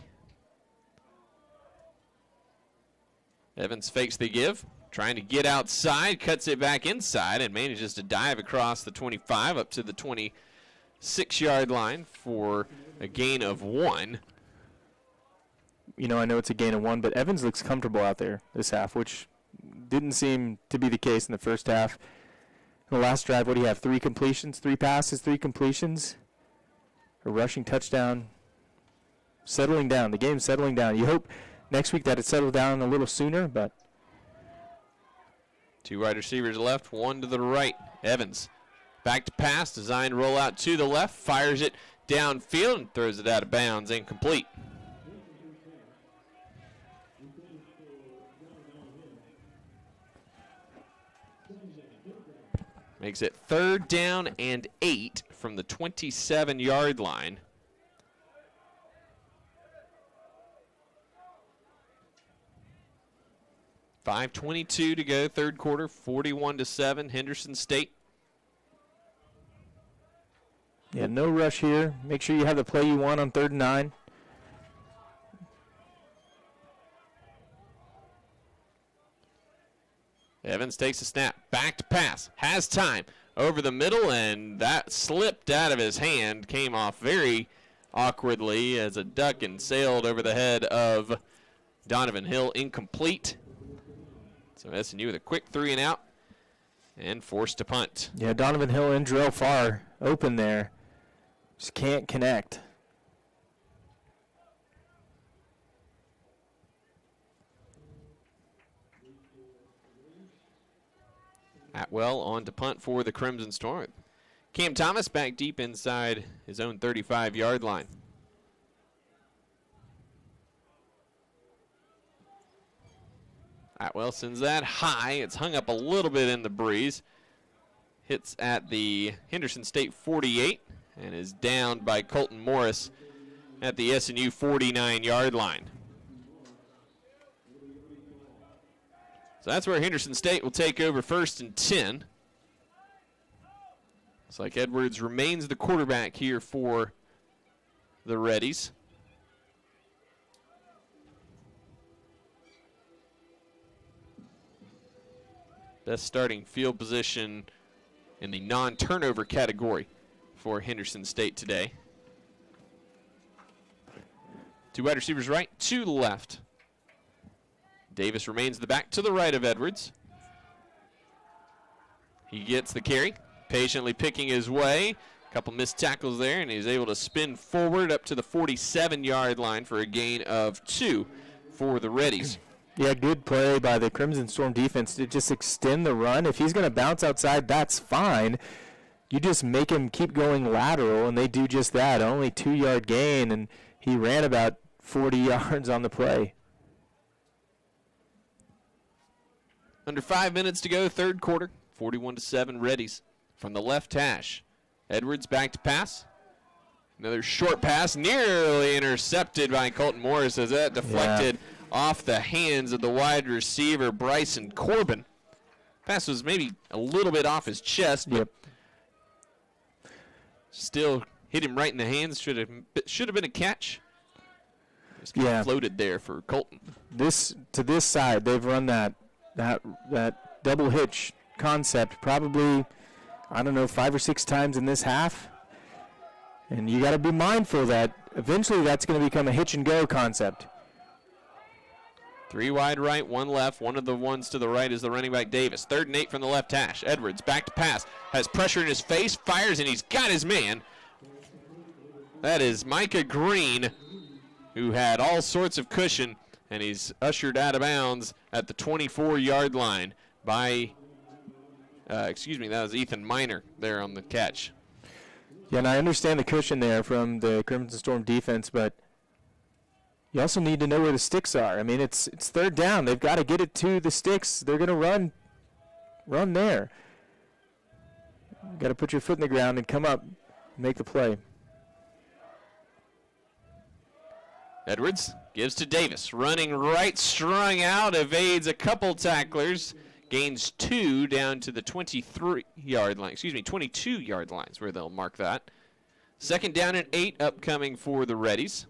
Evans fakes the give, trying to get outside, cuts it back inside, and manages to dive across the 25 up to the 26-yard line for a gain of 1. You know, I know it's a gain of 1, but Evans looks comfortable out there this half, which didn't seem to be the case in the first half. In the last drive, what do you have? 3 completions, 3 passes, 3 completions, a rushing touchdown. Settling down. The game's settling down. You hope next week that it settled down a little sooner, but 2 wide receivers left, 1 to the right. Evans back to pass, designed rollout to the left, fires it downfield and throws it out of bounds, incomplete. Makes it 3rd down and 8 from the 27-yard line. .5:22 to go, third quarter, 41-7, Henderson State. yeah, no rush here. Make sure you have the play you want on 3rd and 9. Evans takes a snap, back to pass, has time, over the middle, and that slipped out of his hand, came off very awkwardly as a duck and sailed over the head of Donovan Hill, incomplete. So SNU with a quick 3 and out and forced to punt. Yeah, Donovan Hill and Drell Farr open there. Just can't connect. Atwell on to punt for the Crimson Storm. Cam Thomas back deep inside his own 35-yard line. Atwell sends that high. It's hung up a little bit in the breeze. Hits at the Henderson State 48 and is downed by Colton Morris at the SNU 49-yard line. So that's where Henderson State will take over 1st and 10. Looks like Edwards remains the quarterback here for the Reddies. Best starting field position in the non-turnover category for Henderson State today. 2 wide receivers right, 2 left. Davis remains the back to the right of Edwards. He gets the carry, patiently picking his way. A couple missed tackles there, and he's able to spin forward up to the 47-yard line for a gain of 2 for the Reddies. Yeah, good play by the Crimson Storm defense to just extend the run. If he's going to bounce outside, that's fine. You just make him keep going lateral, and they do just that. Only 2-yard gain, and he ran about 40 yards on the play. Under 5 minutes to go, third quarter. 41-7 Reddies from the left hash. Edwards back to pass. Another short pass, nearly intercepted by Colton Morris as that deflected off the hands of the wide receiver, Bryson Corbin. Pass was maybe a little bit off his chest, but still hit him right in the hands. Should have been a catch. Just kind of floated there for Colton. To this side, they've run that double hitch concept probably, I don't know, 5 or 6 times in this half. And you got to be mindful that eventually that's going to become a hitch and go concept. 3 wide right, 1 left. One of the ones to the right is the running back Davis. 3rd and 8 from the left hash. Edwards back to pass. Has pressure in his face, fires, and he's got his man. That is Micah Green, who had all sorts of cushion, and he's ushered out of bounds at the 24-yard line by, that was Ethan Miner there on the catch. Yeah, and I understand the cushion there from the Crimson Storm defense, but you also need to know where the sticks are. I mean, it's 3rd down. They've got to get it to the sticks. They're going to run there. You got to put your foot in the ground and come up, make the play. Edwards gives to Davis, running right, strung out, evades a couple tacklers, gains 2 down to the 23-yard line. 22-yard lines where they'll mark that. 2nd down and 8 upcoming for the Reddies.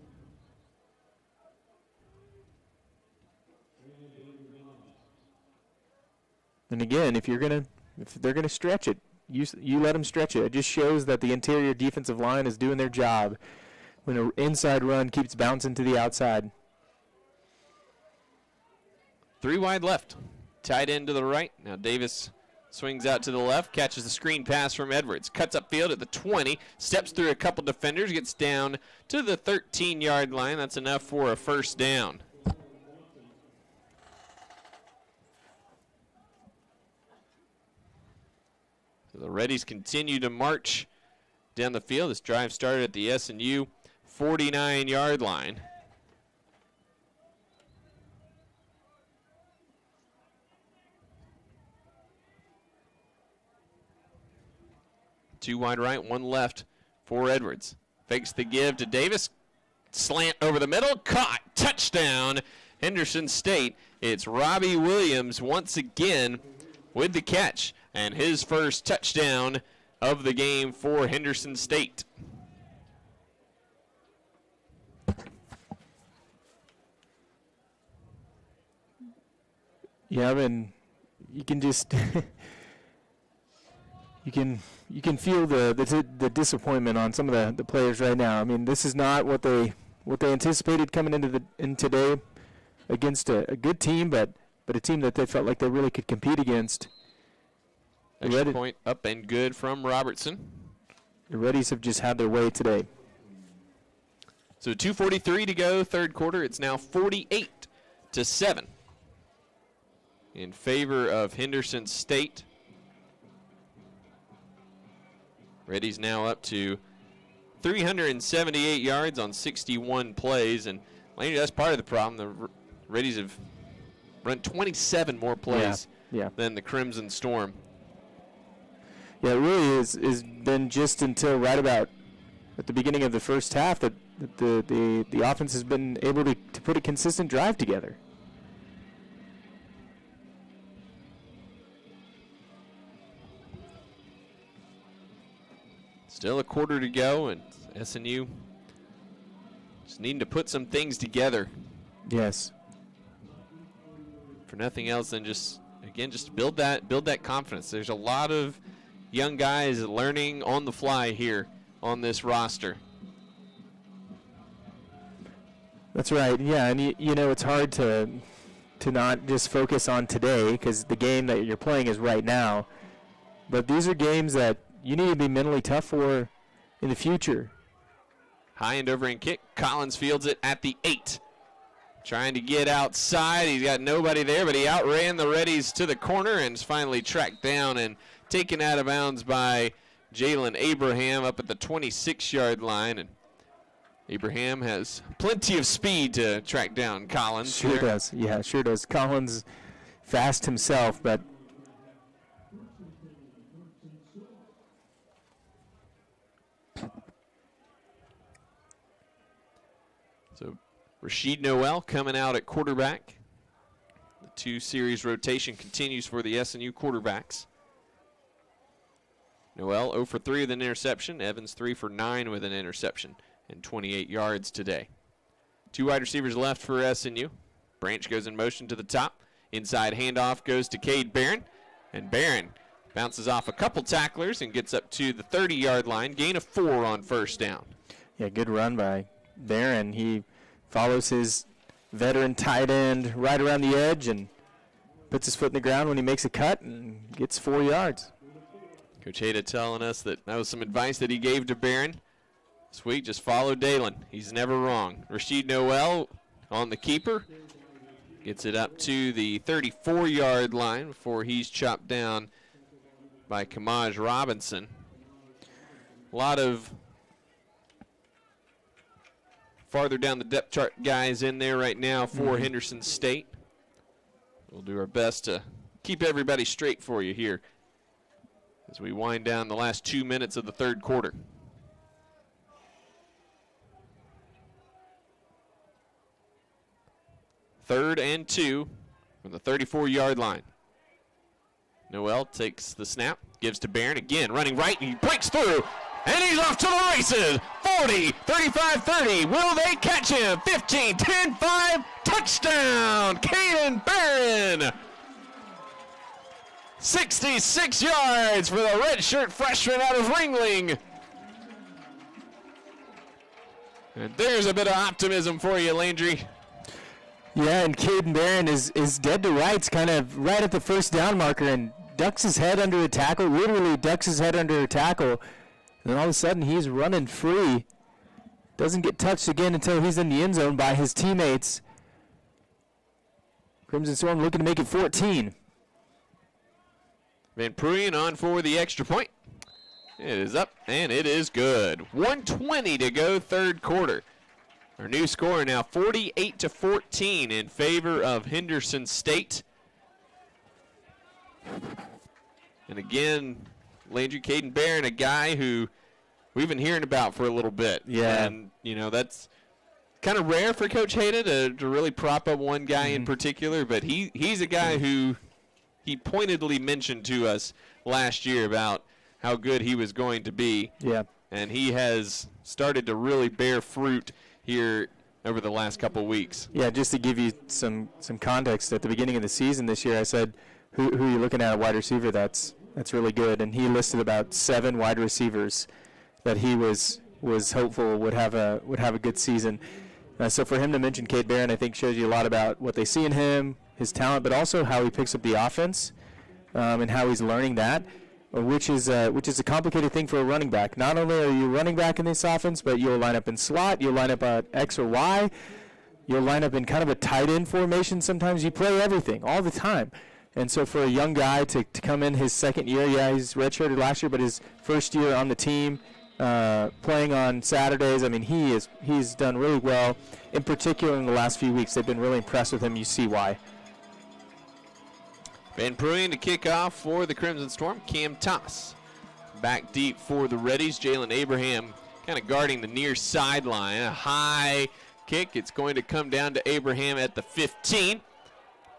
And again, if they're gonna stretch it, you let them stretch it. It just shows that the interior defensive line is doing their job when an inside run keeps bouncing to the outside. 3 wide left. Tight end to the right. Now Davis swings out to the left, catches the screen pass from Edwards, cuts upfield at the 20, steps through a couple defenders, gets down to the 13-yard line. That's enough for a 1st down. So the Reddies continue to march down the field. This drive started at the S&U 49-yard line. Two wide right, 1 left for Edwards. Fakes the give to Davis. Slant over the middle. Caught. Touchdown. Henderson State. It's Robbie Williams once again with the catch. And his first touchdown of the game for Henderson State. Yeah, I mean, you can just you can feel the disappointment on some of the players right now. I mean, this is not what they anticipated coming in today against a good team, but a team that they felt like they really could compete against. Extra point up and good from Robertson. The Reddies have just had their way today. So 2:43 to go, third quarter. It's now 48-7 in favor of Henderson State. Reddies now up to 378 yards on 61 plays, and that's part of the problem. The Reddies have run 27 more plays than the Crimson Storm. Yeah, it really is been just until right about at the beginning of the first half that the offense has been able to put a consistent drive together. Still a quarter to go, and SNU just needing to put some things together. Yes. For nothing else than just build that confidence. There's a lot of young guys learning on the fly here on this roster. That's right. Yeah, and you know it's hard to not just focus on today because the game that you're playing is right now. But these are games that you need to be mentally tough for in the future. High end over and kick. Collins fields it at the 8. Trying to get outside. He's got nobody there, but he outran the Reddies to the corner and is finally tracked down and taken out of bounds by Jalen Abraham up at the 26-yard line. And Abraham has plenty of speed to track down Collins. Sure does. Yeah, sure does. Collins fast himself, but so Rashid Noel coming out at quarterback. The 2-series rotation continues for the SNU quarterbacks. Noel 0 for 3 with an interception. Evans 3 for 9 with an interception and 28 yards today. 2 wide receivers left for SNU. Branch goes in motion to the top. Inside handoff goes to Cade Barron. And Barron bounces off a couple tacklers and gets up to the 30-yard line. Gain of 4 on first down. Yeah, good run by Barron. He follows his veteran tight end right around the edge and puts his foot in the ground when he makes a cut and gets 4 yards. Coach Hayda telling us that was some advice that he gave to Barron. This week, just follow Dalen. He's never wrong. Rashid Noel on the keeper. Gets it up to the 34-yard line before he's chopped down by Kamaj Robinson. A lot of farther down the depth chart guys in there right now for Henderson State. We'll do our best to keep everybody straight for you here as we wind down the last 2 minutes of the third quarter. Third and 2 from the 34-yard line. Noel takes the snap, gives to Barron again, running right, and he breaks through, and he's off to the races. 40, 35, 30. Will they catch him? 15, 10, 5. Touchdown, Caden Barron. 66 yards for the redshirt freshman out of Ringling. And there's a bit of optimism for you, Landry. Yeah, and Caden Barron is dead to rights, kind of right at the first down marker, and ducks his head under a tackle, literally ducks his head under a tackle. And then all of a sudden he's running free. Doesn't get touched again until he's in the end zone by his teammates. Crimson Storm looking to make it 14. Van Pruyen on for the extra point. It is up, and it is good. 1:20 to go, third quarter. Our new score now 48-14 in favor of Henderson State. And again, Landry Caden Barron, a guy who we've been hearing about for a little bit. Yeah. And, you know, that's kind of rare for Coach Hayda to really prop up one guy in particular, but he's a guy who he pointedly mentioned to us last year about how good he was going to be. Yeah. And he has started to really bear fruit here over the last couple weeks. Yeah, just to give you some context, at the beginning of the season this year, I said, who are you looking at wide receiver that's really good? And he listed about 7 wide receivers that he was hopeful would have a good season. So for him to mention Cade Barron, I think shows you a lot about what they see in him, his talent, but also how he picks up the offense and how he's learning that, which is a complicated thing for a running back. Not only are you running back in this offense, but you'll line up in slot, you'll line up at X or Y, you'll line up in kind of a tight end formation sometimes. You play everything all the time. And so for a young guy to come in his second year, yeah, he's redshirted last year, but his first year on the team, playing on Saturdays, I mean, he's done really well. In particular in the last few weeks, they've been really impressed with him. You see why. Van Pruyen to kick off for the Crimson Storm. Cam Thomas back deep for the Reddies. Jalen Abraham kind of guarding the near sideline. A high kick. It's going to come down to Abraham at the 15.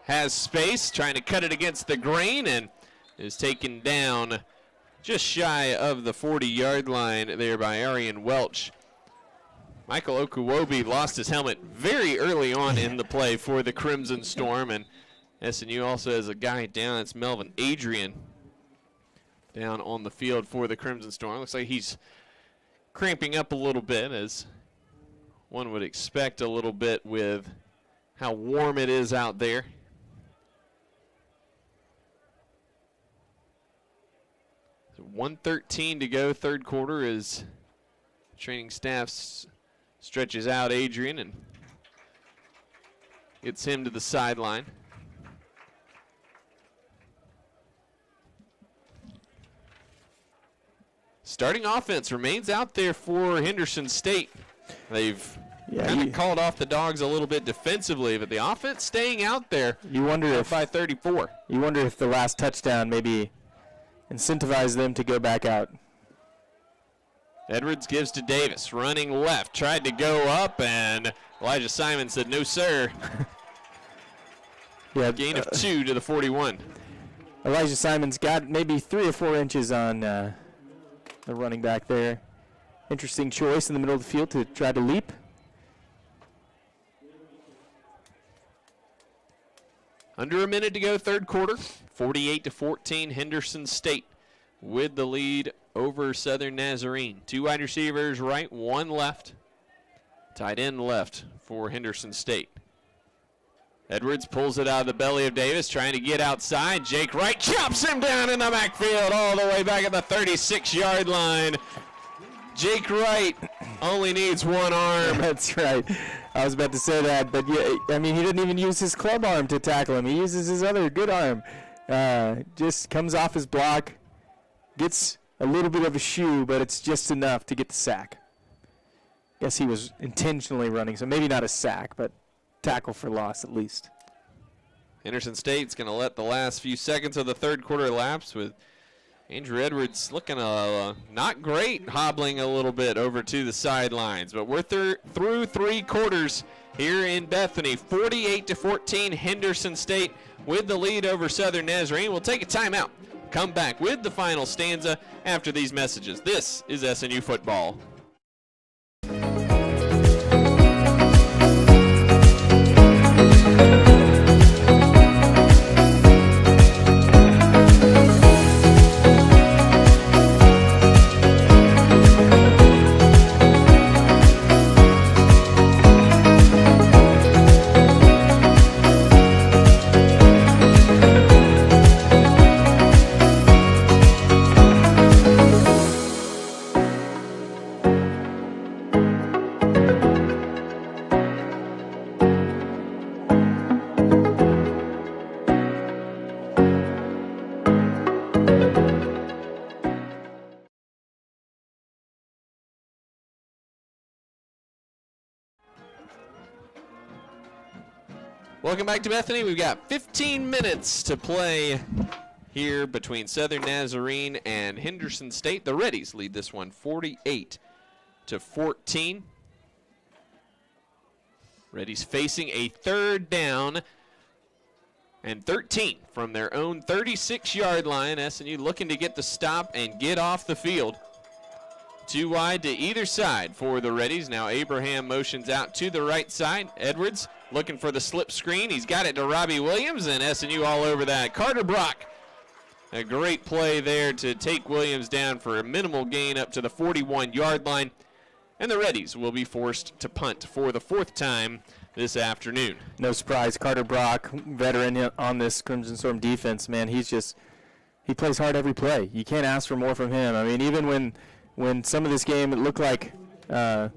Has space, trying to cut it against the grain, and is taken down just shy of the 40-yard line there by Arian Welch. Michael Okuwobi lost his helmet very early on in the play for the Crimson Storm, and SNU also has a guy down. It's Melvin Adrian down on the field for the Crimson Storm. Looks like he's cramping up a little bit, as one would expect a little bit with how warm it is out there. So 1:13 to go, third quarter, as training staff stretches out Adrian and gets him to the sideline. Starting offense remains out there for Henderson State. They've kind of called off the Dogs a little bit defensively, but the offense staying out there. You wonder if by 34. You wonder if the last touchdown maybe incentivized them to go back out. Edwards gives to Davis, running left, tried to go up, and Elijah Simon said, "No, sir." Yeah, gain of 2 to the 41. Elijah Simon's got maybe 3 or 4 inches on the running back there. Interesting choice in the middle of the field to try to leap. Under a minute to go, third quarter. 48-14, Henderson State with the lead over Southern Nazarene. 2 wide receivers right, 1 left. Tight end left for Henderson State. Edwards pulls it out of the belly of Davis, trying to get outside. Jake Wright chops him down in the backfield all the way back at the 36-yard line. Jake Wright only needs 1 arm. That's right. I was about to say that, but yeah, I mean, he didn't even use his club arm to tackle him. He uses his other good arm. Just comes off his block, gets a little bit of a shoe, but it's just enough to get the sack. Guess he was intentionally running, so maybe not a sack, but tackle for loss at least. Henderson State's going to let the last few seconds of the third quarter elapse with Andrew Edwards looking not great, hobbling a little bit over to the sidelines. But we're through 3 quarters here in Bethany. 48-14, Henderson State with the lead over Southern Nazarene. We'll take a timeout. Come back with the final stanza after these messages. This is SNU Football. Welcome back to Bethany. We've got 15 minutes to play here between Southern Nazarene and Henderson State. The Reddies lead this one 48-14. Reddies facing a 3rd down and 13 from their own 36-yard line. SNU looking to get the stop and get off the field. 2 wide to either side for the Reddies. Now Abraham motions out to the right side. Edwards looking for the slip screen. He's got it to Robbie Williams, and SNU all over that. Carter Brock, a great play there to take Williams down for a minimal gain up to the 41-yard line. And the Reddies will be forced to punt for the 4th time this afternoon. No surprise, Carter Brock, veteran on this Crimson Storm defense, man, he plays hard every play. You can't ask for more from him. I mean, even when some of this game it looked like a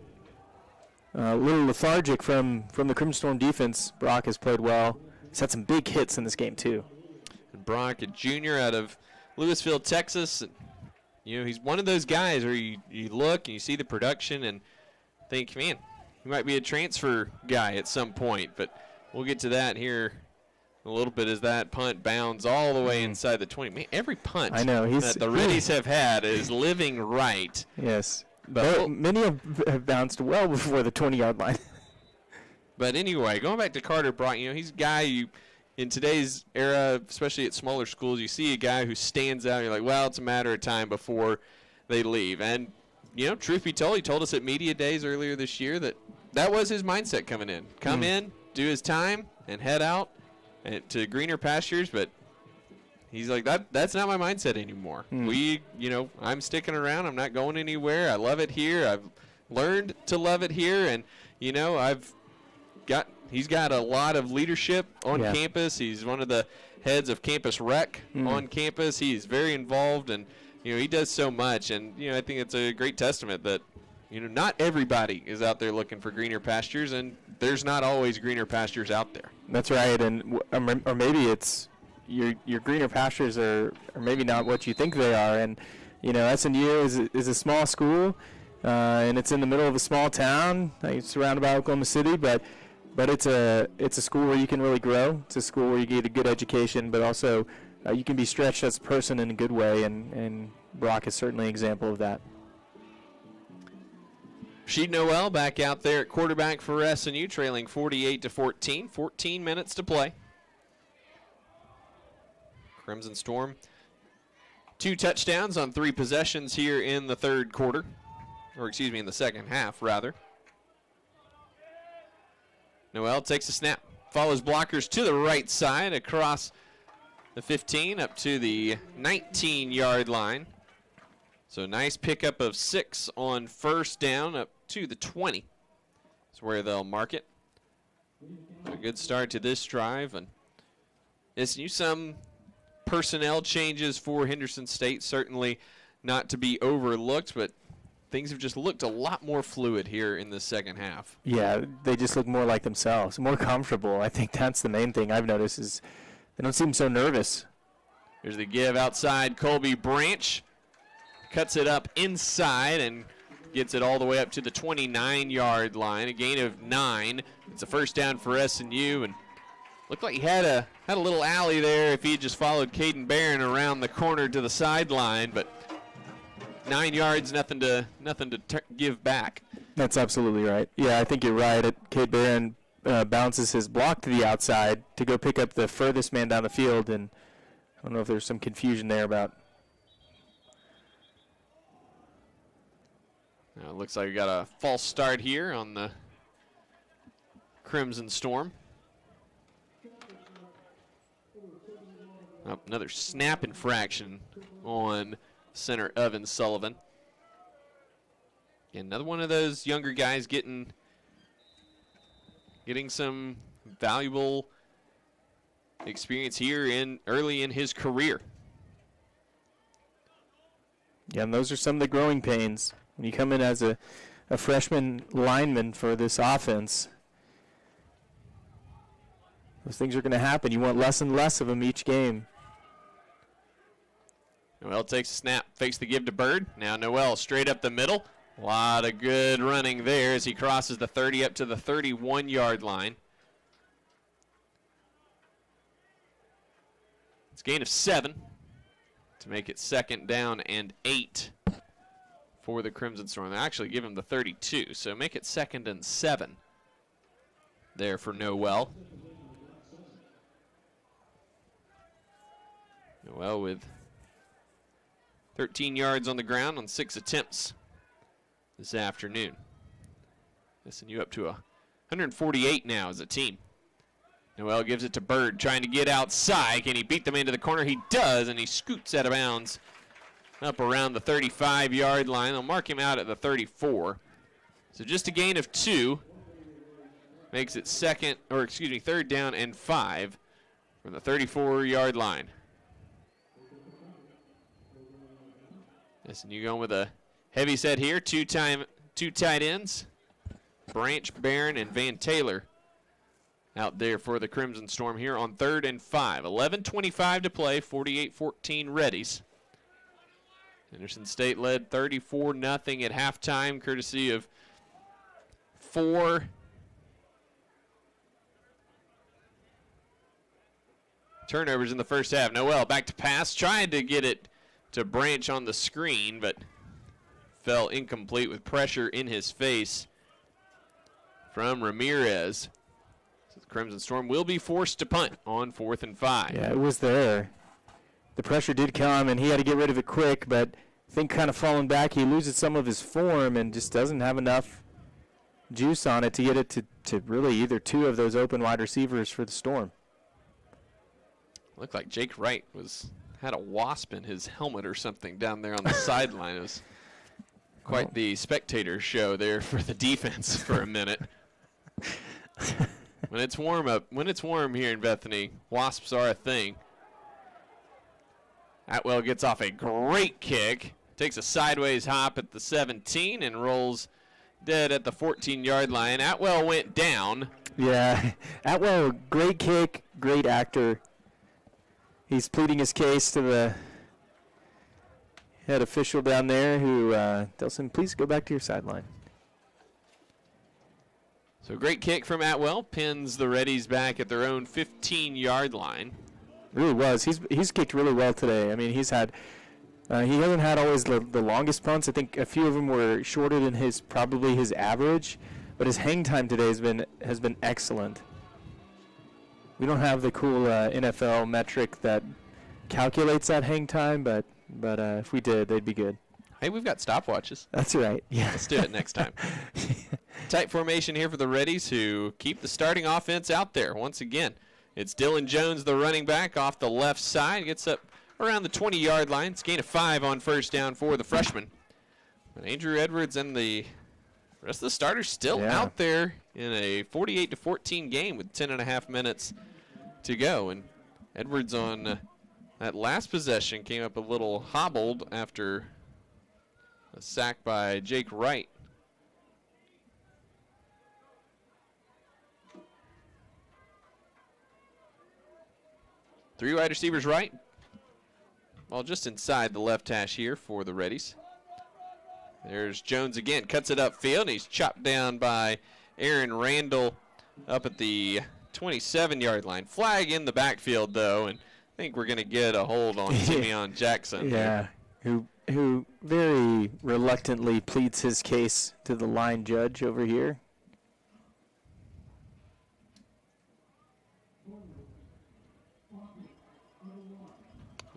little lethargic from the Crimson Storm defense, Brock has played well. He's had some big hits in this game too. And Brock, a junior out of Louisville, Texas. You know, he's one of those guys where you look and you see the production and think, man, he might be a transfer guy at some point. But we'll get to that here a little bit as that punt bounds all the way inside the 20. Man, every punt that the Reddies have had is living right. Yes. But many have bounced well before the 20-yard line. But anyway, going back to Carter Brock, you know, he's a guy you in today's era, especially at smaller schools, you see a guy who stands out. You're like, well, it's a matter of time before they leave. And, truth be told, he told us at Media Days earlier this year that was his mindset coming in. Come in, do his time, and head out to greener pastures. But he's like, that's not my mindset anymore. I'm sticking around. I'm not going anywhere. I love it here. I've learned to love it here. And, he's got a lot of leadership on campus. He's one of the heads of campus rec on campus. He's very involved, and he does so much. And I think it's a great testament that not everybody is out there looking for greener pastures, and there's not always greener pastures out there. That's right, and or maybe it's your greener pastures are maybe not what you think they are. And SNU is a small school, and it's in the middle of a small town. It's surrounded by Oklahoma City, but it's a school where you can really grow. It's a school where you get a good education, but also you can be stretched as a person in a good way, and Brock is certainly an example of that. Rashid Noel back out there at quarterback for SNU, trailing 48-14. 14 minutes to play. Crimson Storm, 2 touchdowns on 3 possessions here in the third quarter, in the second half, rather. Noel takes a snap, follows blockers to the right side across the 15 up to the 19-yard line. So nice pickup of 6 on first down up to the 20. That's where they'll mark it. A good start to this drive. And SNU, some personnel changes for Henderson State, certainly not to be overlooked, but things have just looked a lot more fluid here in the second half. Yeah, they just look more like themselves, more comfortable. I think that's the main thing I've noticed is they don't seem so nervous. There's the give outside. Colby Branch cuts it up inside and gets it all the way up to the 29-yard line. A gain of 9. It's a first down for SNU, and looked like he had a little alley there if he had just followed Caden Barron around the corner to the sideline, but 9 yards, nothing to give back. That's absolutely right. Yeah, I think you're right. Cade Barron bounces his block to the outside to go pick up the furthest man down the field, and I don't know if there's some confusion there about. Now it looks like we got a false start here on the Crimson Storm. Oh, another snap infraction on center Evan Sullivan. And another one of those younger guys getting some valuable experience here early in his career. Yeah, and those are some of the growing pains. When you come in as a freshman lineman for this offense, those things are going to happen. You want less and less of them each game. Noel takes a snap, fakes the give to Bird. Now Noel straight up the middle. A lot of good running there as he crosses the 30 up to the 31-yard line. It's a gain of 7 to make it second down and 8 for the Crimson Storm. They actually give him the 32, so make it second and 7 there for Noel. Noel with 13 yards on the ground on 6 attempts this afternoon. SNU up to 148 now as a team. Noel gives it to Bird, trying to get outside. Can he beat the man to the corner? He does, and he scoots out of bounds up around the 35-yard line. They'll mark him out at the 34. So just a gain of 2 makes it third down and 5 from the 34-yard line. SNU going with a heavy set here. Two tight ends. Branch, Barron, and Van Taylor out there for the Crimson Storm here on 3rd and 5. 11:25 to play, 48-14 Reddies. Henderson State led 34-0 at halftime, courtesy of 4 turnovers in the first half. Noel back to pass, trying to get it to Branch on the screen, but fell incomplete with pressure in his face from Ramirez. So Crimson Storm will be forced to punt on 4th and 5. Yeah, it was there. The pressure did come, and he had to get rid of it quick, but I think kind of falling back, he loses some of his form and just doesn't have enough juice on it to get it to really either two of those open wide receivers for the Storm. Looked like Jake Wright had a wasp in his helmet or something down there on the sideline. It was quite the spectator show there for the defense for a minute. When it's warm here in Bethany, wasps are a thing. Atwell gets off a great kick, takes a sideways hop at the 17 and rolls dead at the 14-yard line. Atwell went down. Yeah, Atwell, great kick, great actor. He's pleading his case to the head official down there who tells him, please go back to your sideline. So great kick from Atwell, pins the Reddies back at their own 15-yard line. Really was. He's kicked really well today. I mean, he hasn't had always the longest punts. I think a few of them were shorter than probably his average, but his hang time today has been excellent. We don't have the cool NFL metric that calculates that hang time, but if we did, they'd be good. Hey, we've got stopwatches. That's right. Yeah. Let's do it next time. Tight formation here for the Reddies, who keep the starting offense out there once again. It's Dylan Jones, the running back, off the left side. Gets up around the 20-yard line. It's gain of 5 on first down for the freshman. But Andrew Edwards and the rest of the starters still out there in a 48-14 game with 10.5 minutes to go. And Edwards on that last possession came up a little hobbled after a sack by Jake Wright. Three wide receivers right. Well, just inside the left hash here for the Reddies. There's Jones again, cuts it upfield, and he's chopped down by Aaron Randall up at the 27-yard line. Flag in the backfield, though, and I think we're going to get a hold on Simeon Jackson. Yeah, who very reluctantly pleads his case to the line judge over here.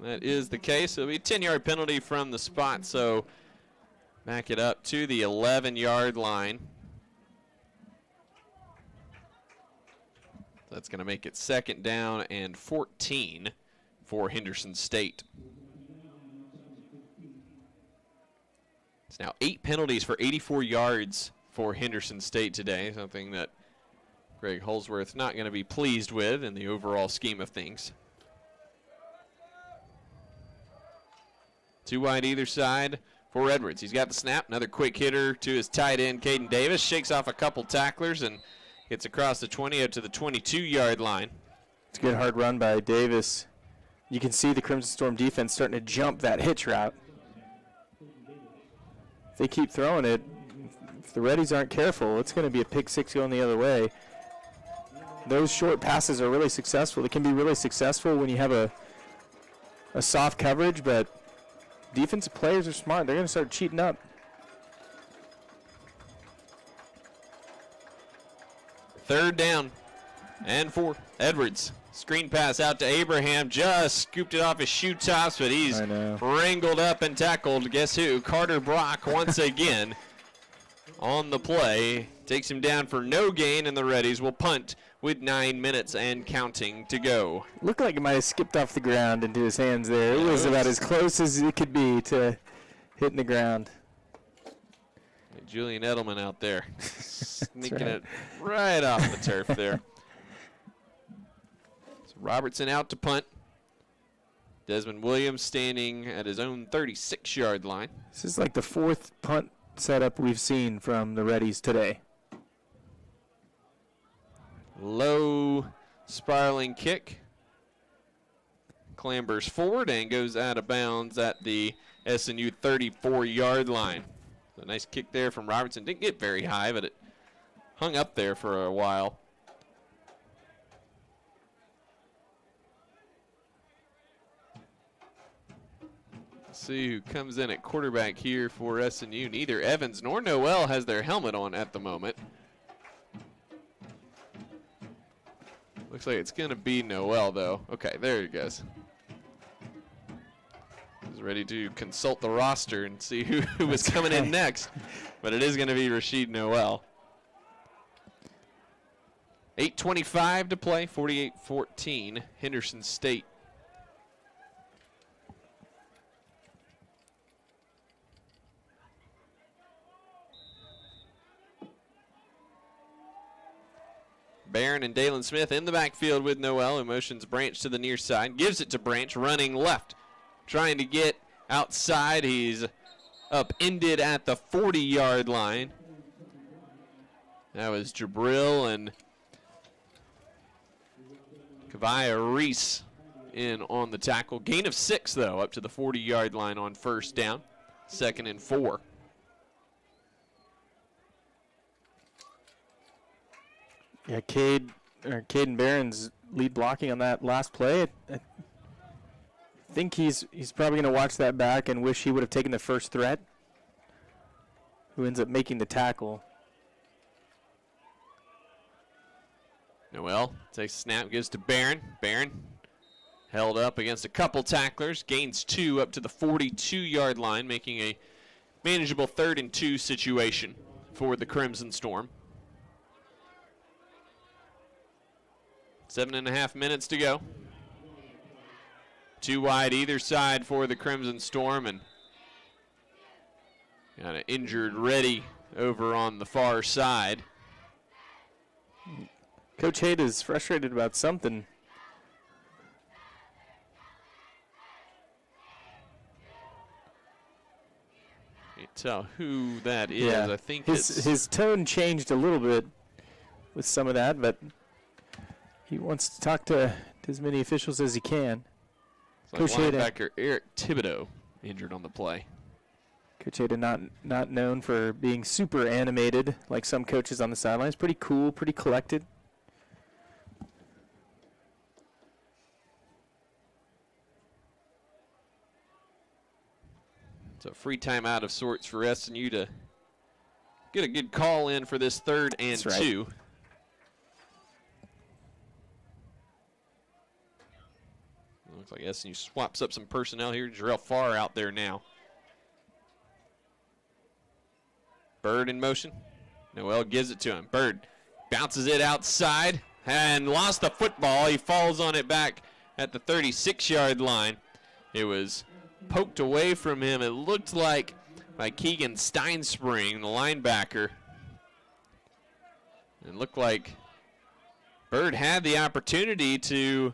That is the case. It'll be a 10-yard penalty from the spot, so back it up to the 11-yard line. That's going to make it 2nd down and 14 for Henderson State. It's now 8 penalties for 84 yards for Henderson State today, something that Greg Holsworth not going to be pleased with in the overall scheme of things. 2 wide either side for Edwards. He's got the snap. Another quick hitter to his tight end, Caden Davis. Shakes off a couple tacklers and gets across the 20 out to the 22-yard line. It's a good hard run by Davis. You can see the Crimson Storm defense starting to jump that hitch route. If they keep throwing it, if the Reddies aren't careful, it's going to be a pick 6 going the other way. Those short passes are really successful. They can be really successful when you have a soft coverage, but defensive players are smart. They're going to start cheating up. 3rd down and 4. Edwards, screen pass out to Abraham. Just scooped it off his shoe tops, but he's wrangled up and tackled. Guess who? Carter Brock once again on the play. Takes him down for no gain, and the Reddies will punt with 9 minutes and counting to go. Looked like it might have skipped off the ground into his hands there. It was about as close as it could be to hitting the ground. Julian Edelman out there sneaking it right off the turf there. So Robertson out to punt. Desmond Williams standing at his own 36-yard line. This is like the 4th punt setup we've seen from the Reddies today. Low spiraling kick. Clambers forward and goes out of bounds at the SNU 34-yard line. A nice kick there from Robertson. Didn't get very high, but it hung up there for a while. Let's see who comes in at quarterback here for SNU. Neither Evans nor Noel has their helmet on at the moment. Looks like it's going to be Noel, though. Okay, there he goes. He's ready to consult the roster and see who was coming in next. But it is going to be Rashid Noel. 8:25 to play, 48-14, Henderson State. Barron and Dalen Smith in the backfield with Noel, who motions Branch to the near side. Gives it to Branch, running left. Trying to get outside. He's upended at the 40-yard line. That was Jabril and Kavaya Reese in on the tackle. Gain of 6, though, up to the 40-yard line on first down. 2nd and 4. Yeah, Caden Barron's lead blocking on that last play. I think he's probably going to watch that back and wish he would have taken the first threat, who ends up making the tackle. Noel takes a snap, gives to Barron. Barron held up against a couple tacklers, gains 2 up to the 42-yard line, making a manageable 3rd and 2 situation for the Crimson Storm. 7.5 minutes to go. 2 wide either side for the Crimson Storm, and got an injured Reddy over on the far side. Coach Haight is frustrated about something. Can't tell who that is. Yeah. I think his tone changed a little bit with some of that, but he wants to talk to as many officials as he can. It's like linebacker Eric Thibodeau injured on the play. Coach Haight not known for being super animated like some coaches on the sidelines. Pretty cool, pretty collected. It's a free timeout of sorts for SNU to get a good call in for this 3rd and 2. Looks like SNU swaps up some personnel here. Jarrell Farr out there now. Bird in motion. Noel gives it to him. Bird bounces it outside and lost the football. He falls on it back at the 36-yard line. It was poked away from him. It looked like by Keegan Steinspring, the linebacker. It looked like Bird had the opportunity to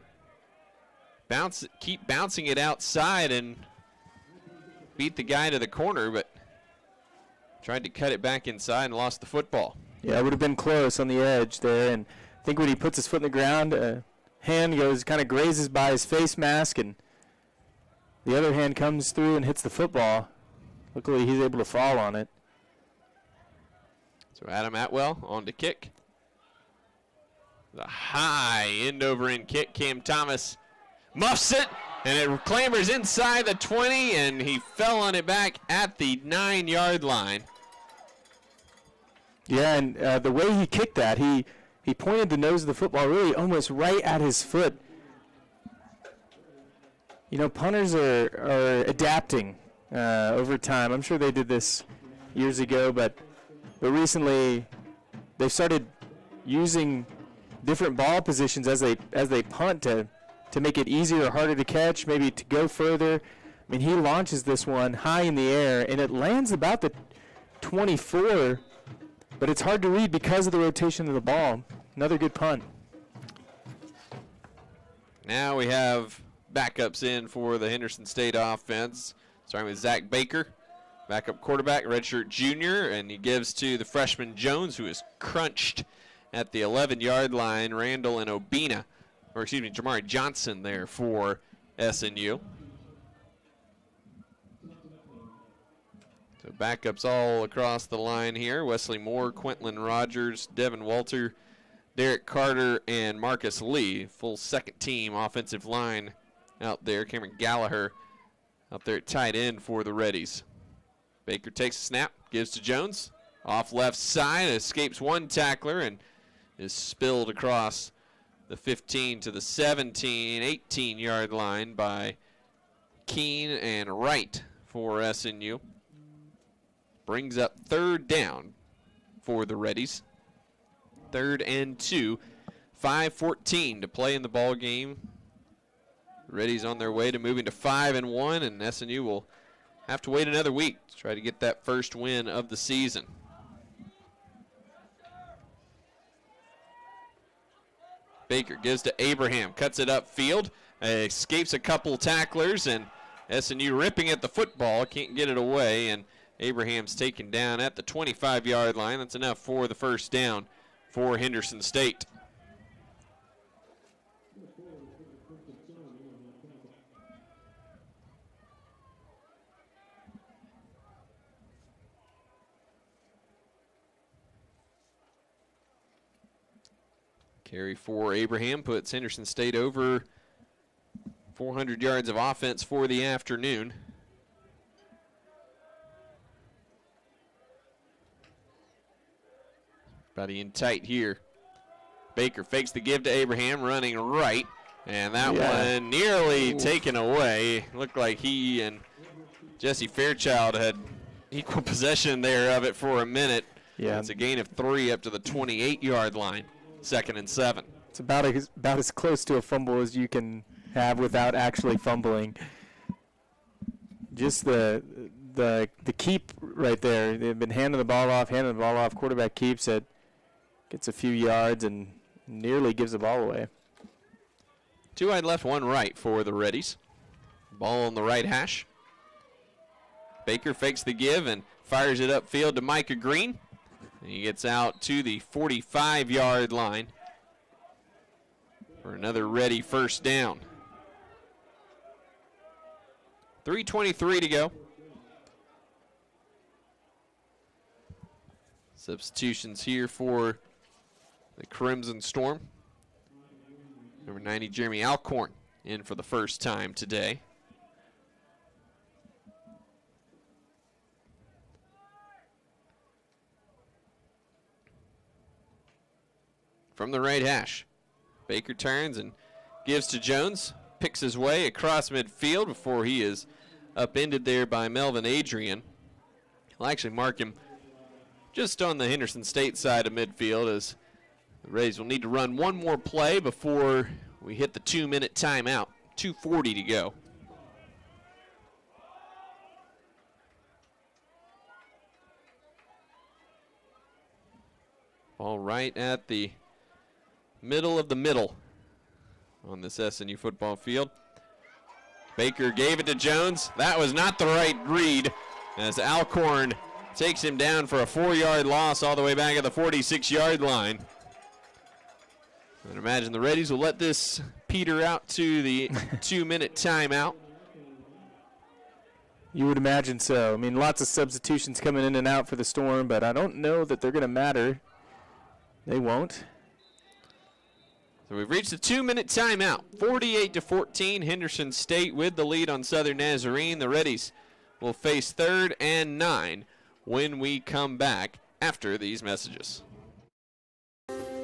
keep bouncing it outside and beat the guy to the corner, but tried to cut it back inside and lost the football. Yeah, it would have been close on the edge there, and I think when he puts his foot in the ground, hand goes, kind of grazes by his face mask, and the other hand comes through and hits the football. Luckily, he's able to fall on it. So Adam Atwell on to kick. The high end-over-end kick. Cam Thomas muffs it, and it clambers inside the 20, and he fell on it back at the 9-yard line. Yeah, and the way he kicked that, he pointed the nose of the football really almost right at his foot. You know, punters are adapting over time. I'm sure they did this years ago, but recently they've started using different ball positions as they punt to make it easier or harder to catch, maybe to go further. I mean, he launches this one high in the air, and it lands about the 24, but it's hard to read because of the rotation of the ball. Another good punt. Now we have backups in for the Henderson State offense, starting with Zach Baker, backup quarterback, redshirt junior, and he gives to the freshman Jones, who is crunched at the 11-yard line. Randall and Jamari Johnson there for SNU. So backups all across the line here. Wesley Moore, Quentin Rogers, Devin Walter, Derek Carter, and Marcus Lee. Full second-team offensive line out there. Cameron Gallagher out there at tight end for the Reddies. Baker takes a snap, gives to Jones. Off left side, escapes one tackler, and is spilled across the 15 to the 17, 18-yard line by Keene and Wright for SNU. Brings up 3rd down for the Reddies. 3rd and 2. 5:14 to play in the ball game. Reddies on their way to moving to 5-1, and SNU will have to wait another week to try to get that first win of the season. Baker gives to Abraham, cuts it upfield, escapes a couple tacklers, and SNU ripping at the football, can't get it away, and Abraham's taken down at the 25-yard line. That's enough for the first down for Henderson State. Carry for Abraham puts Henderson State over 400 yards of offense for the afternoon. Buddy in tight here. Baker fakes the give to Abraham, running right, and that one nearly taken away. Looked like he and Jesse Fairchild had equal possession there of it for a minute. Yeah. It's a gain of 3 up to the 28-yard line. 2nd and 7. It's about as close to a fumble as you can have without actually fumbling. Just the keep right there. They've been handing the ball off. Quarterback keeps it, gets a few yards, and nearly gives the ball away. 2 wide left, 1 right for the Reddies. Ball on the right hash. Baker fakes the give and fires it upfield to Micah Green. And he gets out to the 45-yard line for another Reddy first down. 3:23 to go. Substitutions here for the Crimson Storm. Number 90, Jeremy Alcorn, in for the first time today. From the right hash, Baker turns and gives to Jones, picks his way across midfield before he is upended there by Melvin Adrian. He'll actually mark him just on the Henderson State side of midfield, as the Rays will need to run one more play before we hit the 2-minute timeout. 2:40 to go. All right at the middle of the middle on this SNU football field. Baker gave it to Jones. That was not the right read, as Alcorn takes him down for a 4-yard loss all the way back at the 46-yard line. I'd imagine the Reddies will let this peter out to the 2-minute timeout. You would imagine so. I mean, lots of substitutions coming in and out for the Storm, but I don't know that they're going to matter. They won't. So we've reached the 2-minute timeout. 48-14, Henderson State with the lead on Southern Nazarene. The Reddies will face 3rd and 9 when we come back after these messages.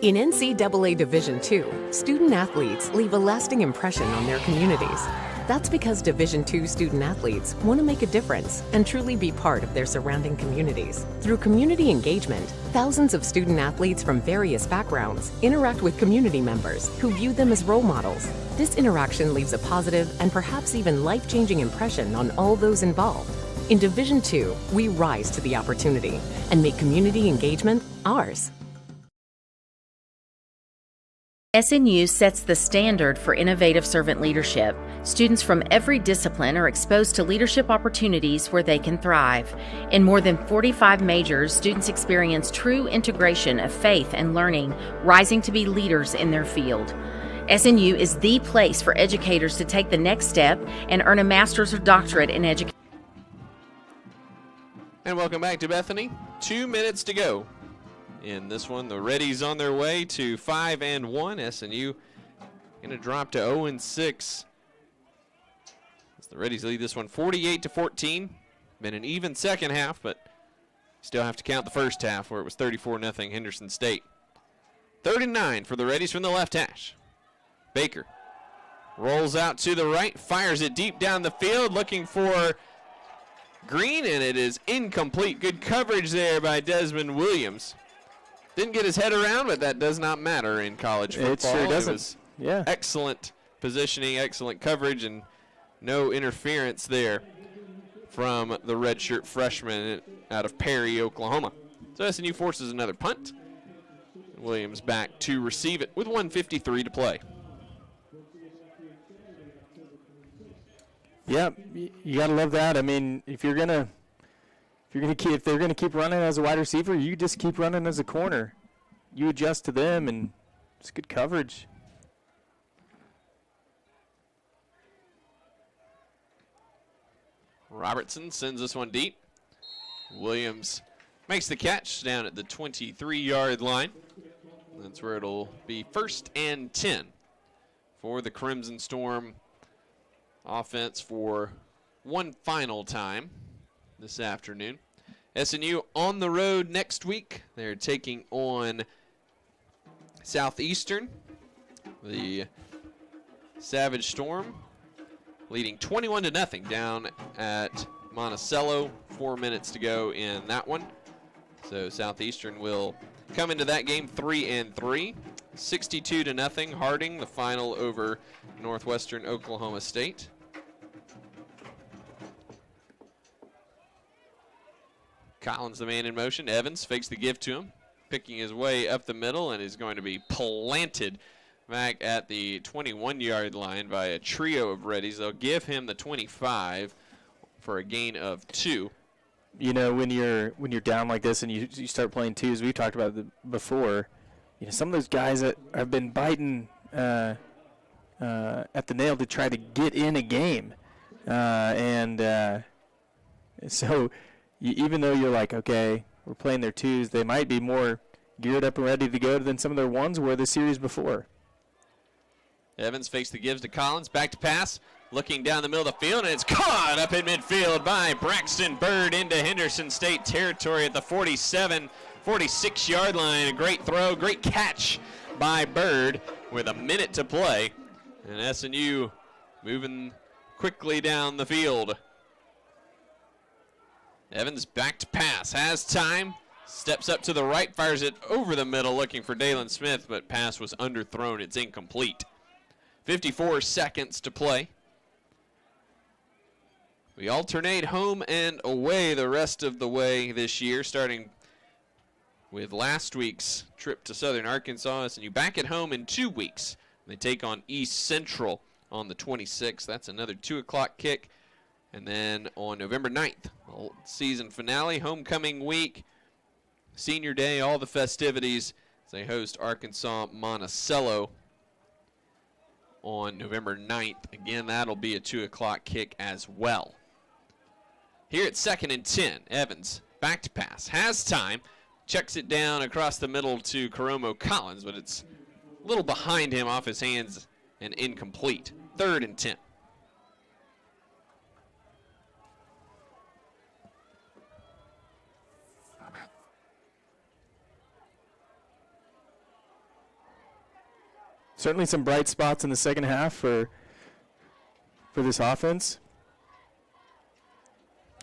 In NCAA Division II, student athletes leave a lasting impression on their communities. That's because Division II student athletes want to make a difference and truly be part of their surrounding communities. Through community engagement, thousands of student athletes from various backgrounds interact with community members who view them as role models. This interaction leaves a positive and perhaps even life-changing impression on all those involved. In Division II, we rise to the opportunity and make community engagement ours. SNU sets the standard for innovative servant leadership. Students from every discipline are exposed to leadership opportunities where they can thrive. In more than 45 majors, students experience true integration of faith and learning, rising to be leaders in their field. SNU is the place for educators to take the next step and earn a master's or doctorate in education. And welcome back to Bethany. 2 minutes to go. In this one, the Reddies on their way to 5-1. SNU going to drop to 0-6. As the Reddies lead this one 48-14. Been an even second half, but still have to count the first half where it was 34-0 Henderson State. 3rd and 9 for the Reddies from the left hash. Baker rolls out to the right, fires it deep down the field, looking for Green, and it is incomplete. Good coverage there by Desmond Williams. Didn't get his head around, but that does not matter in college football. It sure doesn't. It was yeah. Excellent positioning, excellent coverage, and no interference there from the redshirt freshman out of Perry, Oklahoma. So SNU forces another punt. Williams back to receive it with 1:53 to play. Yeah, you gotta love that. I mean, if they're gonna keep running as a wide receiver, you just keep running as a corner. You adjust to them, and it's good coverage. Robertson sends this one deep. Williams makes the catch down at the 23-yard line. That's where it'll be 1st and 10 for the Crimson Storm offense for one final time this afternoon. SNU on the road next week. They're taking on Southeastern. The Savage Storm leading 21-0 down at Monticello. 4 minutes to go in that one. So Southeastern will come into that game 3-3. 62-0 Harding, the final over Northwestern Oklahoma State. Collins, the man in motion. Evans fakes the give to him, picking his way up the middle, and is going to be planted back at the 21-yard line by a trio of readies. They'll give him the 25 for a gain of 2. You know, when you're down like this and you start playing twos, we talked about it before. You know, some of those guys that have been biting at the nail to try to get in a game, so even though you're like, okay, we're playing their twos, they might be more geared up and ready to go than some of their ones were the series before. Evans fakes the gives to Collins, back to pass, looking down the middle of the field, and it's caught up in midfield by Braxton Bird into Henderson State territory at the 46-yard line. A great throw, great catch by Bird with a minute to play. And SNU moving quickly down the field. Evans back to pass, has time, steps up to the right, fires it over the middle looking for Dalen Smith, but pass was underthrown. It's incomplete. 54 seconds to play. We alternate home and away the rest of the way this year, starting with last week's trip to Southern Arkansas. And you back at home in 2 weeks. They take on East Central on the 26th. That's another 2 o'clock kick. And then on November 9th, season finale, homecoming week, senior day, all the festivities as they host Arkansas Monticello on November 9th. Again, that'll be a 2 o'clock kick as well. Here at 2nd and 10, Evans back to pass, has time, checks it down across the middle to Karomo Collins, but it's a little behind him, off his hands, and incomplete. 3rd and 10. Certainly some bright spots in the second half for this offense.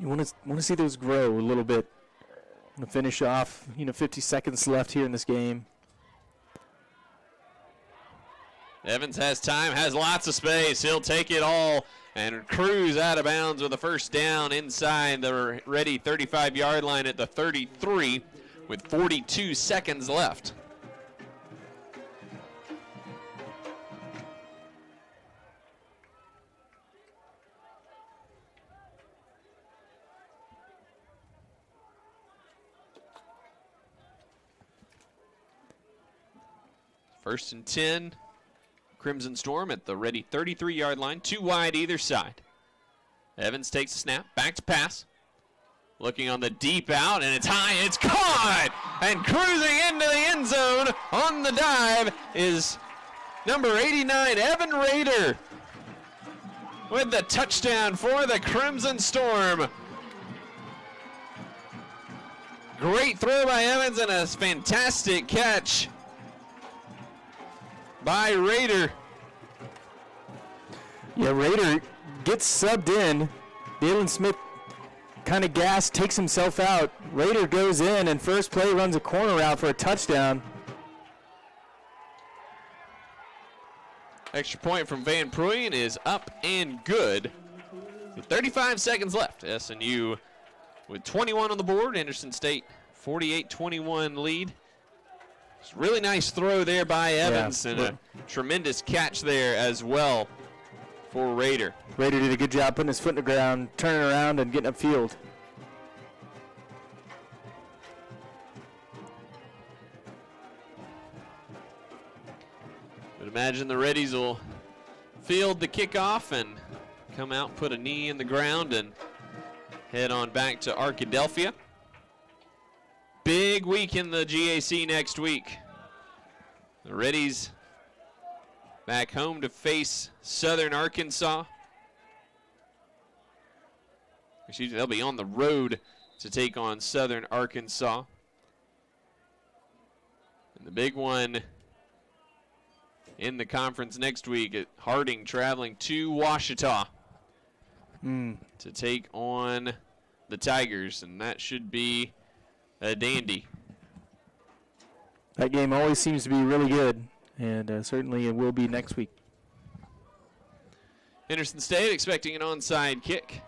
You want to see those grow a little bit. Want to finish off, 50 seconds left here in this game. Evans has time, has lots of space. He'll take it all and cruise out of bounds with a first down inside the ready 35-yard line at the 33 with 42 seconds left. First and 10, Crimson Storm at the ready 33-yard line, 2 wide either side. Evans takes the snap, back to pass. Looking on the deep out, and it's high, it's caught! And cruising into the end zone on the dive is number 89, Evan Rader, with the touchdown for the Crimson Storm. Great throw by Evans and a fantastic catch by Rader Yeah, Rader gets subbed in. Dalen Smith kind of gassed, takes himself out. Rader goes in, and first play runs a corner route for a touchdown. Extra point from Van Pruyen is up and good. With 35 seconds left, SNU with 21 on the board. Henderson State 48-21 lead. It's a really nice throw there by Evans, and a tremendous catch there as well for Rader. Rader did a good job putting his foot in the ground, turning around, and getting upfield. But imagine the Reddies will field the kickoff and come out, put a knee in the ground, and head on back to Arkadelphia. Big week in the GAC next week. The Reddies back home to face Southern Arkansas. Excuse me, they'll be on the road to take on Southern Arkansas. And the big one in the conference next week at Harding, traveling to Ouachita to take on the Tigers, and that should be a dandy. That game always seems to be really good, and certainly it will be next week. Henderson State expecting an onside kick.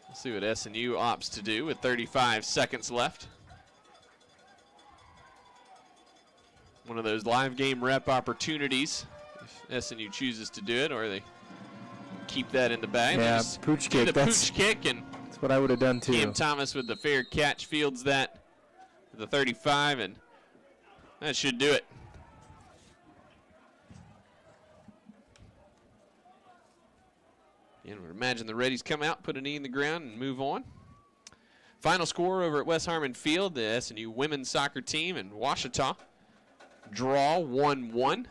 We'll see what SNU opts to do with 35 seconds left. One of those live game rep opportunities if SNU chooses to do it, or they keep that in the bag. Yeah, pooch kick. Pooch kick, and that's what I would have done too. Cam Thomas with the fair catch fields that with the 35, and that should do it. And we imagine the Reddies come out, put a knee in the ground, and move on. Final score over at West Harmon Field, the SNU women's soccer team in Ouachita draw 1-1.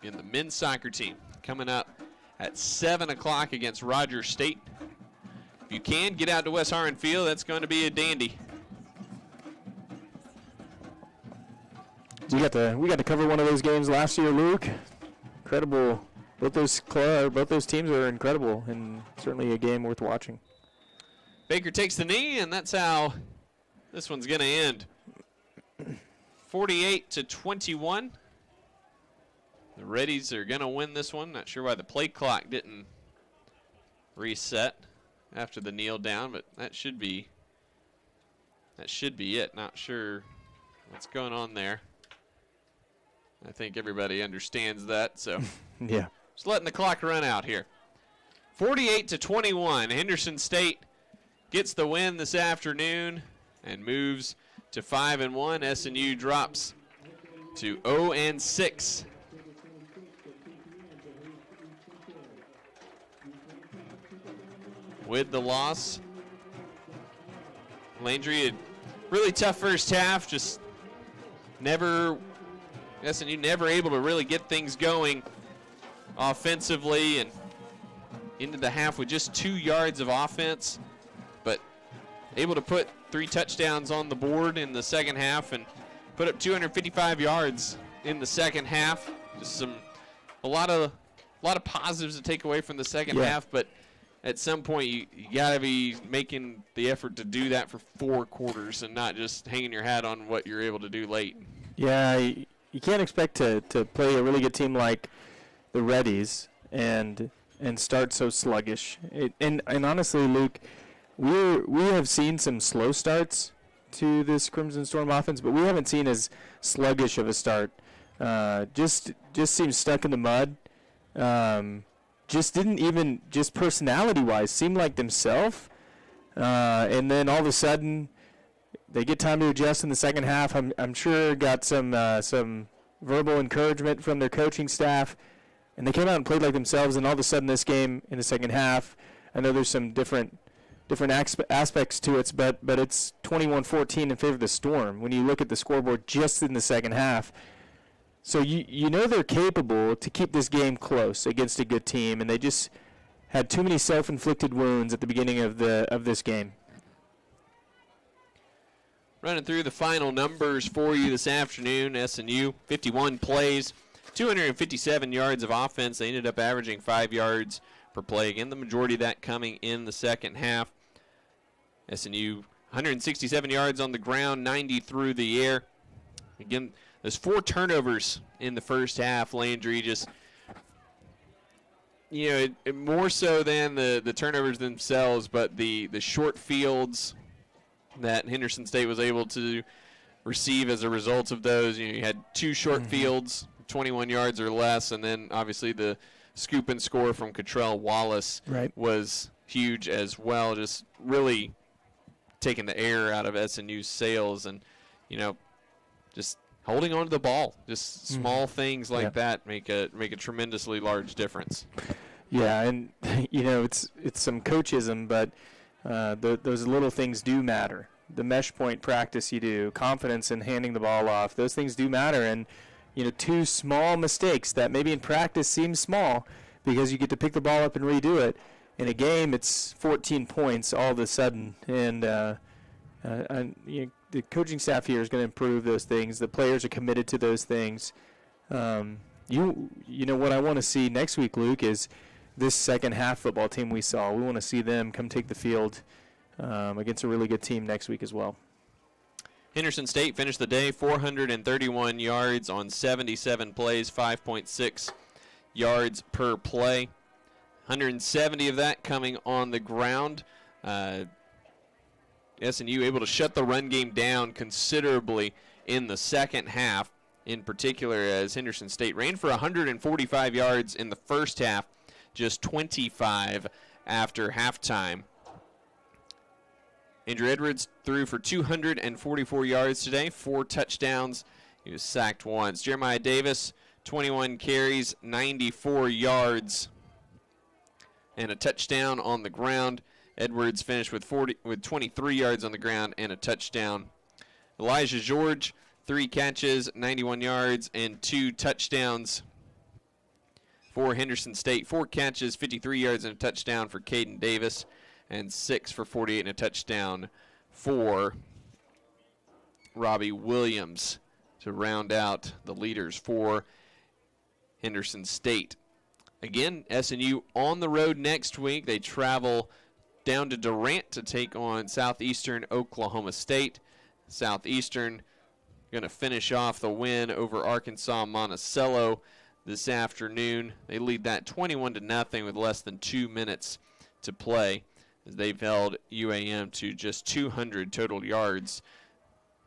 And the men's soccer team coming up at 7 o'clock against Rogers State. If you can, get out to West Harmon Field. That's going to be a dandy. We got to cover one of those games last year, Luke. Incredible. Both those teams are incredible, and certainly a game worth watching. Baker takes the knee, and that's how this one's going to end. 48-21. The Reddies are going to win this one. Not sure why the play clock didn't reset after the kneel down, but that should be it. Not sure what's going on there. I think everybody understands that, so yeah. Just letting the clock run out here. 48-21. Henderson State gets the win this afternoon and moves to 5-1. SNU drops to 0-6. With the loss, Landry had really tough first half. Just SNU never able to really get things going offensively, and into the half with just 2 yards of offense, but able to put 3 touchdowns on the board in the second half and put up 255 yards in the second half. Just a lot of positives to take away from the second half, but at some point you got to be making the effort to do that for 4 quarters and not just hanging your hat on what you're able to do late. Yeah, you can't expect to play a really good team like the Reddies and start so sluggish. And honestly, Luke, we have seen some slow starts to this Crimson Storm offense, but we haven't seen as sluggish of a start. Just seems stuck in the mud. Just didn't even, just personality-wise, seem like themselves. And then all of a sudden, they get time to adjust in the second half. I'm sure got some verbal encouragement from their coaching staff, and they came out and played like themselves. And all of a sudden, this game in the second half, I know there's some different aspects to it, but it's 21-14 in favor of the Storm when you look at the scoreboard just in the second half. So you know they're capable to keep this game close against a good team, and they just had too many self-inflicted wounds at the beginning of this game. Running through the final numbers for you this afternoon, SNU 51 plays, 257 yards of offense. They ended up averaging 5 yards per play. Again, the majority of that coming in the second half. SNU 167 yards on the ground, 90 through the air. Again, there's 4 turnovers in the first half. Landry just, more so than the turnovers themselves, but the short fields that Henderson State was able to receive as a result of those. You had 2 short fields, 21 yards or less, and then obviously the scoop and score from Cottrell Wallace was huge as well, just really taking the air out of SNU's sails and, just holding on to the ball. Just small things like that make a tremendously large difference. Yeah, and, it's some coachism, but those little things do matter. The mesh point practice you do, confidence in handing the ball off, those things do matter. And, 2 small mistakes that maybe in practice seem small because you get to pick the ball up and redo it. In a game, it's 14 points all of a sudden. And the coaching staff here is going to improve those things. The players are committed to those things. What I want to see next week, Luke, is this second half football team we saw. We want to see them come take the field against a really good team next week as well. Henderson State finished the day 431 yards on 77 plays, 5.6 yards per play. 170 of that coming on the ground. SNU able to shut the run game down considerably in the second half, in particular as Henderson State ran for 145 yards in the first half, just 25 after halftime. Andrew Edwards threw for 244 yards today, 4 touchdowns. He was sacked once. Jeremiah Davis, 21 carries, 94 yards, and a touchdown on the ground. Edwards finished with 23 yards on the ground and a touchdown. Elijah George, 3 catches, 91 yards, and 2 touchdowns for Henderson State. 4 catches, 53 yards, and a touchdown for Caden Davis, and 6 for 48 and a touchdown for Robbie Williams to round out the leaders for Henderson State. Again, SNU on the road next week. They travel down to Durant to take on Southeastern Oklahoma State. Southeastern going to finish off the win over Arkansas Monticello this afternoon. They lead that 21-0 with less than 2 minutes to play, as they've held UAM to just 200 total yards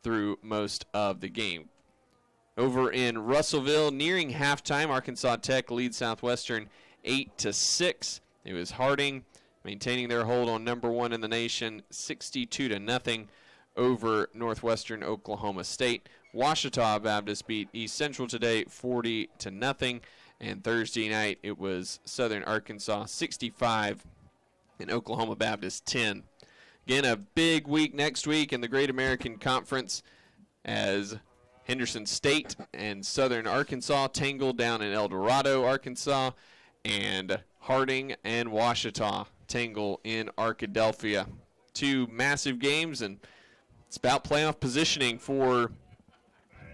through most of the game. Over in Russellville, nearing halftime, Arkansas Tech leads Southwestern 8-6. It was Harding maintaining their hold on number 1 in the nation, 62-0 over Northwestern Oklahoma State. Ouachita Baptist beat East Central today, 40-0. And Thursday night, it was Southern Arkansas 65 and Oklahoma Baptist 10. Again, a big week next week in the Great American Conference as Henderson State and Southern Arkansas tangle down in El Dorado, Arkansas, and Harding and Ouachita tangle in Arkadelphia. 2 massive games, and it's about playoff positioning for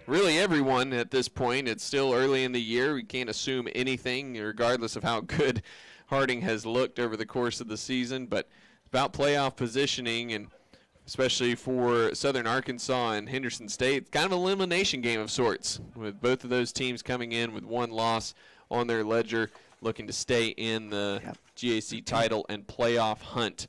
really everyone at this point. It's still early in the year. We can't assume anything regardless of how good Harding has looked over the course of the season, but it's about playoff positioning, and especially for Southern Arkansas and Henderson State, it's kind of an elimination game of sorts, with both of those teams coming in with 1 loss on their ledger, looking to stay in the GAC title and playoff hunt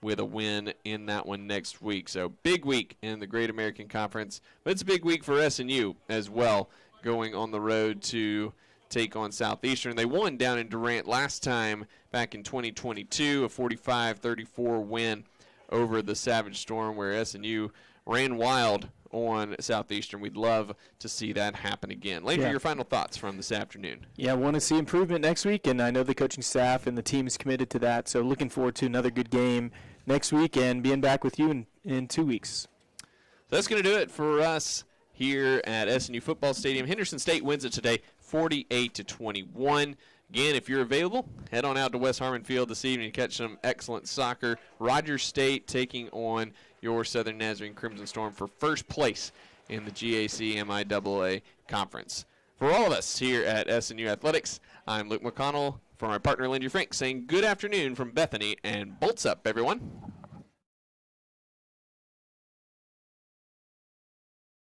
with a win in that one next week. So big week in the Great American Conference, but it's a big week for SNU as well, going on the road to take on Southeastern. They won down in Durant last time back in 2022, a 45-34 win over the Savage Storm, where SNU ran wild on Southeastern. We'd love to see that happen again. Later, your final thoughts from this afternoon. Yeah, I want to see improvement next week, and I know the coaching staff and the team is committed to that, so looking forward to another good game next week and being back with you in 2 weeks. So that's going to do it for us here at SNU Football Stadium. Henderson State wins it today 48-21. Again, if you're available, head on out to West Harmon Field this evening to catch some excellent soccer. Rogers State taking on your Southern Nazarene Crimson Storm for first place in the GAC MIAA Conference. For all of us here at SNU Athletics, I'm Luke McConnell. For my partner, Lindy Frank, saying good afternoon from Bethany, and bolts up, everyone.